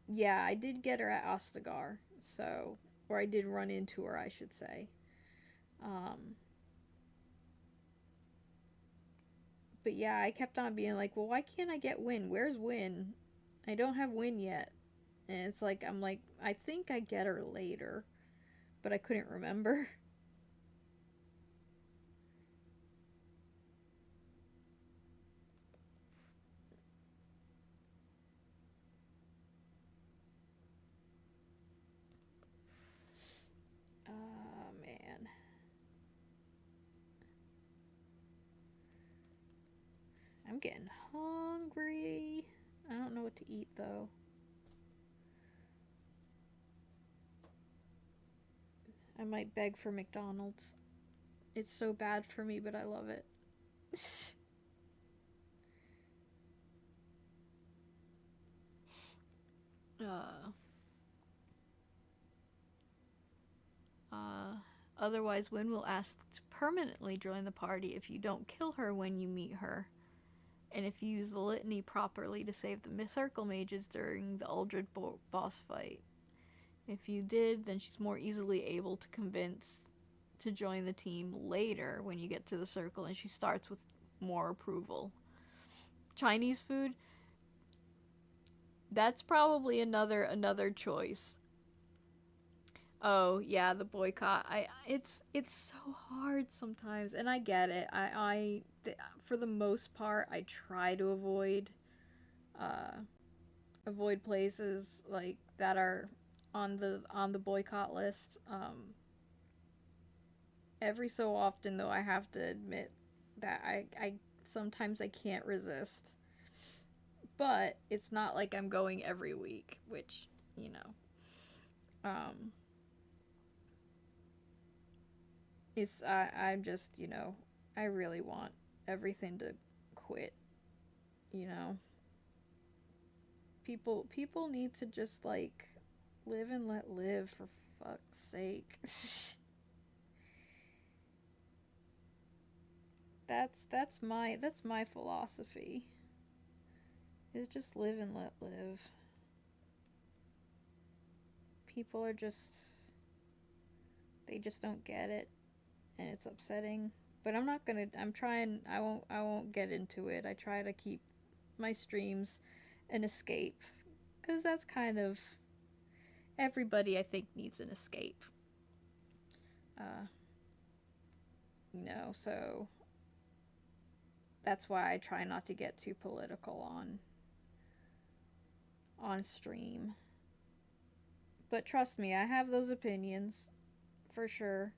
yeah, I did get her at Ostagar, so, or I did run into her, I should say. But yeah, I kept on being like, well, why can't I get Win? Where's Win? I don't have Win yet. And it's like, I'm like, I think I get her later, but I couldn't remember. Oh, man. I'm getting hungry. I don't know what to eat, though. I might beg for McDonald's. It's so bad for me, but I love it. Otherwise, Win will ask to permanently join the party if you don't kill her when you meet her, and if you use the litany properly to save the circle mages during the Uldred boss fight. If you did, then she's more easily able to convince to join the team later when you get to the circle and she starts with more approval. Chinese food? That's probably another choice. Oh, yeah, the boycott. It's so hard sometimes, and I get it. For the most part, I try to avoid places like that are on the boycott list. Every so often, though, I have to admit that I sometimes I can't resist. But it's not like I'm going every week, which, you know, it's I'm just, I really want everything to quit, you know. People need to just like live and let live, for fuck's sake. That's my philosophy. Is just live and let live. People are just, they just don't get it, and it's upsetting. But I'm not gonna. I'm trying. I won't get into it. I try to keep my streams an escape, because that's kind of, everybody I think needs an escape. Uh, so that's why I try not to get too political on stream. But trust me, I have those opinions for sure.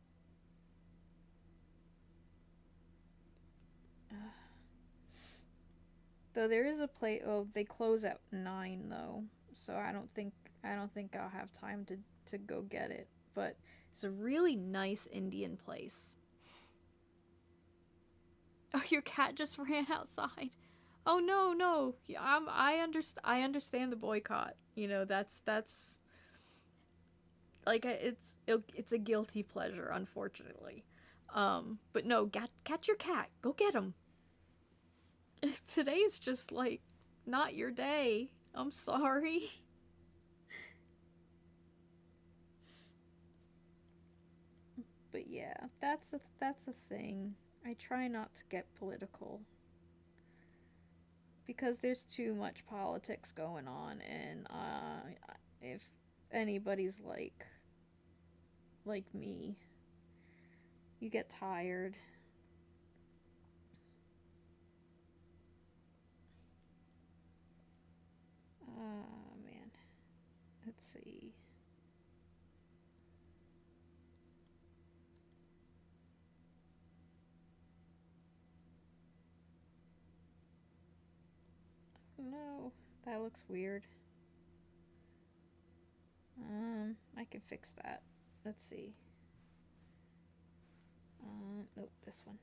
Though there is a play. Oh, they close at 9 though, so I don't think I'll have time to go get it. But it's a really nice Indian place. Oh, your cat just ran outside. Oh no, no. Yeah, I understand the boycott. That's like it's a guilty pleasure, unfortunately. But no, catch your cat. Go get him. Today's just like not your day. I'm sorry. But yeah, that's a thing. I try not to get political because there's too much politics going on, and if anybody's like me, you get tired. Man, let's see. No, that looks weird. I can fix that. Let's see. Nope, this one.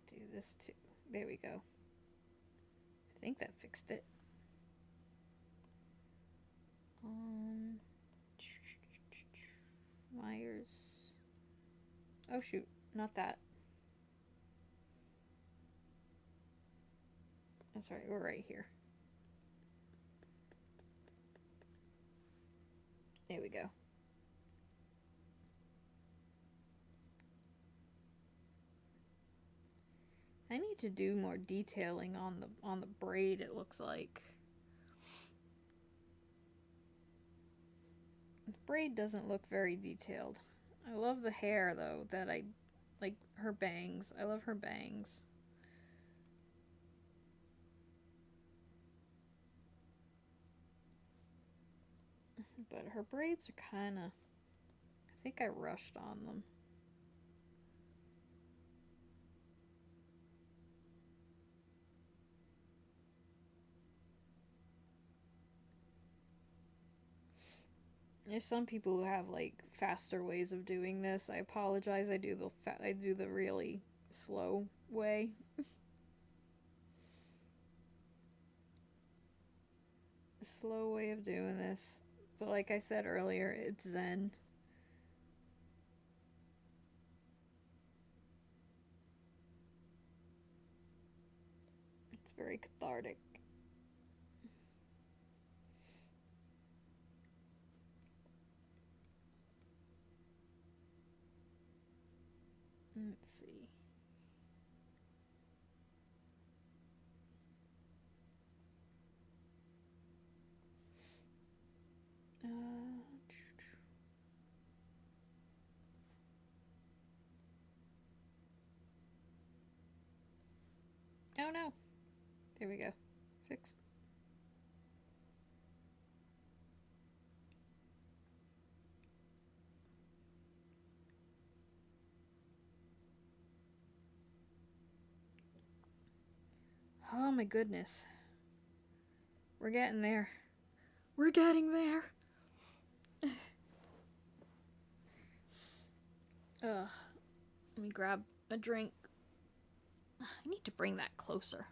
Do this too. There we go. I think that fixed it. Um, Myers. Oh shoot, not that. That's right, we're right here. There we go. I need to do more detailing on the braid, it looks like. The braid doesn't look very detailed. I love the hair though, that I like her bangs. I love her bangs. But her braids are kind of, I think I rushed on them. There's some people who have like faster ways of doing this. I apologize. I do the really slow way. The slow way of doing this. But like I said earlier, it's zen. It's very cathartic. Let's see. Oh no. There we go. Fixed. Oh my goodness. We're getting there. We're getting there. Let me grab a drink. I need to bring that closer.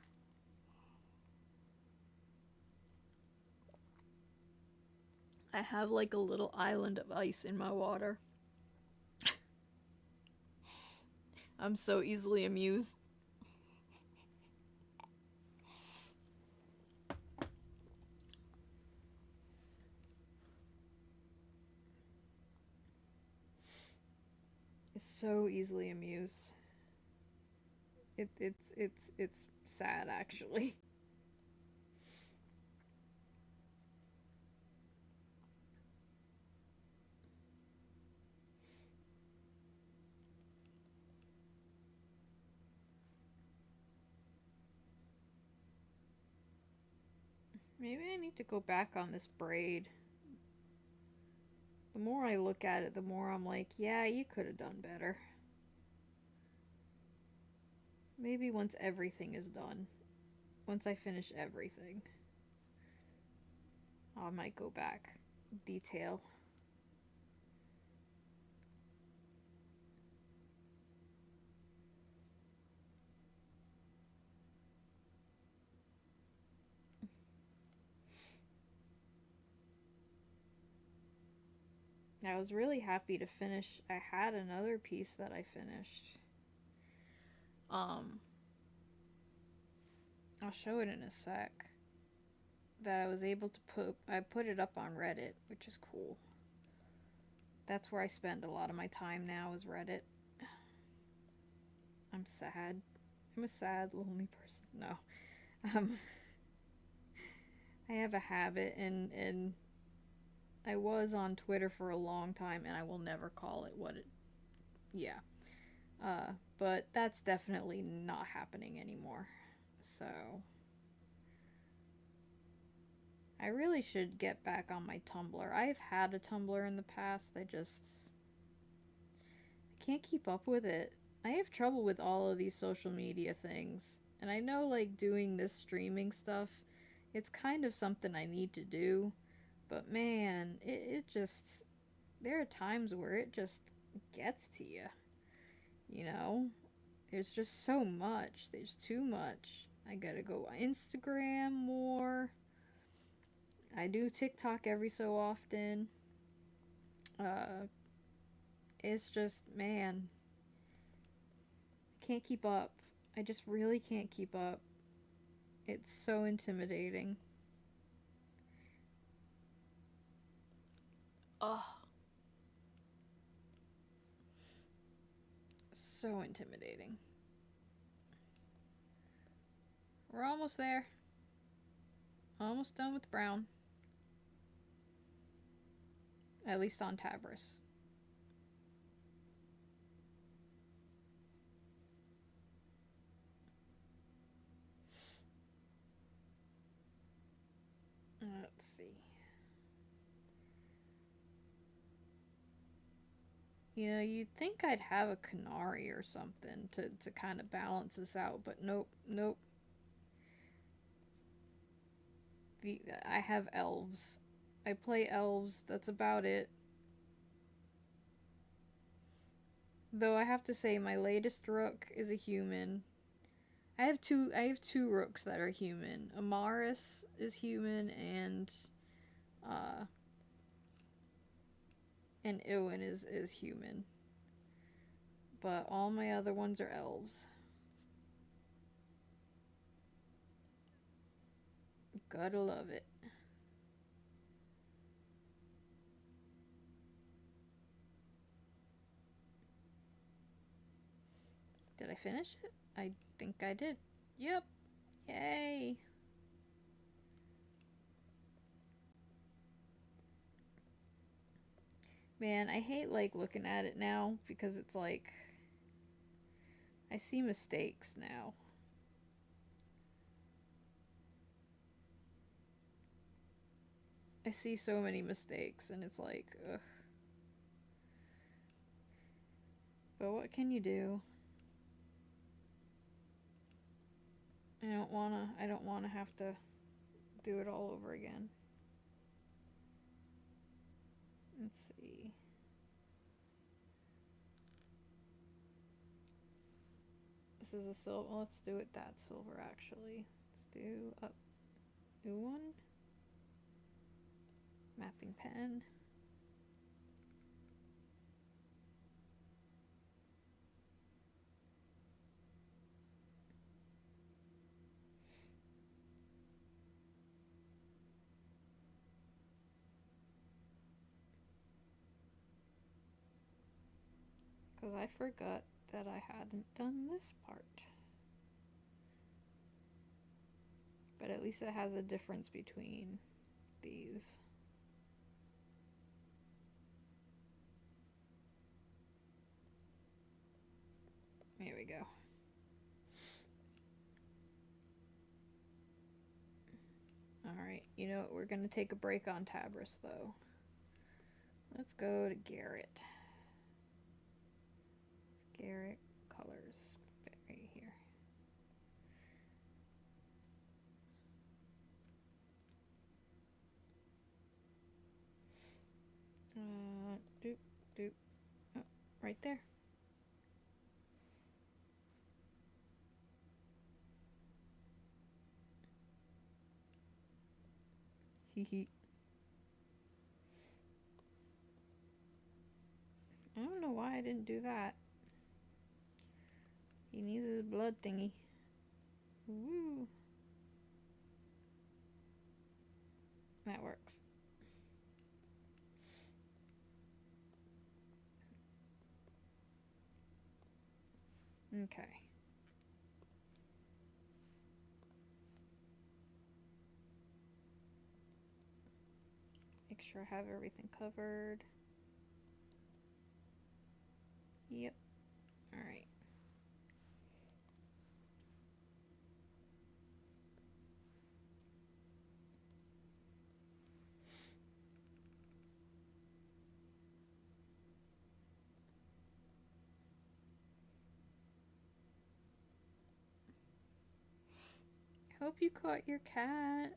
I have like a little island of ice in my water. I'm so easily amused. So easily amused. It's sad actually. Maybe I need to go back on this braid. The more I look at it, the more I'm like, yeah, you could have done better. Maybe once everything is done. Once I finish everything. I might go back. Detail. I was really happy to finish. I had another piece that I finished. I'll show it in a sec. That I was able to I put it up on Reddit, which is cool. That's where I spend a lot of my time now, is Reddit. I'm sad. I'm a sad, lonely person. No. I have a habit, and I was on Twitter for a long time, and I will never call it what it... Yeah. But that's definitely not happening anymore. So... I really should get back on my Tumblr. I've had a Tumblr in the past. I can't keep up with it. I have trouble with all of these social media things. And I know, like, doing this streaming stuff, it's kind of something I need to do. But man, it just... There are times where it just gets to you. You know? There's just so much. There's too much. I gotta go on Instagram more. I do TikTok every so often. It's just, man, I can't keep up. I just really can't keep up. It's so intimidating. Oh, so intimidating. We're almost there. Almost done with brown. At least on Tabris. Let's see. You know, you'd think I'd have a Canary or something to kind of balance this out, but nope, nope. I have elves. I play elves, that's about it. Though I have to say, my latest rook is a human. I have two rooks that are human. Amaris is human, and Iwin is human. But all my other ones are elves. Gotta love it. Did I finish it? I think I did. Yep. Yay. Man, I hate, like, looking at it now, because it's like... I see mistakes now. I see so many mistakes, and it's like, ugh. But what can you do? I don't wanna have to do it all over again. Let's see. This is a silver. Let's do it that silver actually. Let's do a new one. Mapping pen. Because I forgot that I hadn't done this part. But at least it has a difference between these. Here we go. Alright, you know what? We're going to take a break on Tabris, though. Let's go to Garrett. Garrett colors right here. Doop, doop. Oh, right there. Hee hee. I don't know why I didn't do that. He needs his blood thingy. Woo. That works. Okay. Make sure I have everything covered. Yep. Alright. Hope you caught your cat.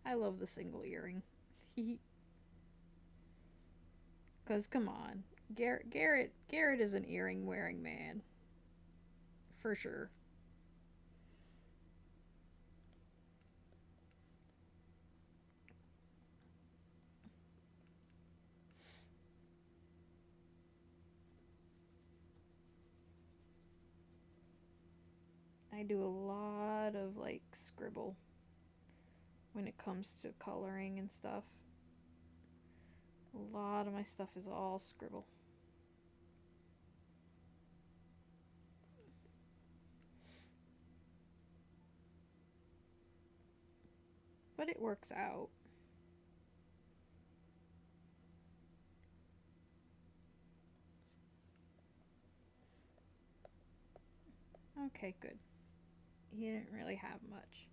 I love the single earring. Cause come on, Garrett is an earring wearing man, for sure. I do a lot of like scribble when it comes to coloring and stuff. A lot of my stuff is all scribble. But it works out. Okay, good. He didn't really have much.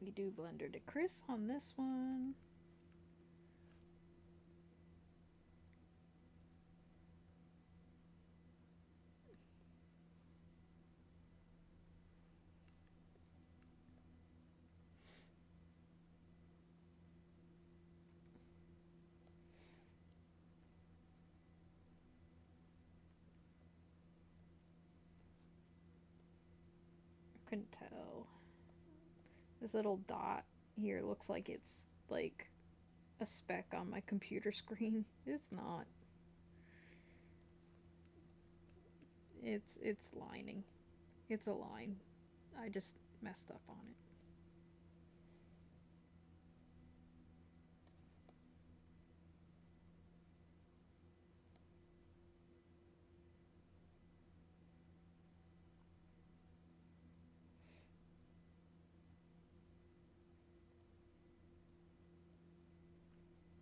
We do Blender to Chris on this one. Couldn't tell. This little dot here looks like it's like a speck on my computer screen. It's not. It's lining. It's a line. I just messed up on it.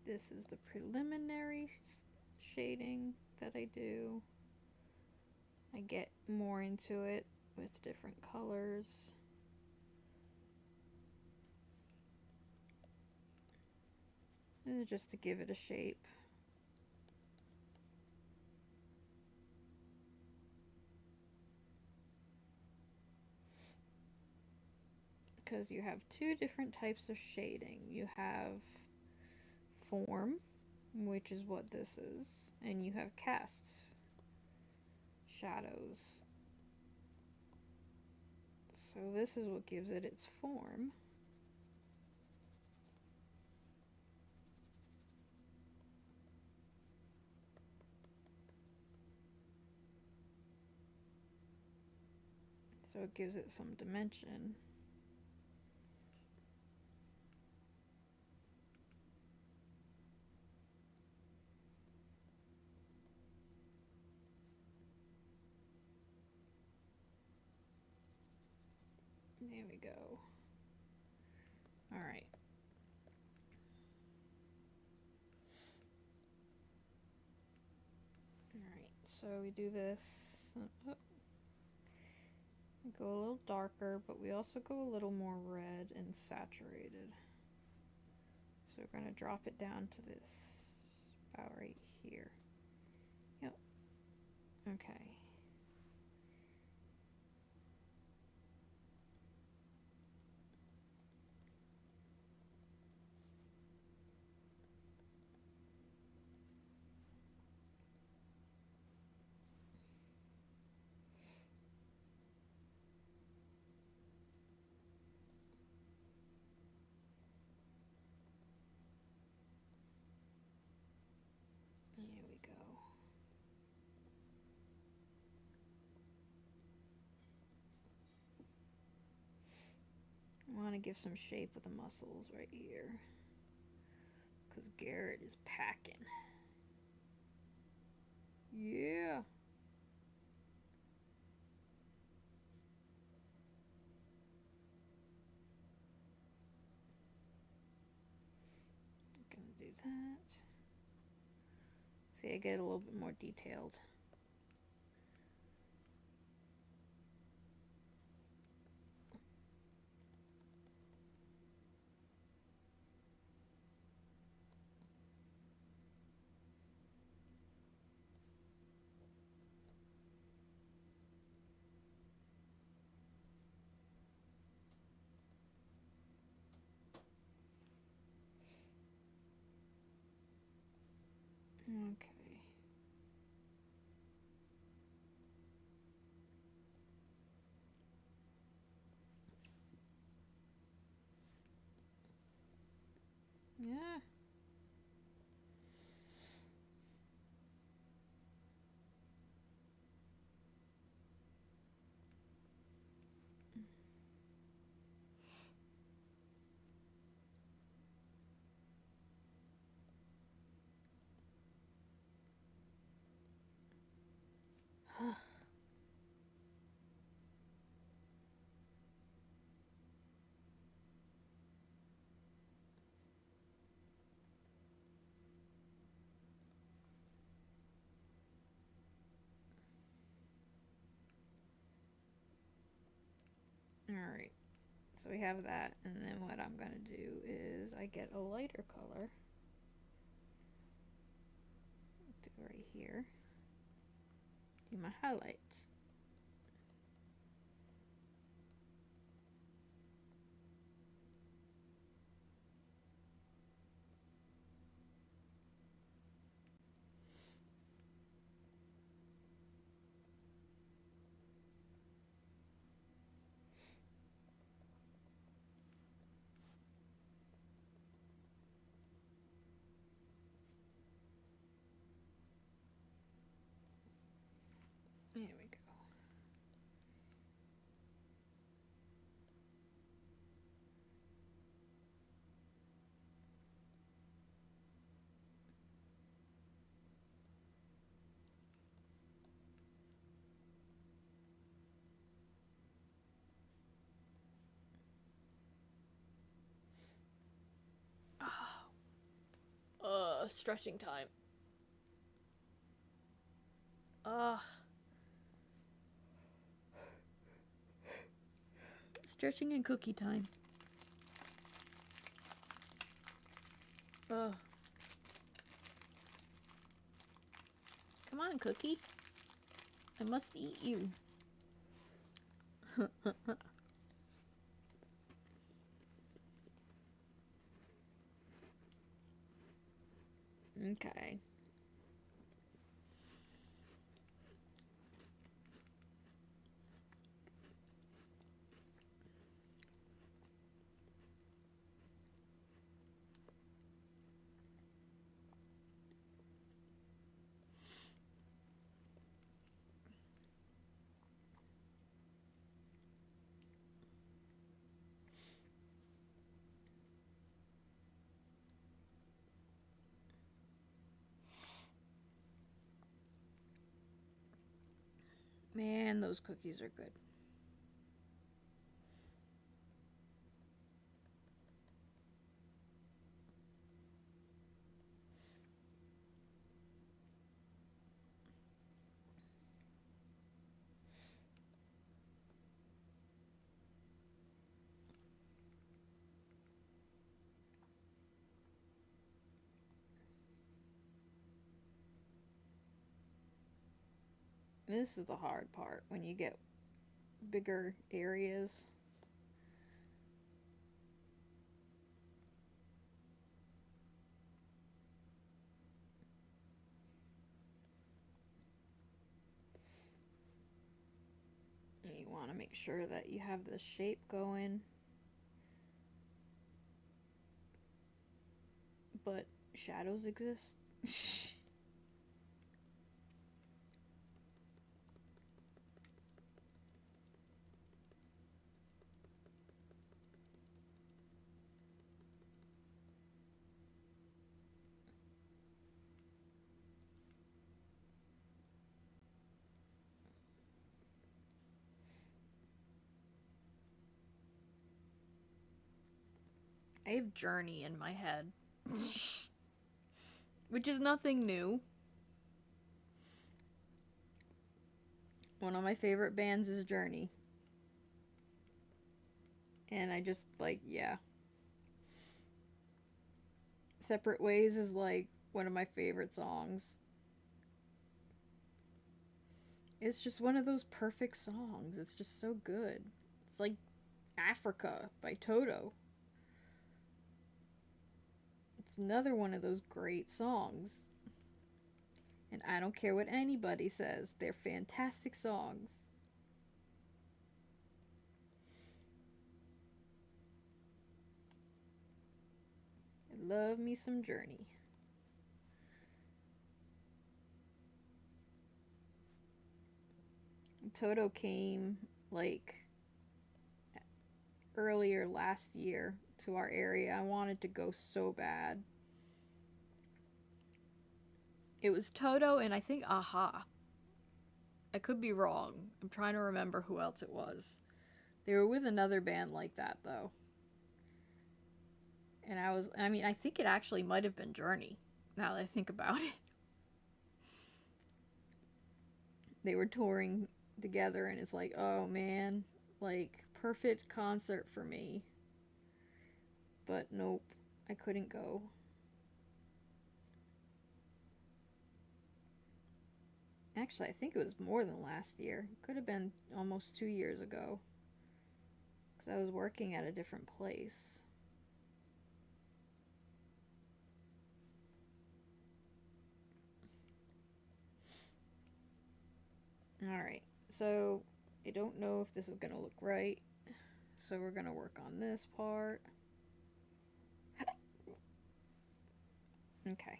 This is the preliminary shading that I do. I get more into it with different colors. And just to give it a shape. Because you have two different types of shading. You have form, which is what this is, and you have casts, shadows. So this is what gives it its form. So it gives it some dimension. There we go. All right. All right, so we do this. Oh. We go a little darker, but we also go a little more red and saturated. So we're going to drop it down to this, about right here. Yep. Okay. There we go. I want to give some shape with the muscles right here, because Garrett is packing. Yeah. I'm gonna do that. See, I get a little bit more detailed. Okay. Yeah. Alright, so we have that, and then what I'm going to do is I get a lighter color. Do right here. Do my highlights. There we go. stretching time. Ugh. Stretching and cookie time. Ugh. Come on, Cookie. I must eat you. Okay. Man, those cookies are good. This is the hard part when you get bigger areas. You want to make sure that you have the shape going, but shadows exist. I have Journey in my head, which is nothing new. One of my favorite bands is Journey. And I just, like, yeah. Separate Ways is, like, one of my favorite songs. It's just one of those perfect songs. It's just so good. It's like Africa by Toto. It's another one of those great songs. And I don't care what anybody says, they're fantastic songs. I love me some Journey. Toto came, like, earlier last year to our area. I wanted to go so bad. It was Toto and I think Aha. I could be wrong. I'm trying to remember who else it was. They were with another band like that, though. And I think it actually might have been Journey, now that I think about it. They were touring together, and it's like, oh man, like, perfect concert for me. But nope, I couldn't go. Actually, I think it was more than last year. It could have been almost 2 years ago. Because I was working at a different place. Alright, so I don't know if this is going to look right. So we're going to work on this part. Okay.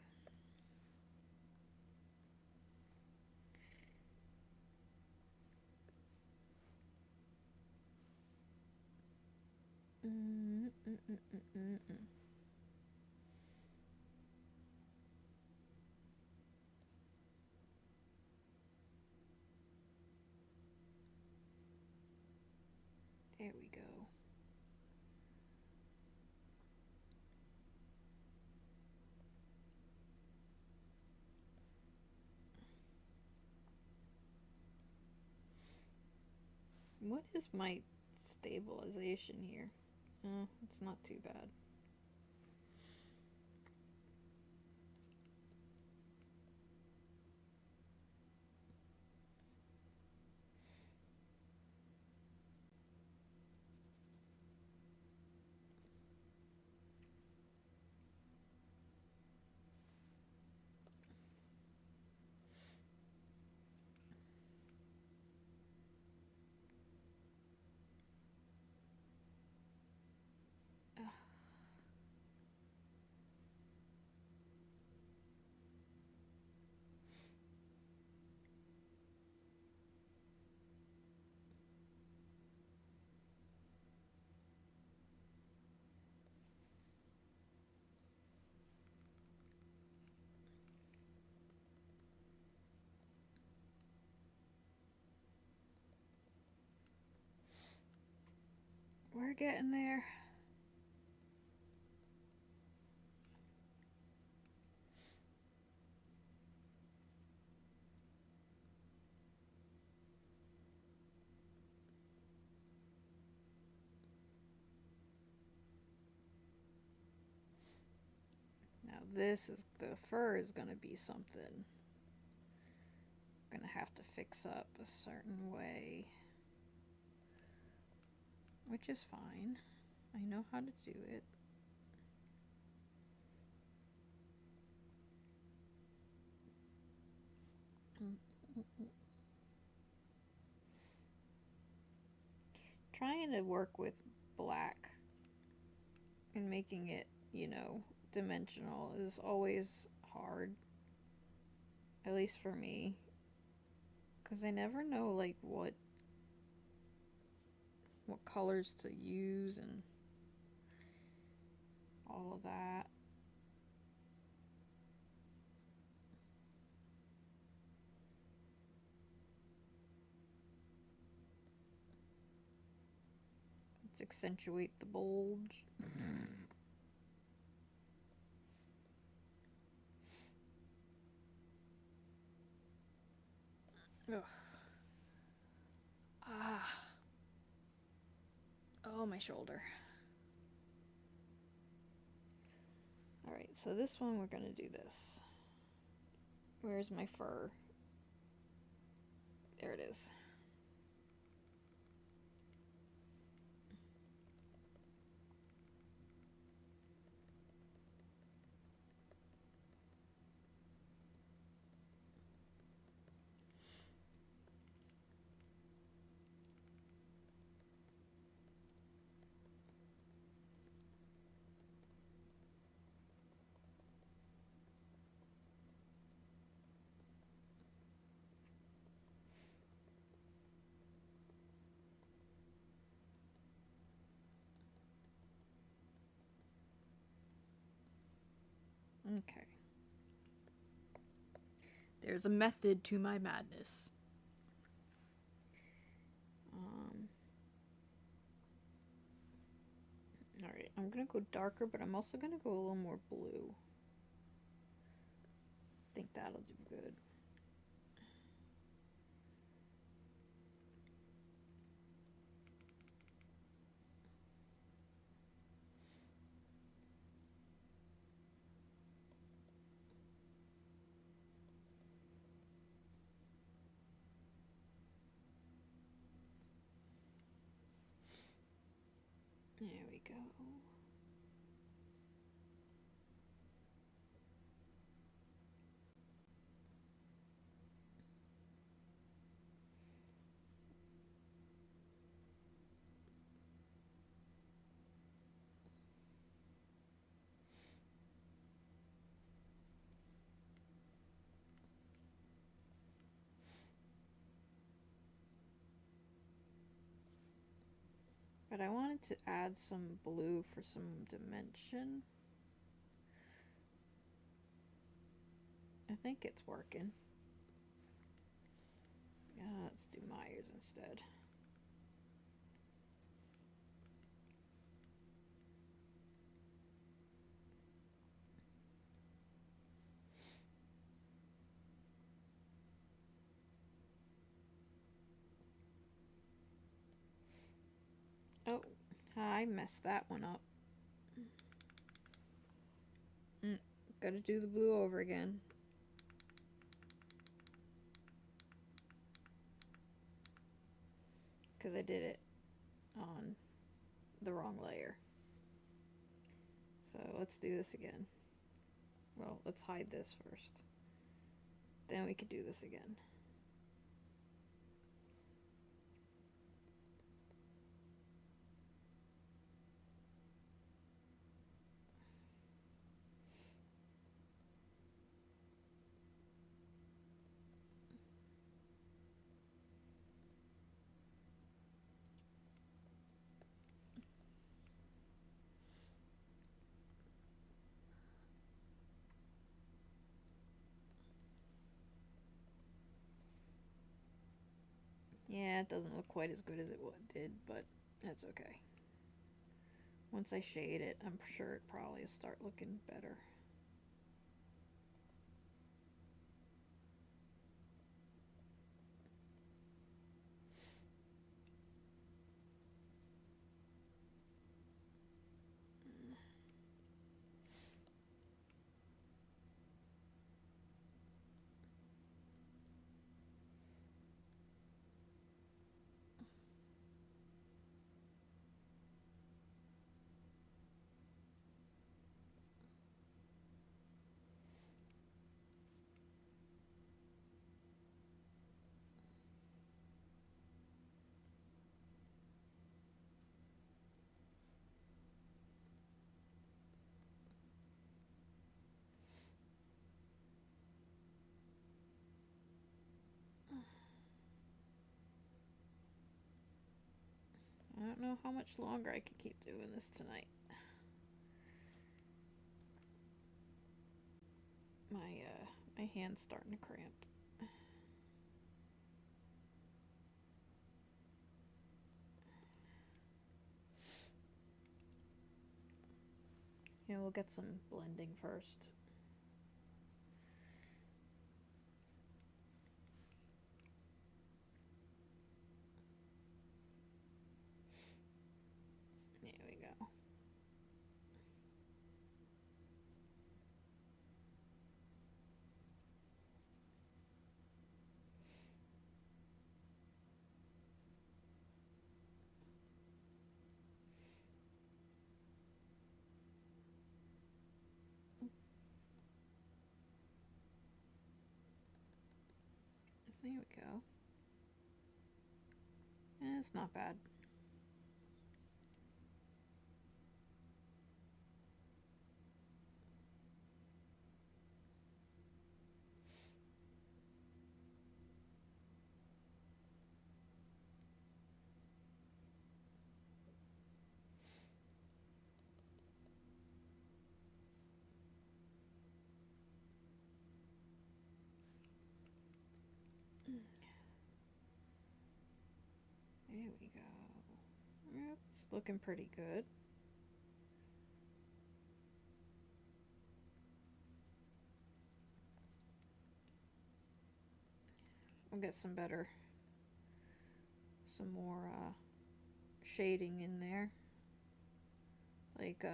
There we go. What is my stabilization here? It's not too bad. We're getting there. Now this is, the fur is gonna be something. I'm gonna have to fix up a certain way. Which is fine. I know how to do it. Trying to work with black and making it, you know, dimensional is always hard. At least for me. Because I never know, like, what colors to use and all of that. Let's accentuate the bulge. Ugh. Ah. Oh, my shoulder. Alright, so this one we're gonna do this. Where's my fur? There it is. Okay. There's a method to my madness. Alright, I'm gonna go darker, but I'm also gonna go a little more blue. I think that'll do good. There we go. But I wanted to add some blue for some dimension. I think it's working. Let's do Myers instead. Oh, I messed that one up. Gotta do the blue over again. Because I did it on the wrong layer. So let's do this again. Well, let's hide this first. Then we could do this again. Yeah, it doesn't look quite as good as it did, but that's okay. Once I shade it, I'm sure it probably will start looking better. I don't know how much longer I could keep doing this tonight. My hand's starting to cramp. Yeah, we'll get some blending first. There we go. There we go. It's not bad. There we go. Yep, it's looking pretty good. I'll get some more shading in there. Like,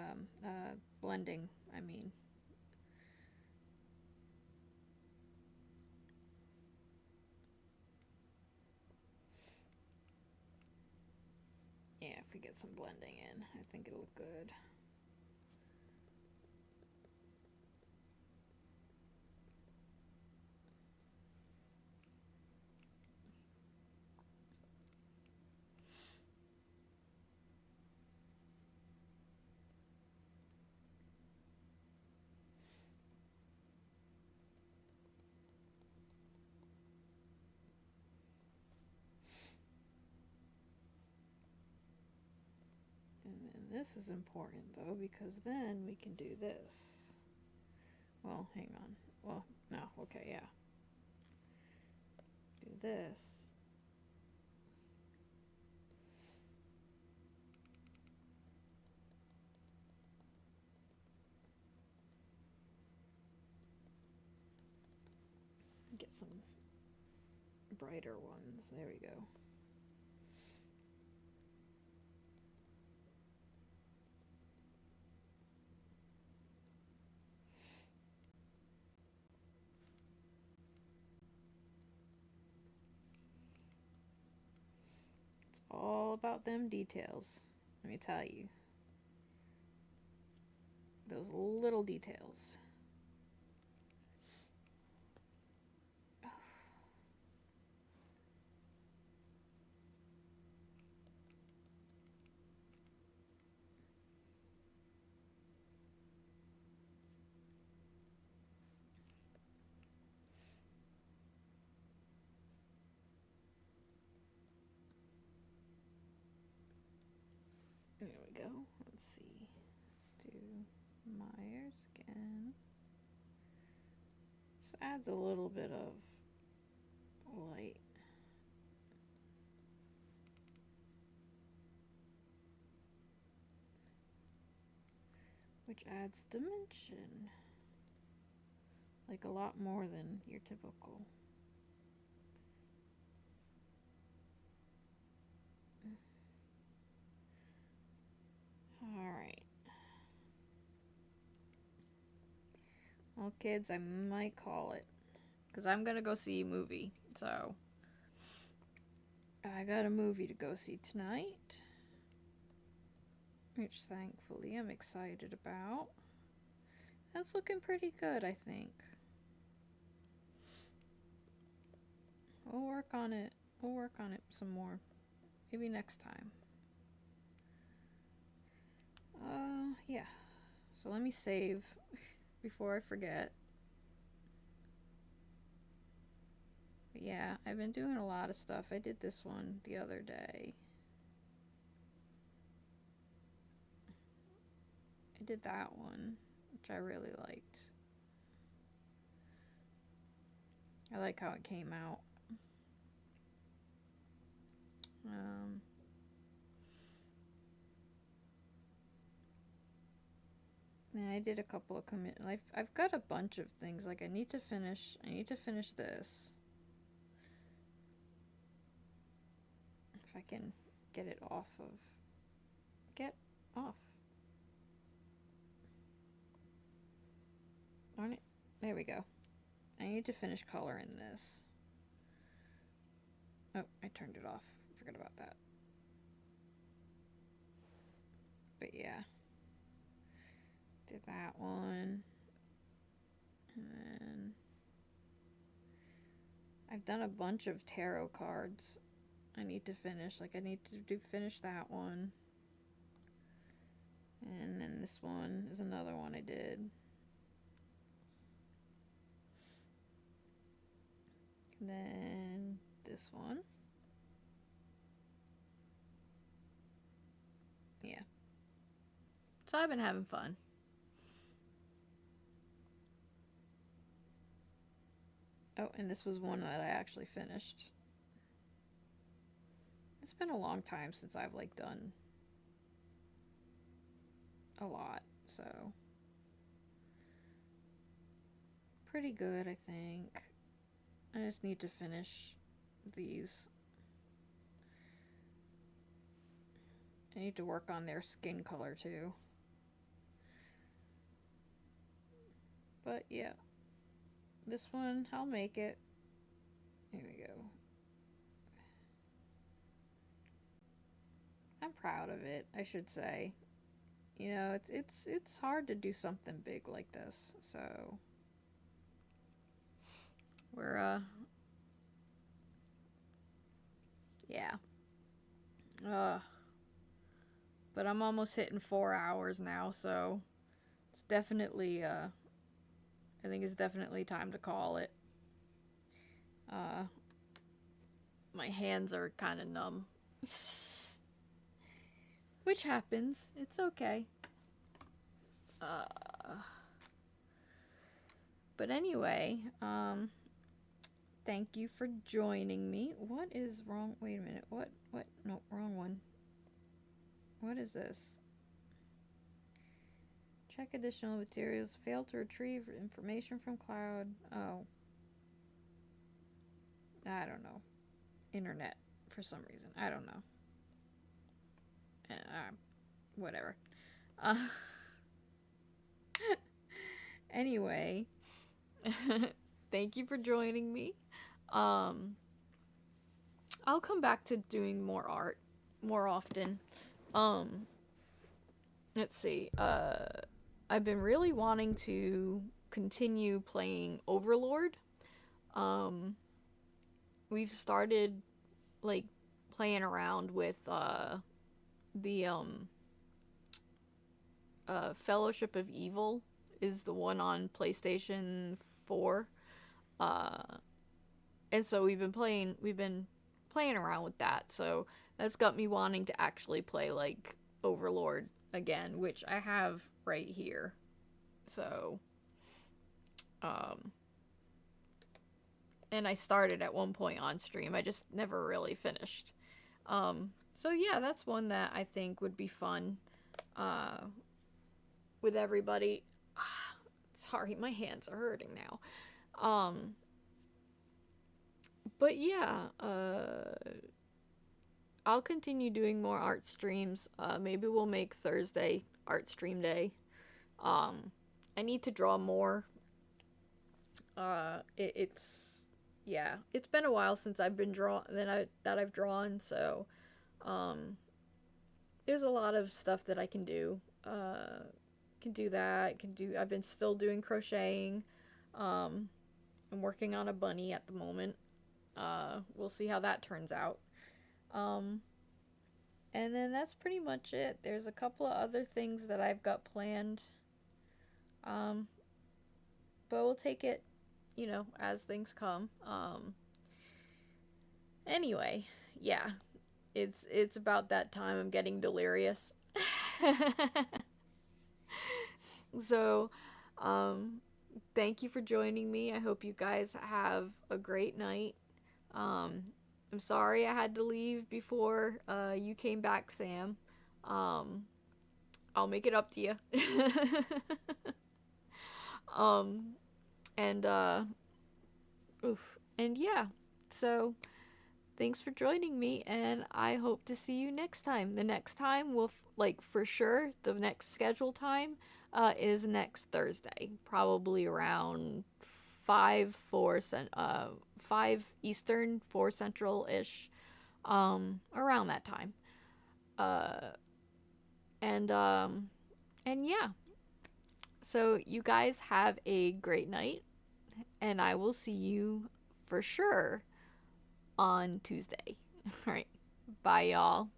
blending, I mean. Yeah, if we get some blending in, I think it'll look good. And then this is important though, because then we can do this. Well, hang on. Well, no, okay, yeah. Do this. Get some brighter ones. There we go. all about them details. Let me tell you. Those little details. There we go. Let's see. Let's do Myers again. This adds a little bit of light. Which adds dimension. Like a lot more than your typical. Alright. Well, kids, I might call it. Because I'm going to go see a movie. So, I got a movie to go see tonight. Which, thankfully, I'm excited about. That's looking pretty good, I think. We'll work on it. We'll work on it some more. Maybe next time. Yeah. So let me save before I forget. But yeah, I've been doing a lot of stuff. I did this one the other day. I did that one, which I really liked. I like how it came out. And I did a couple of I've got a bunch of things. Like I need to finish this. If I can get it off of get off. Darn it. There we go. I need to finish coloring this. Oh, I turned it off. Forgot about that. But yeah. Did that one. And then I've done a bunch of tarot cards I need to finish. Like I need to finish that one. And then this one is another one I did. And then this one. Yeah. So I've been having fun. Oh, and this was one that I actually finished. It's been a long time since I've like done a lot, so pretty good, I think. I just need to finish these. I need to work on their skin color too. But yeah, this one, I'll make it. Here we go. I'm proud of it, I should say. You know, it's hard to do something big like this, so we're yeah. But I'm almost hitting 4 hours now, so it's definitely I think it's definitely time to call it. My hands are kind of numb. Which happens. It's okay. But anyway, thank you for joining me. What is wrong? Wait a minute. What? No, wrong one. What is this? Check additional materials. Failed to retrieve information from cloud. Oh. I don't know. Internet for some reason. I don't know. Whatever. Anyway, thank you for joining me. I'll come back to doing more art more often. Let's see. I've been really wanting to continue playing Overlord. Um, we've started like playing around with the Fellowship of Evil is the one on PlayStation 4. Uh, and so we've been playing around with that. So that's got me wanting to actually play like Overlord again, which I have right here. So um and I started at one point on stream. I just never really finished. So yeah, that's one that I think would be fun uh with everybody. Sorry, my hands are hurting now. But yeah, I'll continue doing more art streams. Maybe we'll make Thursday art stream day. I need to draw more. It's yeah, it's been a while since I've been that I've drawn. So, um, there's a lot of stuff that I can do. Can do that. Can do. I've been still doing crocheting. Um, I'm working on a bunny at the moment. We'll see how that turns out. Um, and then that's pretty much it. There's a couple of other things that I've got planned. Um, but we'll take it, as things come. Anyway, yeah, it's about that time. I'm getting delirious. So, um, thank you for joining me. I hope you guys have a great night. Um, I'm sorry I had to leave before you came back, Sam. Um, I'll make it up to you. um, and oof, and yeah. So thanks for joining me, and I hope to see you next time. The next time will for sure. The next scheduled time is next Thursday, probably around 5 Eastern, 4 Central ish, around that time. Uh, and yeah. So you guys have a great night, and I will see you for sure on Tuesday. All right. Bye, y'all.